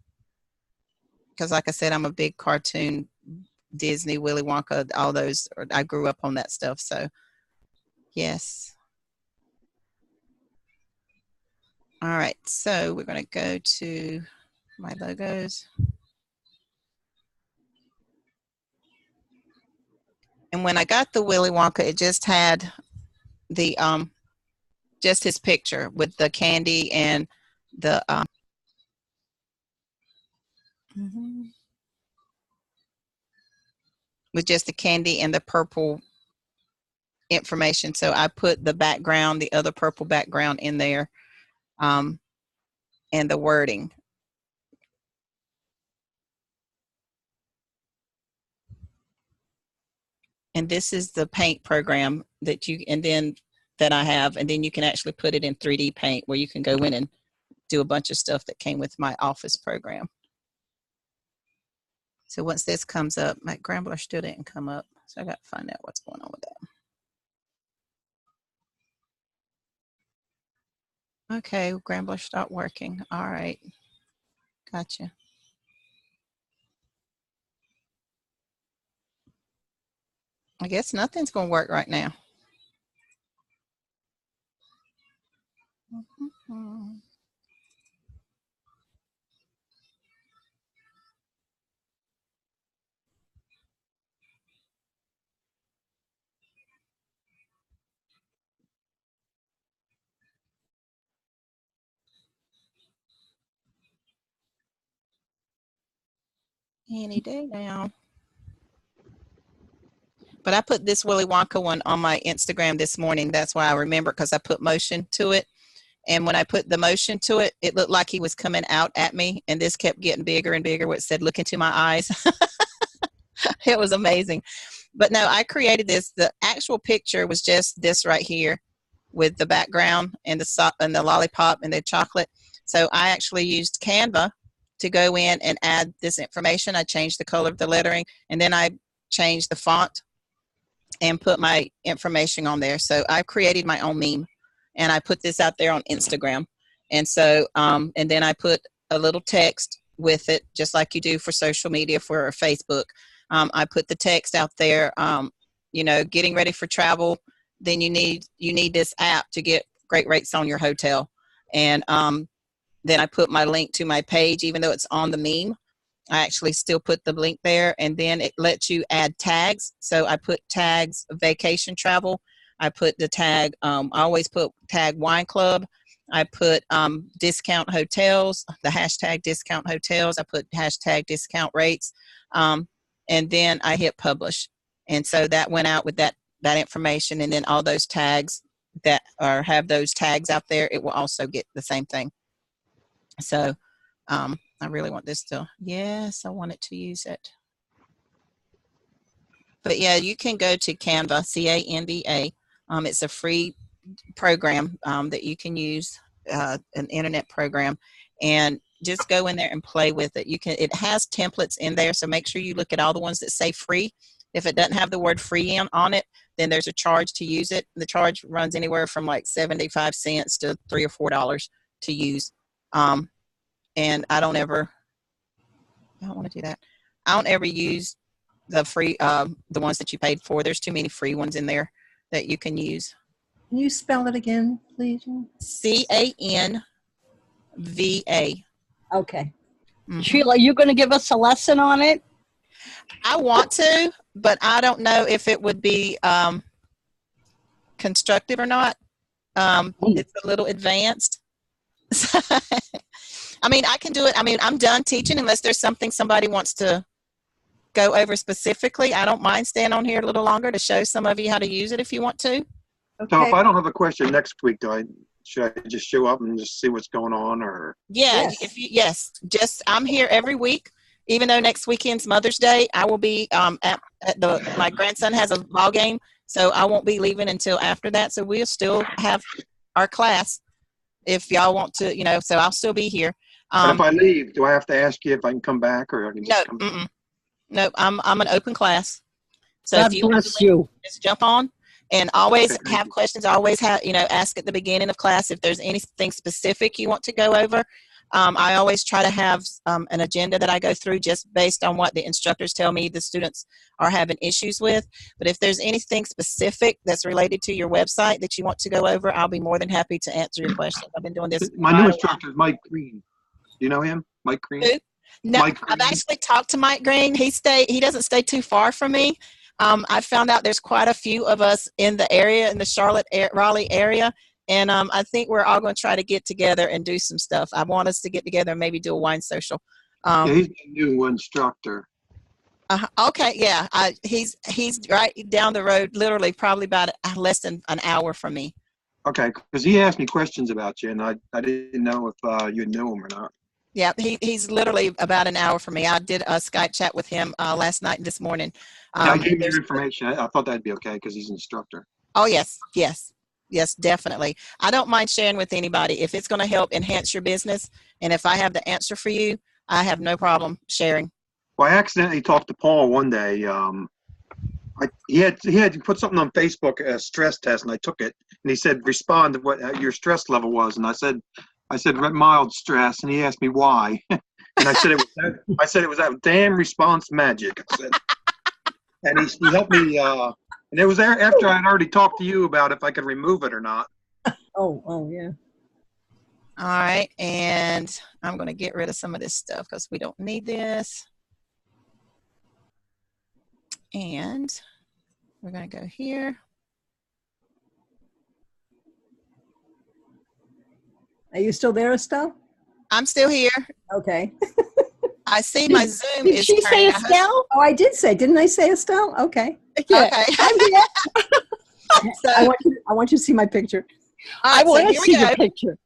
A: like I said, I'm a big cartoon, Disney, Willy Wonka, all those. I grew up on that stuff. So, yes. All right. So we're going to go to my logos. And when I got the Willy Wonka, it just had the just his picture with the candy and the with just the candy and the purple information. So I put the background, the other purple background in there, and the wording. And this is the paint program that you, and then that I have, and then you can actually put it in 3D paint where you can go in and do a bunch of stuff that came with my Office program. So once this comes up, my Grambler still didn't come up. So I got to find out what's going on with that. Okay, Grambler stopped working. All right. Gotcha. I guess nothing's going to work right now. Any day now. But I put this Willy Wonka one on my Instagram this morning. That's why I remember, because I put motion to it. And when I put the motion to it, it looked like he was coming out at me. And this kept getting bigger and bigger, where it said, look into my eyes. It was amazing. But no, I created this. The actual picture was just this right here with the background and the lollipop and the chocolate. So I actually used Canva to go in and add this information. I changed the color of the lettering, and then I changed the font and put my information on there. So I created my own meme, and I put this out there on Instagram. And so, and then I put a little text with it, just like you do for social media, for Facebook. I put the text out there, you know, getting ready for travel. Then you need this app to get great rates on your hotel. And then I put my link to my page, even though it's on the meme. I actually still put the link there, and then it lets you add tags. So I put tags vacation travel. I put the tag, I always put tag wine club. I put discount hotels, the hashtag discount hotels. I put hashtag discount rates. And then I hit publish. And so that went out with that information, and then all those tags that have those tags out there, it will also get the same thing. So I really want this to, yes, I want it to use it. But yeah, you can go to Canva, C-A-N-V-A. It's a free program that you can use, an internet program, and just go in there and play with it. It has templates in there, so make sure you look at all the ones that say free. If it doesn't have the word free on it, then there's a charge to use it. The charge runs anywhere from like 75 cents to $3 or $4 to use. And I don't want to do that. I don't ever use the free, the ones that you paid for. There's too many free ones in there that you can use.
D: Can you spell it again, please?
A: C-A-N-V-A.
D: Okay.
C: Mm-hmm. Sheila, you going to give us a lesson on it?
A: I want to, but I don't know if it would be constructive or not. It's a little advanced. I mean, I can do it. I mean, I'm done teaching unless there's something somebody wants to go over specifically. I don't mind staying on here a little longer to show some of you how to use it if you want to.
B: Okay. So if I don't have a question next week, should I just show up and just see what's going on, or?
A: Yeah, yes. Just I'm here every week, even though next weekend's Mother's Day, I will be my grandson has a ball game, so I won't be leaving until after that. So we'll still have our class if y'all want to, so I'll still be here.
B: But if I leave, do I have to ask you if I can come back, or I can just come back?
A: No, I'm an open class. So
C: God
A: if you
C: bless you.
A: just jump on and always have questions. Always have, ask at the beginning of class if there's anything specific you want to go over. I always try to have an agenda that I go through just based on what the instructors tell me the students are having issues with. But if there's anything specific that's related to your website that you want to go over, I'll be more than happy to answer your questions. I've been doing this.
B: My new instructor is Mike Green. Do you know him? Mike Green?
A: Who? No, I've actually talked to Mike Green. He doesn't stay too far from me. I found out there's quite a few of us in the area, in the Charlotte, Raleigh area. And I think we're all going to try to get together and do some stuff. I want us to get together and maybe do a wine social.
B: Yeah, he's a new instructor.
A: Okay, yeah. He's right down the road, literally probably about less than an hour from me.
B: Okay, because he asked me questions about you, and I didn't know if you knew him or not.
A: Yeah, he's literally about an hour from me. I did a Skype chat with him last night and this morning.
B: I gave you your information. I thought that'd be okay because he's an instructor.
A: Oh, yes, definitely. I don't mind sharing with anybody if it's going to help enhance your business. And if I have the answer for you, I have no problem sharing.
B: Well, I accidentally talked to Paul one day. He had put something on Facebook, a stress test, and I took it. And he said, respond to what your stress level was. And I said mild stress, and he asked me why. And I said it was that damn response magic. I said, and he helped me. And it was there after I had already talked to you about if I could remove it or not.
D: Oh yeah.
A: All right, and I'm going to get rid of some of this stuff because we don't need this. And we're going to go here.
D: Are you still there, Estelle?
A: I'm still here.
D: Okay.
A: I see my Zoom
C: Did
A: is
C: she say
A: turning.
C: Estelle?
D: Oh, I did say. Didn't I say Estelle? Okay.
C: Yeah.
A: Okay.
C: I'm here.
A: So,
D: I want you to see my picture.
A: all
C: I
A: right, so
C: want to
A: here we
C: see
A: go.
C: the picture.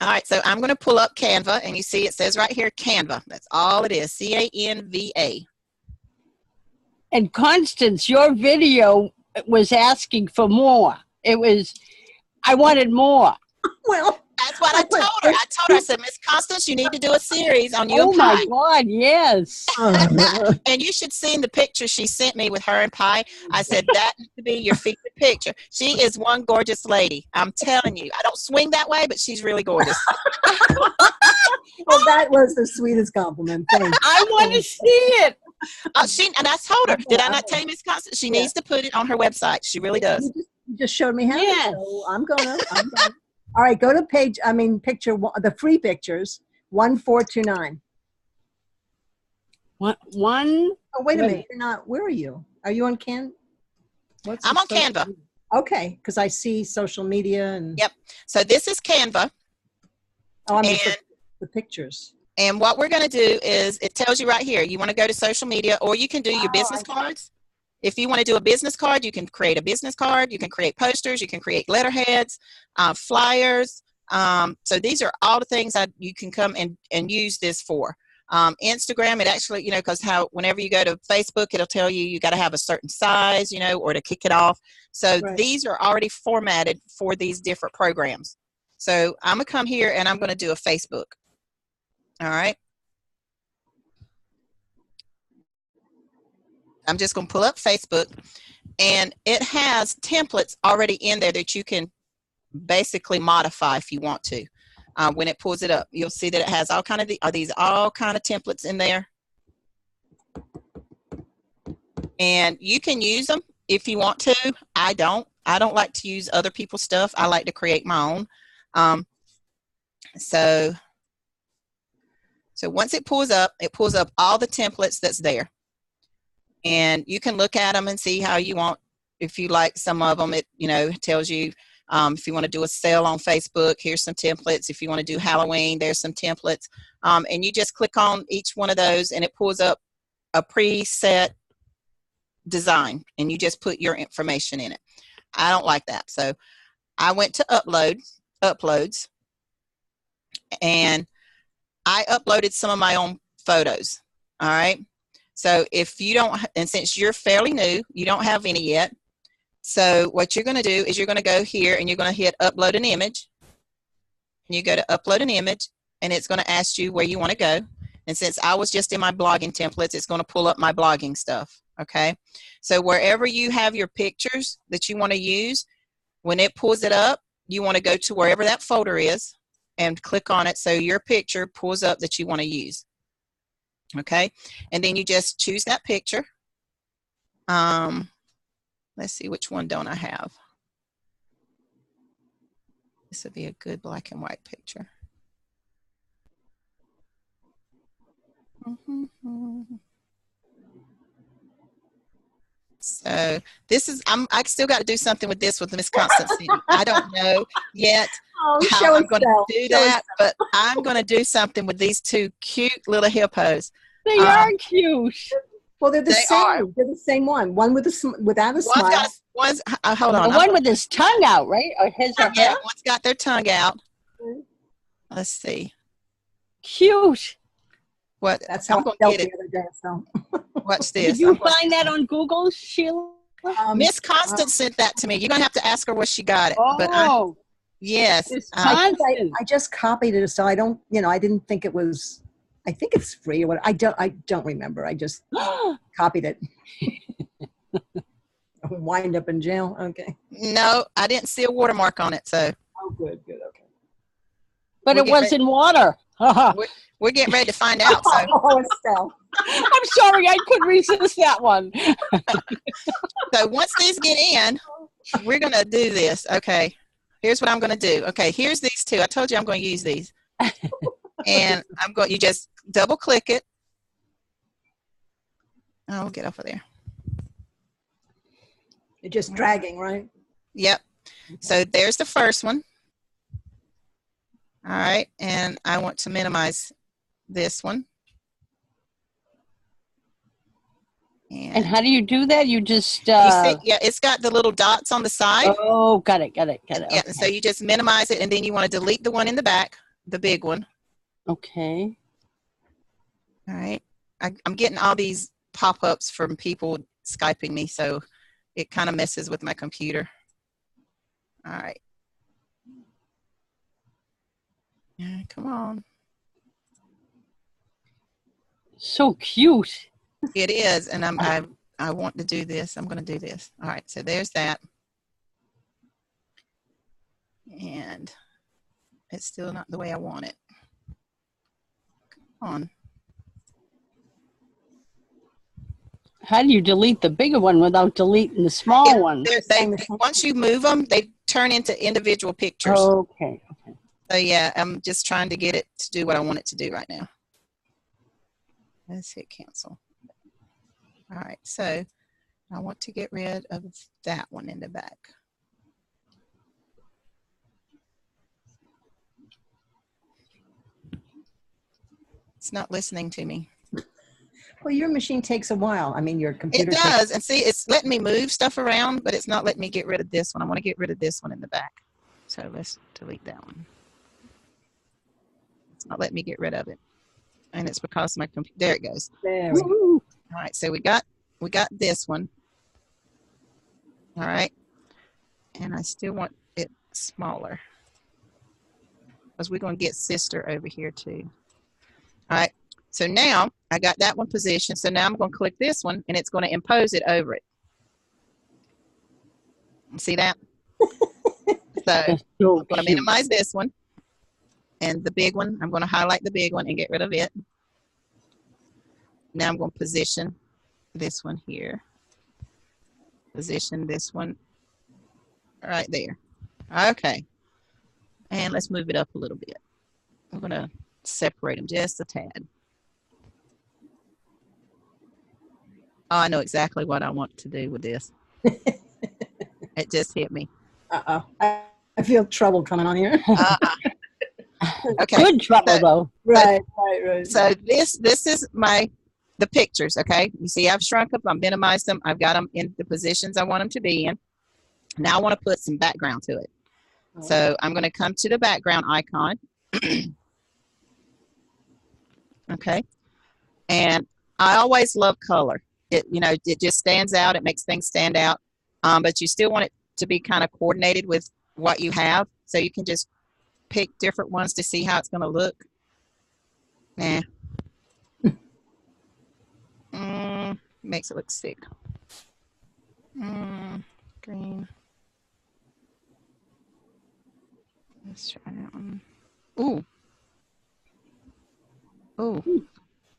A: All right, so I'm going to pull up Canva, and you see it says right here, Canva. That's all it is, Canva.
C: And Constance, your video was asking for more. I wanted more.
D: Well,
A: That's what I told her. I said, Miss Constance, you need to do a series on you
C: Oh
A: and
C: my
A: Pi.
C: God, yes.
A: And you should see the picture she sent me with her and Pi. I said, that needs to be your featured picture. She is one gorgeous lady. I'm telling you. I don't swing that way, but she's really gorgeous.
D: well, that was the sweetest compliment. Thank you.
C: I want to see it.
A: And I told her, did I not tell you, Miss Constance? She needs to put it on her website. She really does.
D: You just showed me how.
C: Yes.
D: So I'm gonna. All right, go to picture one, the free pictures, 1429.
C: One.
D: Oh, wait a minute. You're not. Where are you? Are you on
A: I'm on Canva.
D: Okay, because I see social media and.
A: Yep. So this is Canva.
D: Oh, I mean the pictures.
A: And what we're going to do is it tells you right here, you want to go to social media, or you can do your business cards. If you want to do a business card, you can create a business card. You can create posters. You can create letterheads, flyers. So these are all the things that you can come and use this for. Instagram, it actually, because whenever you go to Facebook, it'll tell you got to have a certain size, or to kick it off. So these are already formatted for these different programs. So I'm going to come here and I'm going to do a Facebook. All right. I'm just going to pull up Facebook, and it has templates already in there that you can basically modify if you want to. When it pulls it up, you'll see that it has all kind of templates in there. And you can use them if you want to. I don't like to use other people's stuff. I like to create my own. So once it pulls up all the templates that's there. And you can look at them and see how you want. If you like some of them, it tells you if you want to do a sale on Facebook, here's some templates. If you want to do Halloween, there's some templates. And you just click on each one of those and it pulls up a preset design and you just put your information in it. I don't like that. So I went to uploads, and I uploaded some of my own photos. All right. So if you don't, and since you're fairly new, you don't have any yet. So what you're going to do is you're going to go here and you're going to hit upload an image. And you go to upload an image and it's going to ask you where you want to go. And since I was just in my blogging templates, it's going to pull up my blogging stuff. Okay. So wherever you have your pictures that you want to use, when it pulls it up, you want to go to wherever that folder is and click on it so your picture pulls up that you want to use. Okay, and then you just choose that picture. Let's see, which one don't I have? This would be a good black and white picture. So this is, I still got to do something with this with Miss Constance. I don't know yet how I'm going to do that, but I'm going to do something with these two cute little hippos.
C: They are cute.
D: Well, they're the same. They're the same one. One with without a smile.
A: Hold on.
C: The one with his tongue out, right? Or his or her?
A: Yeah, one's got their tongue out. Let's see.
C: Cute.
D: What? That's how I felt the other day. So.
A: Watch this.
C: Did you find that on Google, Sheila?
A: Miss Constance sent that to me. You're gonna have to ask her where she got it.
C: Oh,
A: but yes.
D: I just copied it, so I don't. I didn't think it was. I think it's free or what. I don't remember. I just copied it. Wind up in jail. Okay.
A: No, I didn't see a watermark on it. So.
D: Oh, good. Okay.
C: But it was in water.
A: We're getting ready to find out. So.
D: Oh, Estelle.
C: I'm sorry, I couldn't resist that one.
A: So once these get in, we're going to do this. Okay. Here's what I'm going to do. Okay. Here's these two. I told you I'm going to use these. And you just double click it. I'll get off of there.
D: You're just dragging, right?
A: Yep. So there's the first one. All right. And I want to minimize this one.
C: And how do you do that? You just
A: you see, yeah, it's got the little dots on the side.
C: Oh, got it.
A: Yeah,
C: Okay.
A: so you just minimize it and then you want to delete the one in the back, the big one.
C: Okay.
A: All right. I'm getting all these pop-ups from people Skyping me, so it kind of messes with my computer. All right. Yeah, come on.
C: So cute.
A: It is, and I want to do this. I'm going to do this. All right, so there's that. And it's still not the way I want it. Come on.
C: How do you delete the bigger one without deleting the small one?
A: Once you move them, they turn into individual pictures.
C: Okay.
A: So yeah, I'm just trying to get it to do what I want it to do right now. Let's hit cancel. All right, so I want to get rid of that one in the back. It's not listening to me.
D: Well, your machine takes a while. I mean, your computer.
A: It does, and see, it's letting me move stuff around, but it's not letting me get rid of this one. I want to get rid of this one in the back. So let's delete that one. It's not letting me get rid of it. And it's because my computer, there it goes.
D: There we go.
A: All right, so we got this one. All right, and I still want it smaller because we're going to get sister over here too. All right, so now I got that one positioned. So now I'm going to click this one, and it's going to impose it over it. See that? So I'm going to minimize this one, and the big one, I'm going to highlight the big one and get rid of it. Now I'm going to position this one here. Position this one right there. Okay. And let's move it up a little bit. I'm going to separate them just a tad. Oh, I know exactly what I want to do with this. It just hit me.
D: Uh-oh. I feel trouble coming on here.
A: Okay.
C: Good trouble, though.
D: Right.
A: So this is the pictures, okay? You see I've shrunk them, I've minimized them, I've got them in the positions I want them to be in. Now I want to put some background to it. So I'm going to come to the background icon. Okay. And I always love color. It just stands out. It makes things stand out. But you still want it to be kind of coordinated with what you have. So you can just pick different ones to see how it's going to look. Nah. Makes it look sick. Green. Let's try that one. Ooh. Ooh.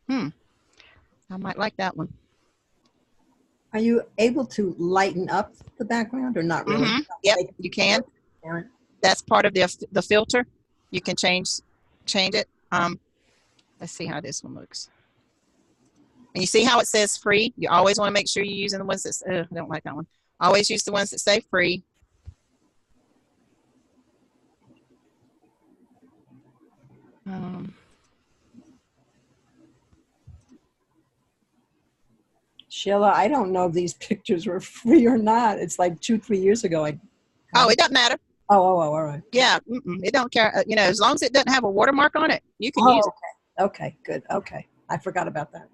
A: I might like that one.
D: Are you able to lighten up the background or not really?
A: Yep, you can. That's part of the filter. You can change it. Let's see how this one looks. And you see how it says free? You always want to make sure you're using the ones that, I don't like that one. Always use the ones that say free.
D: Sheila, I don't know if these pictures were free or not. It's like 2-3 years ago.
A: It doesn't matter.
D: Oh, all right.
A: Yeah, it don't care. As long as it doesn't have a watermark on it, you can use it.
D: Okay, good. Okay. I forgot about that.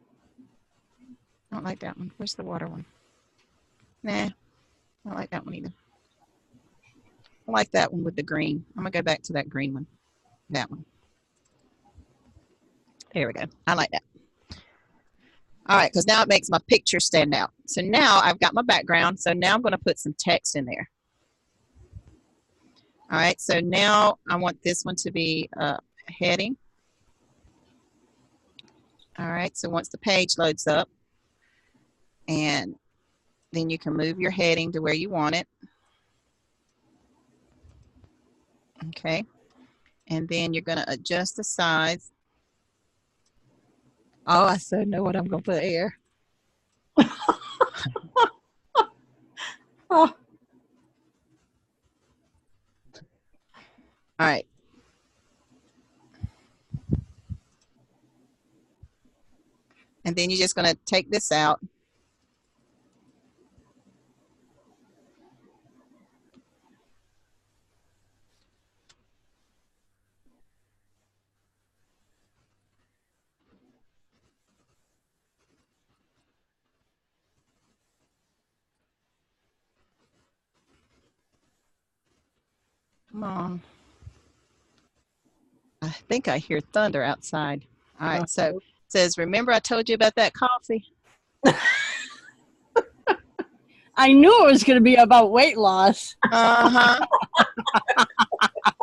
A: I don't like that one. Where's the water one? Nah, I don't like that one either. I like that one with the green. I'm going to go back to that green one. That one. There we go. I like that. All right, because now it makes my picture stand out. So now I've got my background. So now I'm going to put some text in there. All right, so now I want this one to be a heading. All right, so once the page loads up, and then you can move your heading to where you want it. Okay, and then you're going to adjust the size. Oh, I so know what I'm going to put here.
D: Oh.
A: All right. And then you're just going to take this out. Come on. I think I hear thunder outside. All right, so it says, remember I told you about that coffee?
C: I knew it was going to be about weight loss.
A: Uh-huh.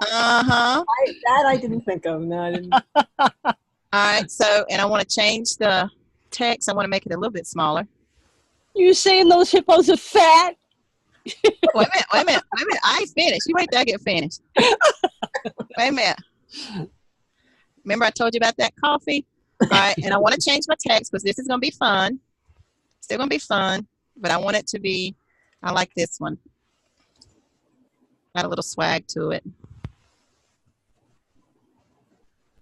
A: Uh-huh.
D: That I didn't think of. No, I didn't.
A: All right, so, and I want to change the text. I want to make it a little bit smaller.
C: You saying those hippos are fat?
A: Wait a minute. I ain't finished. You wait till I get finished. Wait a minute. Remember I told you about that coffee? All right, and I want to change my text because this is going to be fun. Still going to be fun, but I want it to be, I like this one. Got a little swag to it.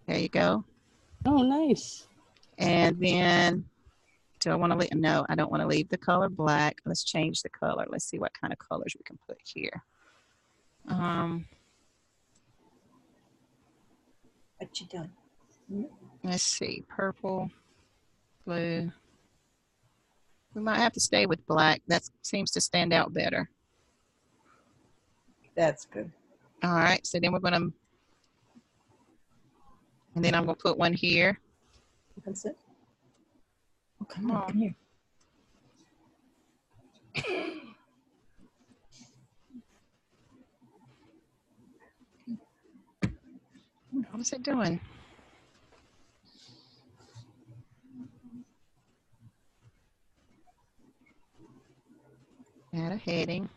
A: There you go.
C: Oh, nice.
A: And then, do I want to leave? No, I don't want to leave the color black. Let's change the color. Let's see what kind of colors we can put here.
D: What you doing?
A: Let's see, purple, blue. We might have to stay with black. That seems to stand out better.
D: That's good.
A: All right, so then we're going to, and then I'm going to put one here.
D: That's it.
A: Oh, come on.
D: Come here.
A: What is it doing? Add a heading.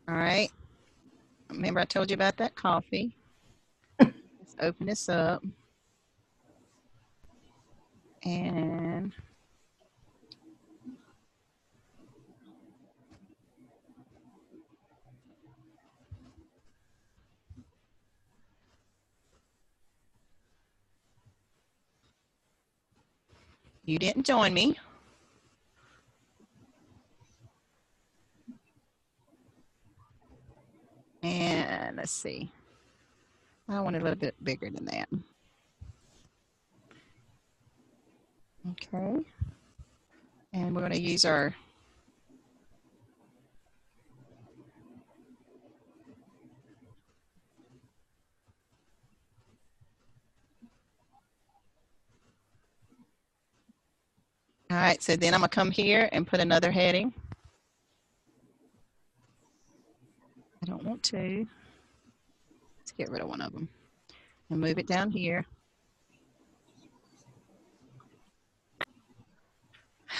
A: All right. Remember I told you about that coffee. Let's open this up. And you didn't join me. And let's see. I want it a little bit bigger than that. Okay. And we're going to use our all right, so then I'm going to come here and put another heading. I don't want to. Let's get rid of one of them and move it down here.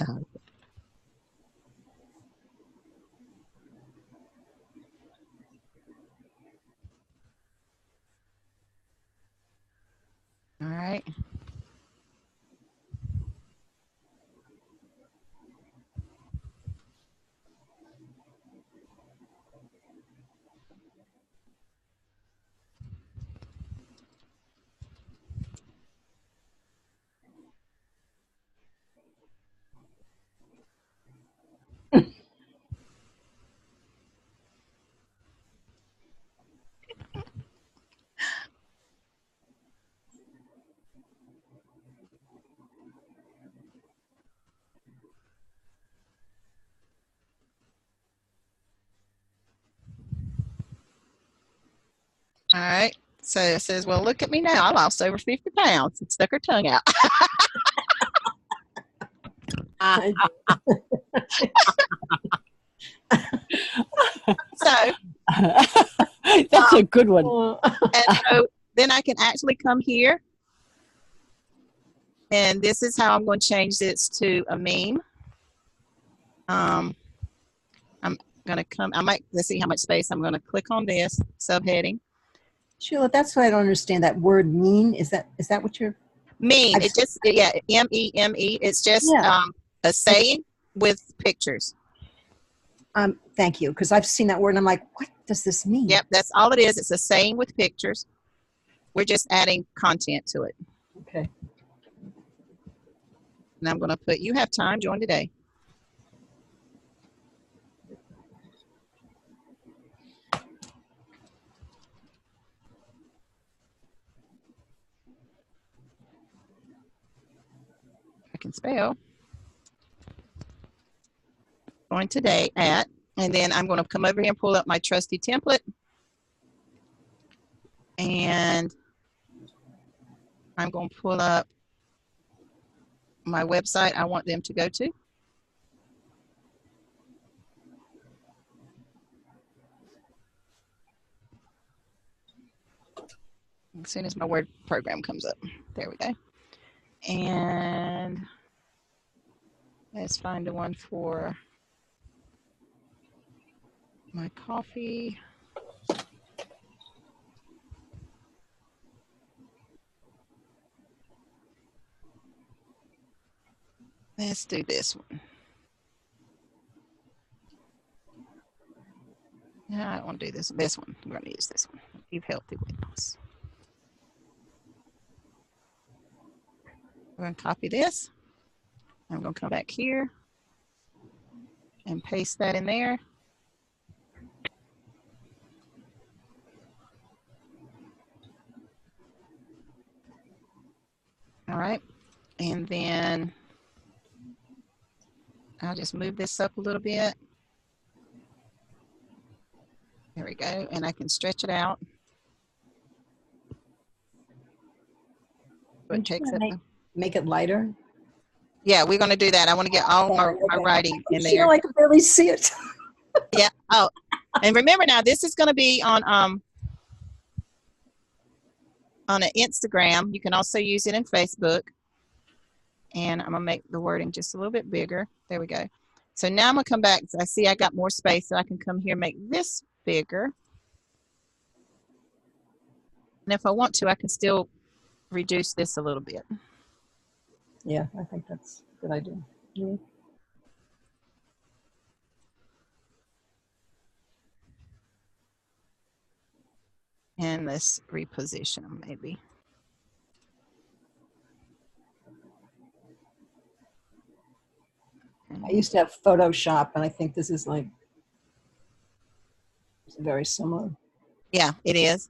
A: All right. All right. So it says, well, look at me now. I lost over 50 pounds. It stuck her tongue out. So
C: that's a good one.
A: And so then I can actually come here. And this is how I'm going to change this to a meme. I'm going to come, let's see how much space. I'm going to click on this subheading.
D: Sheila, that's what I don't understand. That word mean, is that what you're?
A: Meme, it just, yeah, M-E-M-E. It's just a saying with pictures.
D: Thank you, because I've seen that word and I'm like, what does this mean?
A: Yep, that's all it is. It's a saying with pictures. We're just adding content to it.
D: Okay.
A: And I'm going to put, you have time, join today. I can spell. Join today at, and then I'm going to come over here and pull up my trusty template. And I'm going to pull up my website I want them to go to. As soon as my Word program comes up. There we go. And let's find the one for my coffee. Let's do this one. No, I don't want to do this. This one. I'm going to use this one. Achieve healthy weight loss. We're going to copy this. I'm going to come back here and paste that in there. All right. And then I'll just move this up a little bit. There we go. And I can stretch it out. So it takes it.
D: Make it lighter?
A: Yeah, we're going to do that. I want to get all my writing in there.
D: I can barely see it.
A: Yeah. Oh, and remember now, this is going to be on an Instagram. You can also use it in Facebook. And I'm going to make the wording just a little bit bigger. There we go. So now I'm going to come back. So I see I got more space, so I can come here and make this bigger. And if I want to, I can still reduce this a little bit.
D: Yeah, I think that's a good idea. Yeah.
A: And let's reposition them maybe.
D: I used to have Photoshop, and I think this is like very similar.
A: Yeah, it is.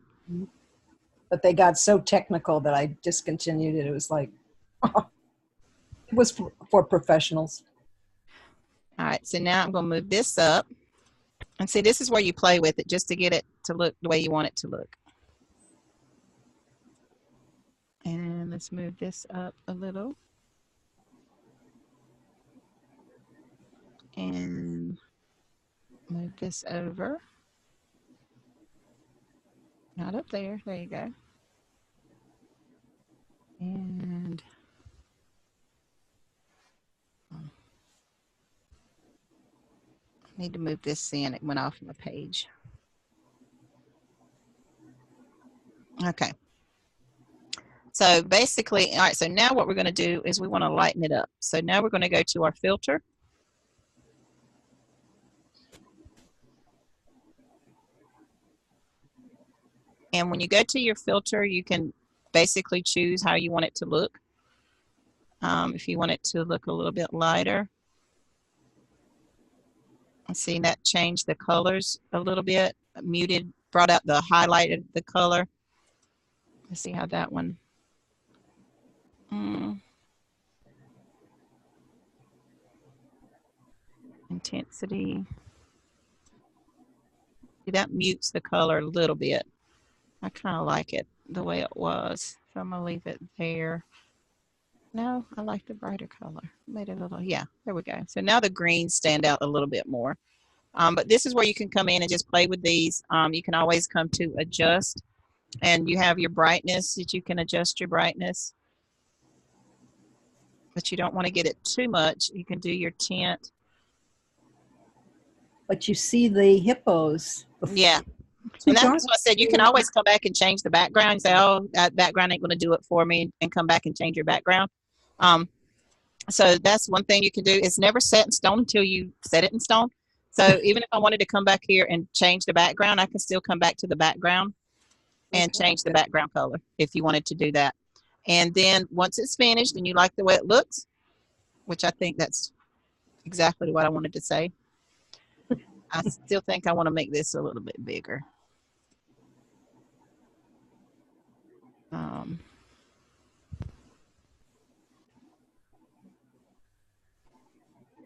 D: But they got so technical that I discontinued it. It was like, It was for professionals.
A: All right, so now I'm going to move this up. And see, this is where you play with it just to get it to look the way you want it to look. And let's move this up a little. And move this over. Not up there. There you go. And I need to move this in. It went off my page. Okay. So basically, all right, so now what we're going to do is we want to lighten it up. So now we're going to go to our filter. And when you go to your filter, you can basically choose how you want it to look. If you want it to look a little bit lighter. See, that changed the colors a little bit. Muted, brought out the highlighted the color. Let's see how that one. Intensity. See, that mutes the color a little bit. I kind of like it the way it was. So I'm going to leave it there. No, I like the brighter color. Made it a little, yeah, there we go. So now the greens stand out a little bit more. But this is where you can come in and just play with these. You can always come to adjust, and you have your brightness that you can adjust your brightness. But you don't want to get it too much. You can do your tint.
D: But you see the hippos.
A: Yeah. And that's what I said. You can always come back and change the background and say, oh, that background ain't going to do it for me, and come back and change your background. So that's one thing you can do. It's never set in stone until you set it in stone. So even if I wanted to come back here and change the background, I can still come back to the background and change the background color if you wanted to do that. And then once it's finished and you like the way it looks, which I think that's exactly what I wanted to say, I still think I want to make this a little bit bigger.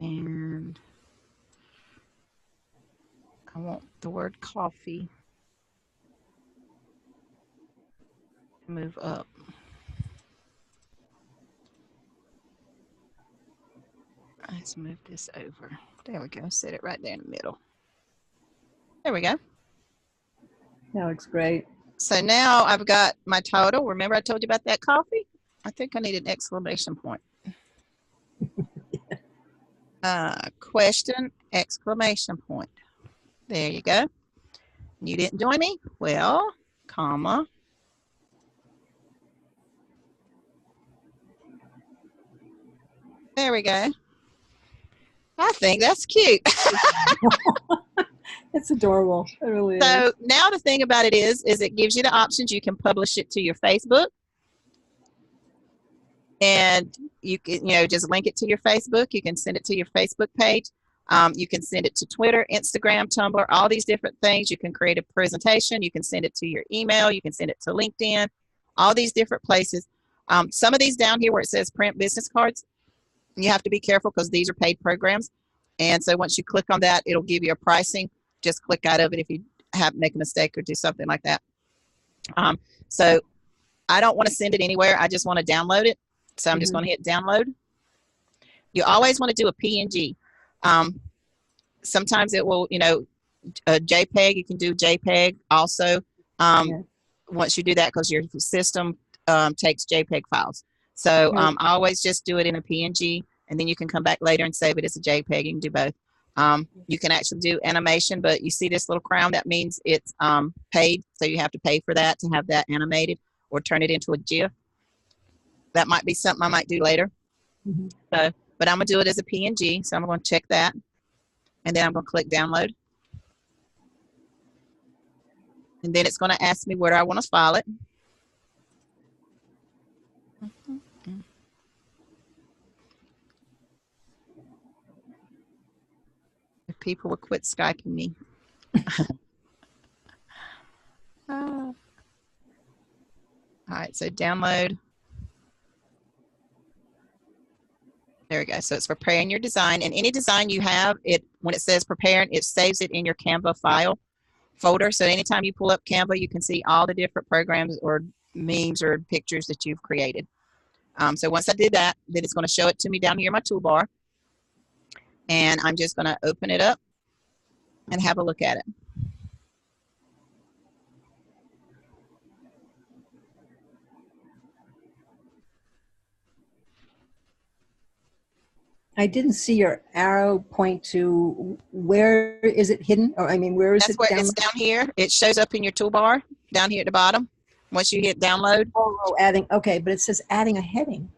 A: And I want the word coffee to move up. Let's move this over. There we go. Set it right there in the middle. There we go.
D: That looks great.
A: So now I've got my total. Remember I told you about that coffee? I think I need an exclamation point. Question, exclamation point. There you go. You didn't join me? Well, comma. There we go. I think that's cute.
D: It's adorable. It really is.
A: So now the thing about it is it gives you the options. You can publish it to your Facebook. And you can, just link it to your Facebook. You can send it to your Facebook page. You can send it to Twitter, Instagram, Tumblr, all these different things. You can create a presentation. You can send it to your email. You can send it to LinkedIn, all these different places. Some of these down here where it says print business cards, you have to be careful because these are paid programs. And so once you click on that, it'll give you a pricing. Just click out of it if you make a mistake or do something like that. So I don't want to send it anywhere. I just want to download it. So I'm just going to hit download. You always want to do a PNG. Sometimes it will, a JPEG, you can do JPEG also. Once you do that, because your system takes JPEG files. So I always just do it in a PNG, and then you can come back later and save it as a JPEG. You can do both. You can actually do animation, but you see this little crown, that means it's paid. So you have to pay for that to have that animated or turn it into a GIF. That might be something I might do later. So, but I'm going to do it as a PNG. So I'm going to check that. And then I'm going to click download. And then it's going to ask me where I want to file it. If people would quit Skyping me. All right, so download. we go. So it's preparing your design, and any design you have, when it says preparing, it saves it in your Canva file folder. So anytime you pull up Canva, you can see all the different programs or memes or pictures that you've created. So once I did that, then it's going to show it to me down here in my toolbar, and I'm just going to open it up and have a look at it.
D: I didn't see your arrow point to where is it hidden? Or I mean, where is
A: That's
D: it?
A: where it's down here. It shows up in your toolbar down here at the bottom. Once you hit download.
D: Oh, adding. Okay, but it says adding a heading.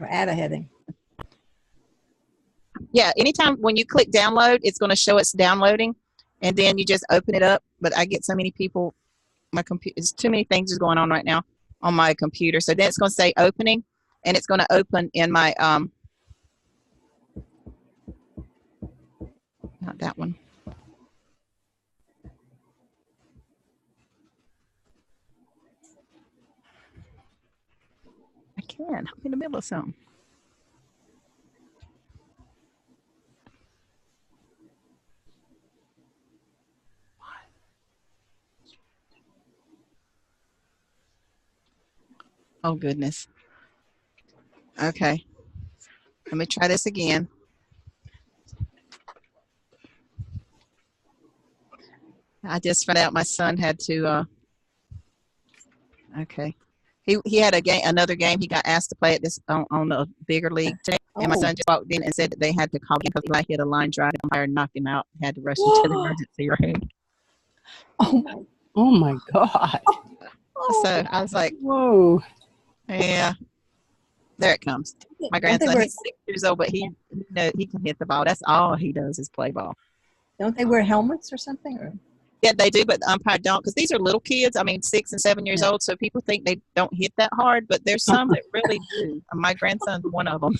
D: Or add a heading.
A: Yeah, anytime when you click download, it's going to show it's downloading, and then you just open it up. But I get so many people, my computer, there's too many things going on right now on my computer. So then it's going to say opening, and it's going to open in my not that one. I can. I'm in the middle of something. Oh, goodness. Okay. Let me try this again. I just found out my son had to, okay. He had a game, another game. He got asked to play at this on a bigger league today. And my son just walked in and said that they had to call him because Eli hit a line drive umpire and knocked him out. Had to rush him to the emergency room.
C: Oh my God.
A: So I was like,
C: Whoa.
A: yeah, there it comes. My grandson, he's 6 years old, but he can hit the ball. That's all he does is play ball.
D: Don't they wear helmets or something? Or?
A: Yeah, they do, but the umpire don't, because these are little kids. I mean, 6 and 7 years old, so people think they don't hit that hard, but there's some that really do. My grandson's one of them.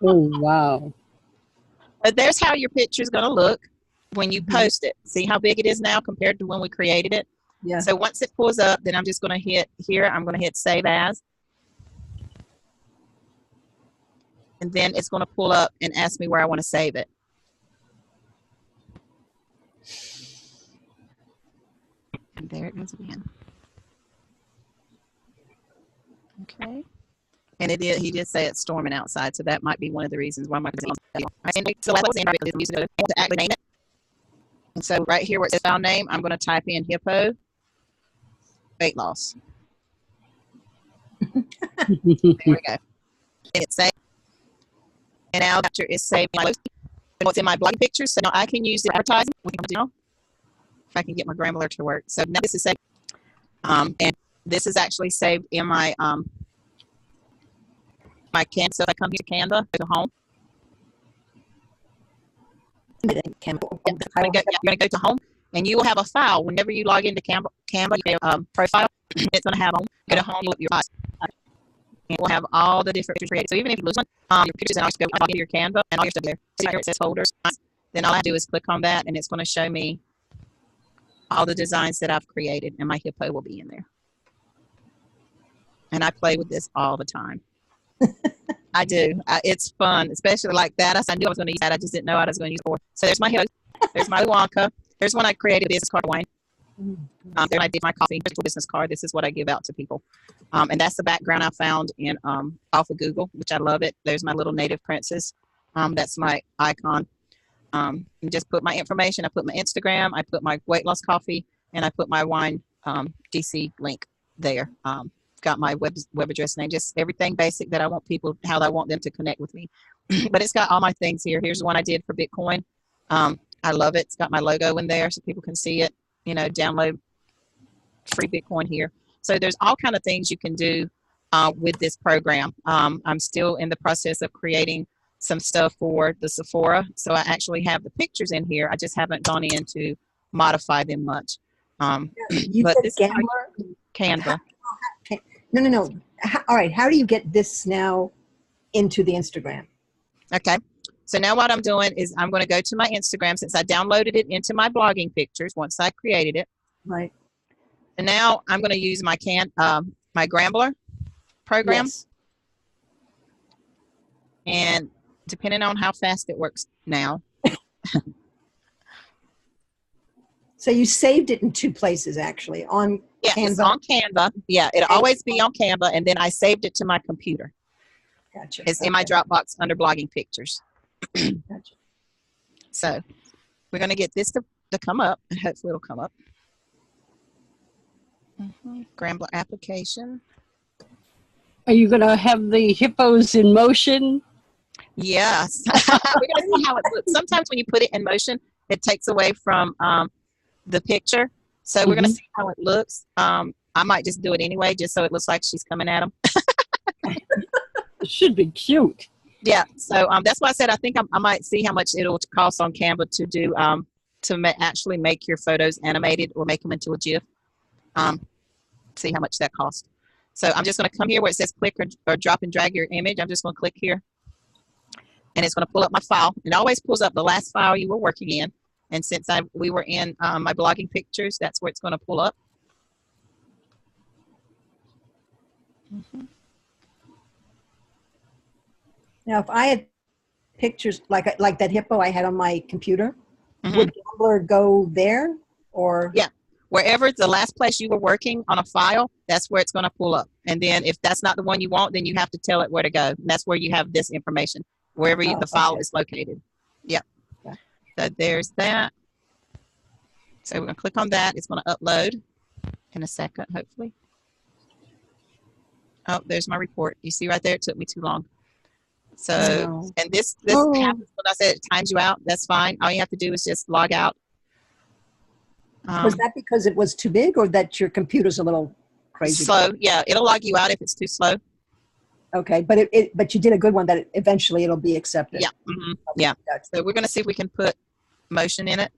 C: Oh, wow.
A: But there's how your picture's going to look when you post it. See how big it is now compared to when we created it?
D: Yeah.
A: So once it pulls up, then I'm just going to hit here. I'm going to hit Save As. And then it's going to pull up and ask me where I want to save it. And there it goes again. Okay. And he did say it's storming outside, so that might be one of the reasons why my so I was in to actually name it. And so right here where it says file name, I'm going to type in hippo weight loss. There we go. And it's saved. And now after it's saved, what's in my blog pictures, so now I can use the advertising if I can get my Grambler to work. So now this is saved, and this is actually saved in my my Canva. So if I come here to Canva, go to home. You're going to go to home, and you will have a file whenever you log into Canva. You go profile. It's going to have home. Go to home, look your files. And we'll have all the different pictures created. So even if you lose one, your pictures, and I'll just go into your Canva and all your stuff there. See here it says folders. Then all I do is click on that, and it's going to show me all the designs that I've created, and my hippo will be in there. And I play with this all the time. I do. It's fun, especially like that. I knew I was going to use that. I just didn't know what I was going to use it for. So there's my hippo. There's my Wonka. There's one I created, a business card of wine. Then I did my coffee business card. This is what I give out to people. And that's the background I found in off of Google, which I love it. There's my little native princess. That's my icon. And just put my information. I put my Instagram. I put my weight loss coffee, and I put my wine DC link there. Got my web address name, just everything basic that I want people, how I want them to connect with me. But it's got all my things here. Here's the one I did for Bitcoin. I love it. It's got my logo in there so people can see it. You know, download free Bitcoin here. So there's all kind of things you can do with this program. I'm still in the process of creating some stuff for the Sephora. So I actually have the pictures in here. I just haven't gone in to modify them much. But this is Canva.
D: No. All right. How do you get this now into the Instagram?
A: Okay. So now what I'm doing is I'm going to go to my Instagram since I downloaded it into my blogging pictures once I created it.
D: Right.
A: And now I'm going to use my my Grambler program.
D: Yes.
A: And depending on how fast it works now.
D: So you saved it in 2 places, actually, on
A: Yeah,
D: Canva?
A: it's on Canva. Yeah, it'll always be on Canva, and then I saved it to my computer.
D: Gotcha.
A: It's in my Dropbox under blogging pictures.
D: Gotcha.
A: So we're going to get this to come up, and hopefully it'll come up. Grambler application.
C: Are you going to have the hippos in motion?
A: Yes. We're going to see how it looks. Sometimes when you put it in motion, it takes away from the picture. So we're going to see how it looks. I might just do it anyway, just so it looks like she's coming at them.
C: It should be cute.
A: Yeah. So that's why I said I think I might see how much it'll cost on Canva to do actually make your photos animated or make them into a GIF. See how much that costs. So I'm just going to come here where it says click or drop and drag your image. I'm just going to click here. And it's going to pull up my file. It always pulls up the last file you were working in. And since we were in my blogging pictures, that's where it's going to pull up.
D: Now, if I had pictures like that hippo I had on my computer, would Gambler go there? Or
A: yeah, wherever the last place you were working on a file, that's where it's going to pull up. And then if that's not the one you want, then you have to tell it where to go. And that's where you have this information, wherever the file is located. Yep.
D: Okay.
A: So there's that. So we're going to click on that. It's going to upload in a second, hopefully. Oh, there's my report. You see right there, it took me too long. So, and this happens when I said it times you out. That's fine. All you have to do is just log out.
D: Was that because it was too big, or that your computer's a little crazy?
A: Slow. Yeah, it'll log you out if it's too slow.
D: Okay, but but you did a good one that eventually it'll be accepted.
A: Yeah. Yeah. So we're going to see if we can put motion in it.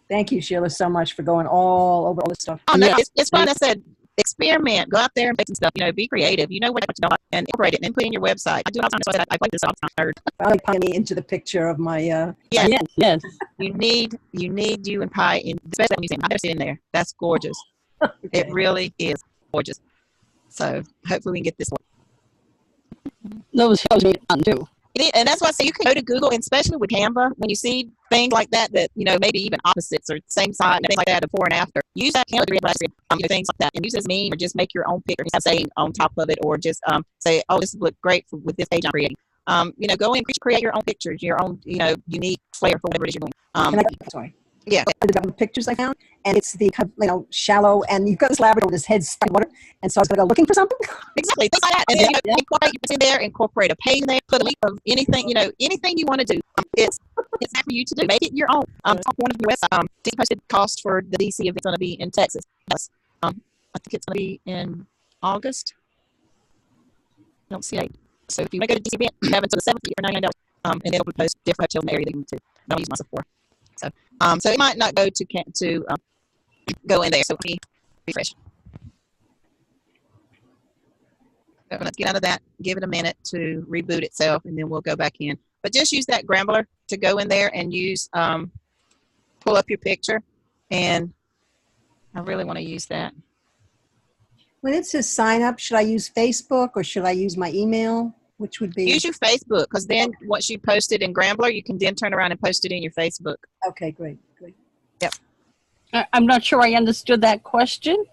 D: Thank you, Sheila, so much for going all over all this stuff.
A: Oh, no, it's fun. I said, experiment. Go out there and make some stuff. Be creative. You know what you don't like, and incorporate it and put it in your website. I do it all the time. So I play this all the time.
D: Probably put me into the picture of my.
C: Yes.
A: You need you and Pi, especially when you say, I've never seen in there. That's gorgeous. Okay. It really is gorgeous. So hopefully we can get this one.
C: Those shows me fun too.
A: And that's why I say you can go to Google, and especially with Canva, when you see things like that, maybe even opposites or same side and things like that, before and after, use that Canva to realize things like that, and use this meme or just make your own picture, saying on top of it, or just say, oh, this would look great with this page I'm creating. Go in and create your own pictures, your own, unique flair for whatever it is you're doing.
D: Sorry.
A: Yeah.
D: The pictures I found, and it's the shallow, and you've got this Labrador with his head stuck in water, and so I was going to go looking for something.
A: Exactly, things like that, and then incorporate in there, incorporate a page in there, put a link of anything, anything you want to do. It's there for you to do. Make it your own. Top one of your website. The posted cost for the DC event is going to be in Texas. Yes. I think it's going to be in August. I don't see it. So if you want to go to DC event, you have until the 7th for $99, and then it'll post different hotel in the area that you need to. Don't use myself for. So it might not go to go in there. So let me refresh. So let's get out of that. Give it a minute to reboot itself, and then we'll go back in. But just use that Grambler to go in there and use pull up your picture. And I really want to use that.
D: When it says sign up, should I use Facebook or should I use my email? Which would be?
A: Use your Facebook, because then once you post it in Grambler, you can then turn around and post it in your Facebook.
D: Okay, great.
A: Yep.
C: I'm not sure I understood that question.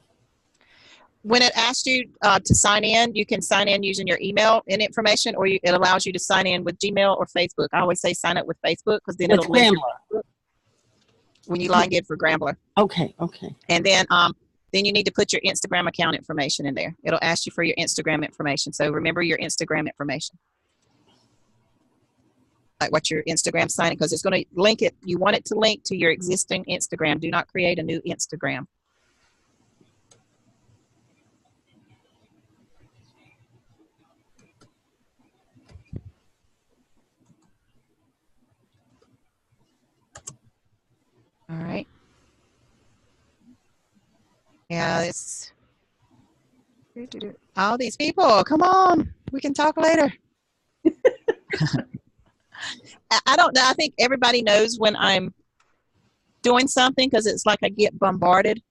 A: When it asks you to sign in, you can sign in using your email and information, or it allows you to sign in with Gmail or Facebook. I always say sign up with Facebook, because then it'll link when you log in for Grambler.
C: Okay.
A: And then you need to put your Instagram account information in there. It'll ask you for your Instagram information. So remember your Instagram information. Like what your Instagram sign, because it's going to link it. You want it to link to your existing Instagram. Do not create a new Instagram. All right. Yeah, it's all these people. Come on, we can talk later. I don't know. I think everybody knows when I'm doing something, because it's like I get bombarded.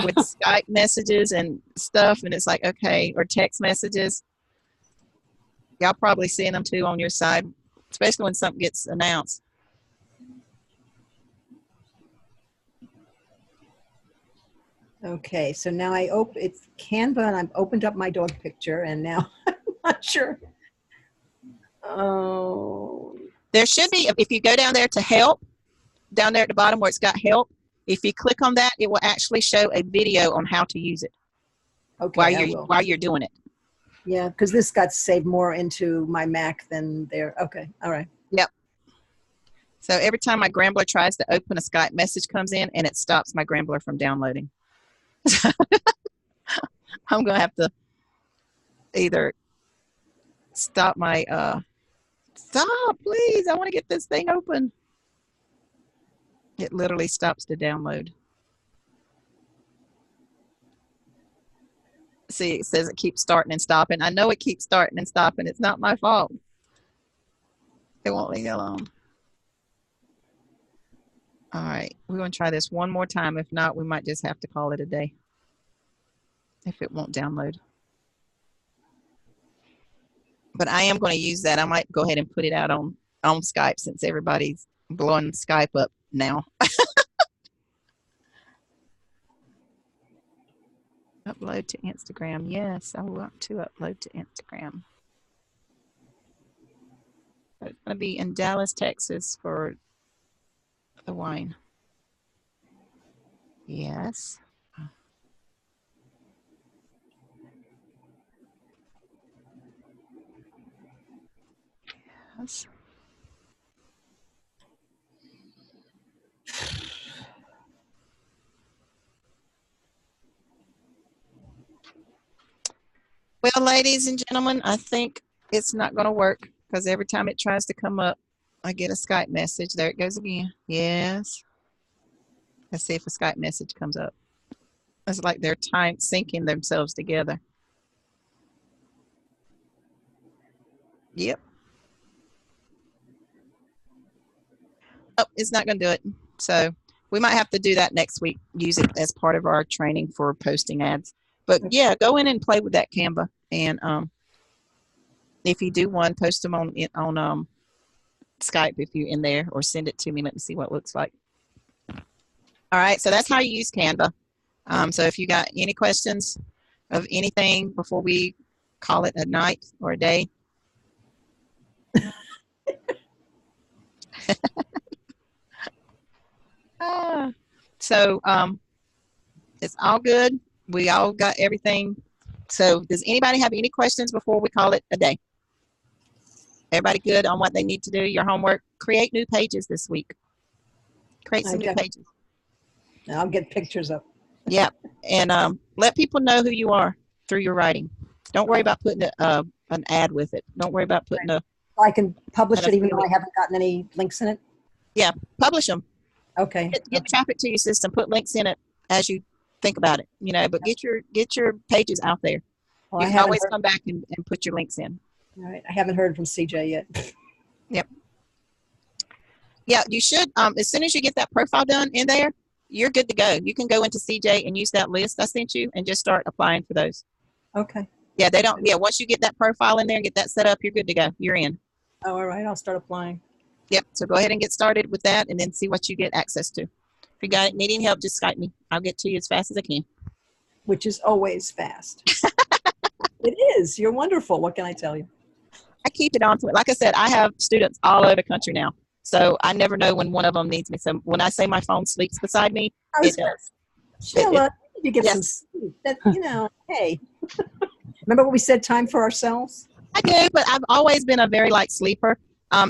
A: with Skype messages and stuff, and it's like, okay, or text messages. Y'all probably seeing them too on your side, especially when something gets announced.
D: Okay, so now it's Canva, and I've opened up my dog picture, and now I'm not sure. Oh,
A: There should be, if you go down there to help, down there at the bottom where it's got help, if you click on that, it will actually show a video on how to use it.
D: okay,
A: while you're doing it.
D: Yeah, because this got saved more into my Mac than there. Okay, all right.
A: Yep. So every time my Grambler tries to open, a Skype message comes in, and it stops my Grambler from downloading. I'm going to have to either stop my, stop, please. I want to get this thing open. It literally stops the download. See, it says it keeps starting and stopping. I know it keeps starting and stopping. It's not my fault. It won't leave me alone. All right, we're going to try this one more time. If not, we might just have to call it a day if it won't download. But I am going to use that. I might go ahead and put it out on Skype since everybody's blowing Skype up now. Upload to Instagram. Yes, I want to upload to Instagram. It's going to be in Dallas, Texas for the wine. Yes. Yes. Well, ladies and gentlemen, I think it's not going to work because every time it tries to come up, I get a Skype message. There it goes again. Yes. Let's see if a Skype message comes up. It's like they're time syncing themselves together. Yep. Oh, it's not going to do it. So we might have to do that next week. Use it as part of our training for posting ads. But yeah, go in and play with that Canva. And if you do one, post them on Skype if you're in there, or send it to me. Let me see what it looks like. All right, so that's how you use Canva. So if you got any questions of anything before we call it a night or a day. So it's all good. We all got everything. So does anybody have any questions before we call it a day? Everybody good on what they need to do? Your homework? Create new pages this week. Create some new pages.
D: I'll get pictures up.
A: Yeah, and let people know who you are through your writing. Don't worry about putting an ad with it. Don't worry about putting
D: I can publish it even though I haven't gotten any links in it?
A: Yeah, publish them.
D: Okay.
A: Get traffic to your system. Put links in it as you think about it. But get your pages out there.
D: Well,
A: you can always come back and put your links in.
D: All right. I haven't heard from CJ yet.
A: Yep. Yeah, you should. As soon as you get that profile done in there, you're good to go. You can go into CJ and use that list I sent you and just start applying for those.
D: Okay.
A: Yeah, they don't. Yeah, once you get that profile in there and get that set up, you're good to go. You're in.
D: Oh, all right. I'll start applying.
A: Yep. So go ahead and get started with that, and then see what you get access to. If you need any help, just Skype me. I'll get to you as fast as I can.
D: Which is always fast. It is. You're wonderful. What can I tell you?
A: I keep it on to it. Like I said, I have students all over the country now. So I never know when one of them needs me. So when I say my phone sleeps beside me, it does.
D: Sheila, you get some sleep. That, hey. Remember what we said, time for ourselves?
A: I do, but I've always been a very light sleeper.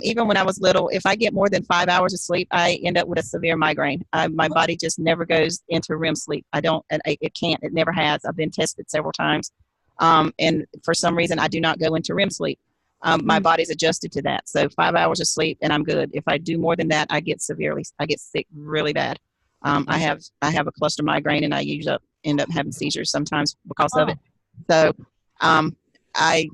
A: Even when I was little, if I get more than 5 hours of sleep, I end up with a severe migraine. My body just never goes into REM sleep. It can't. It never has. I've been tested several times. And for some reason, I do not go into REM sleep. My body's adjusted to that. So 5 hours of sleep and I'm good. If I do more than that, I get sick really bad. I have a cluster migraine and I usually end up having seizures sometimes because of it. So I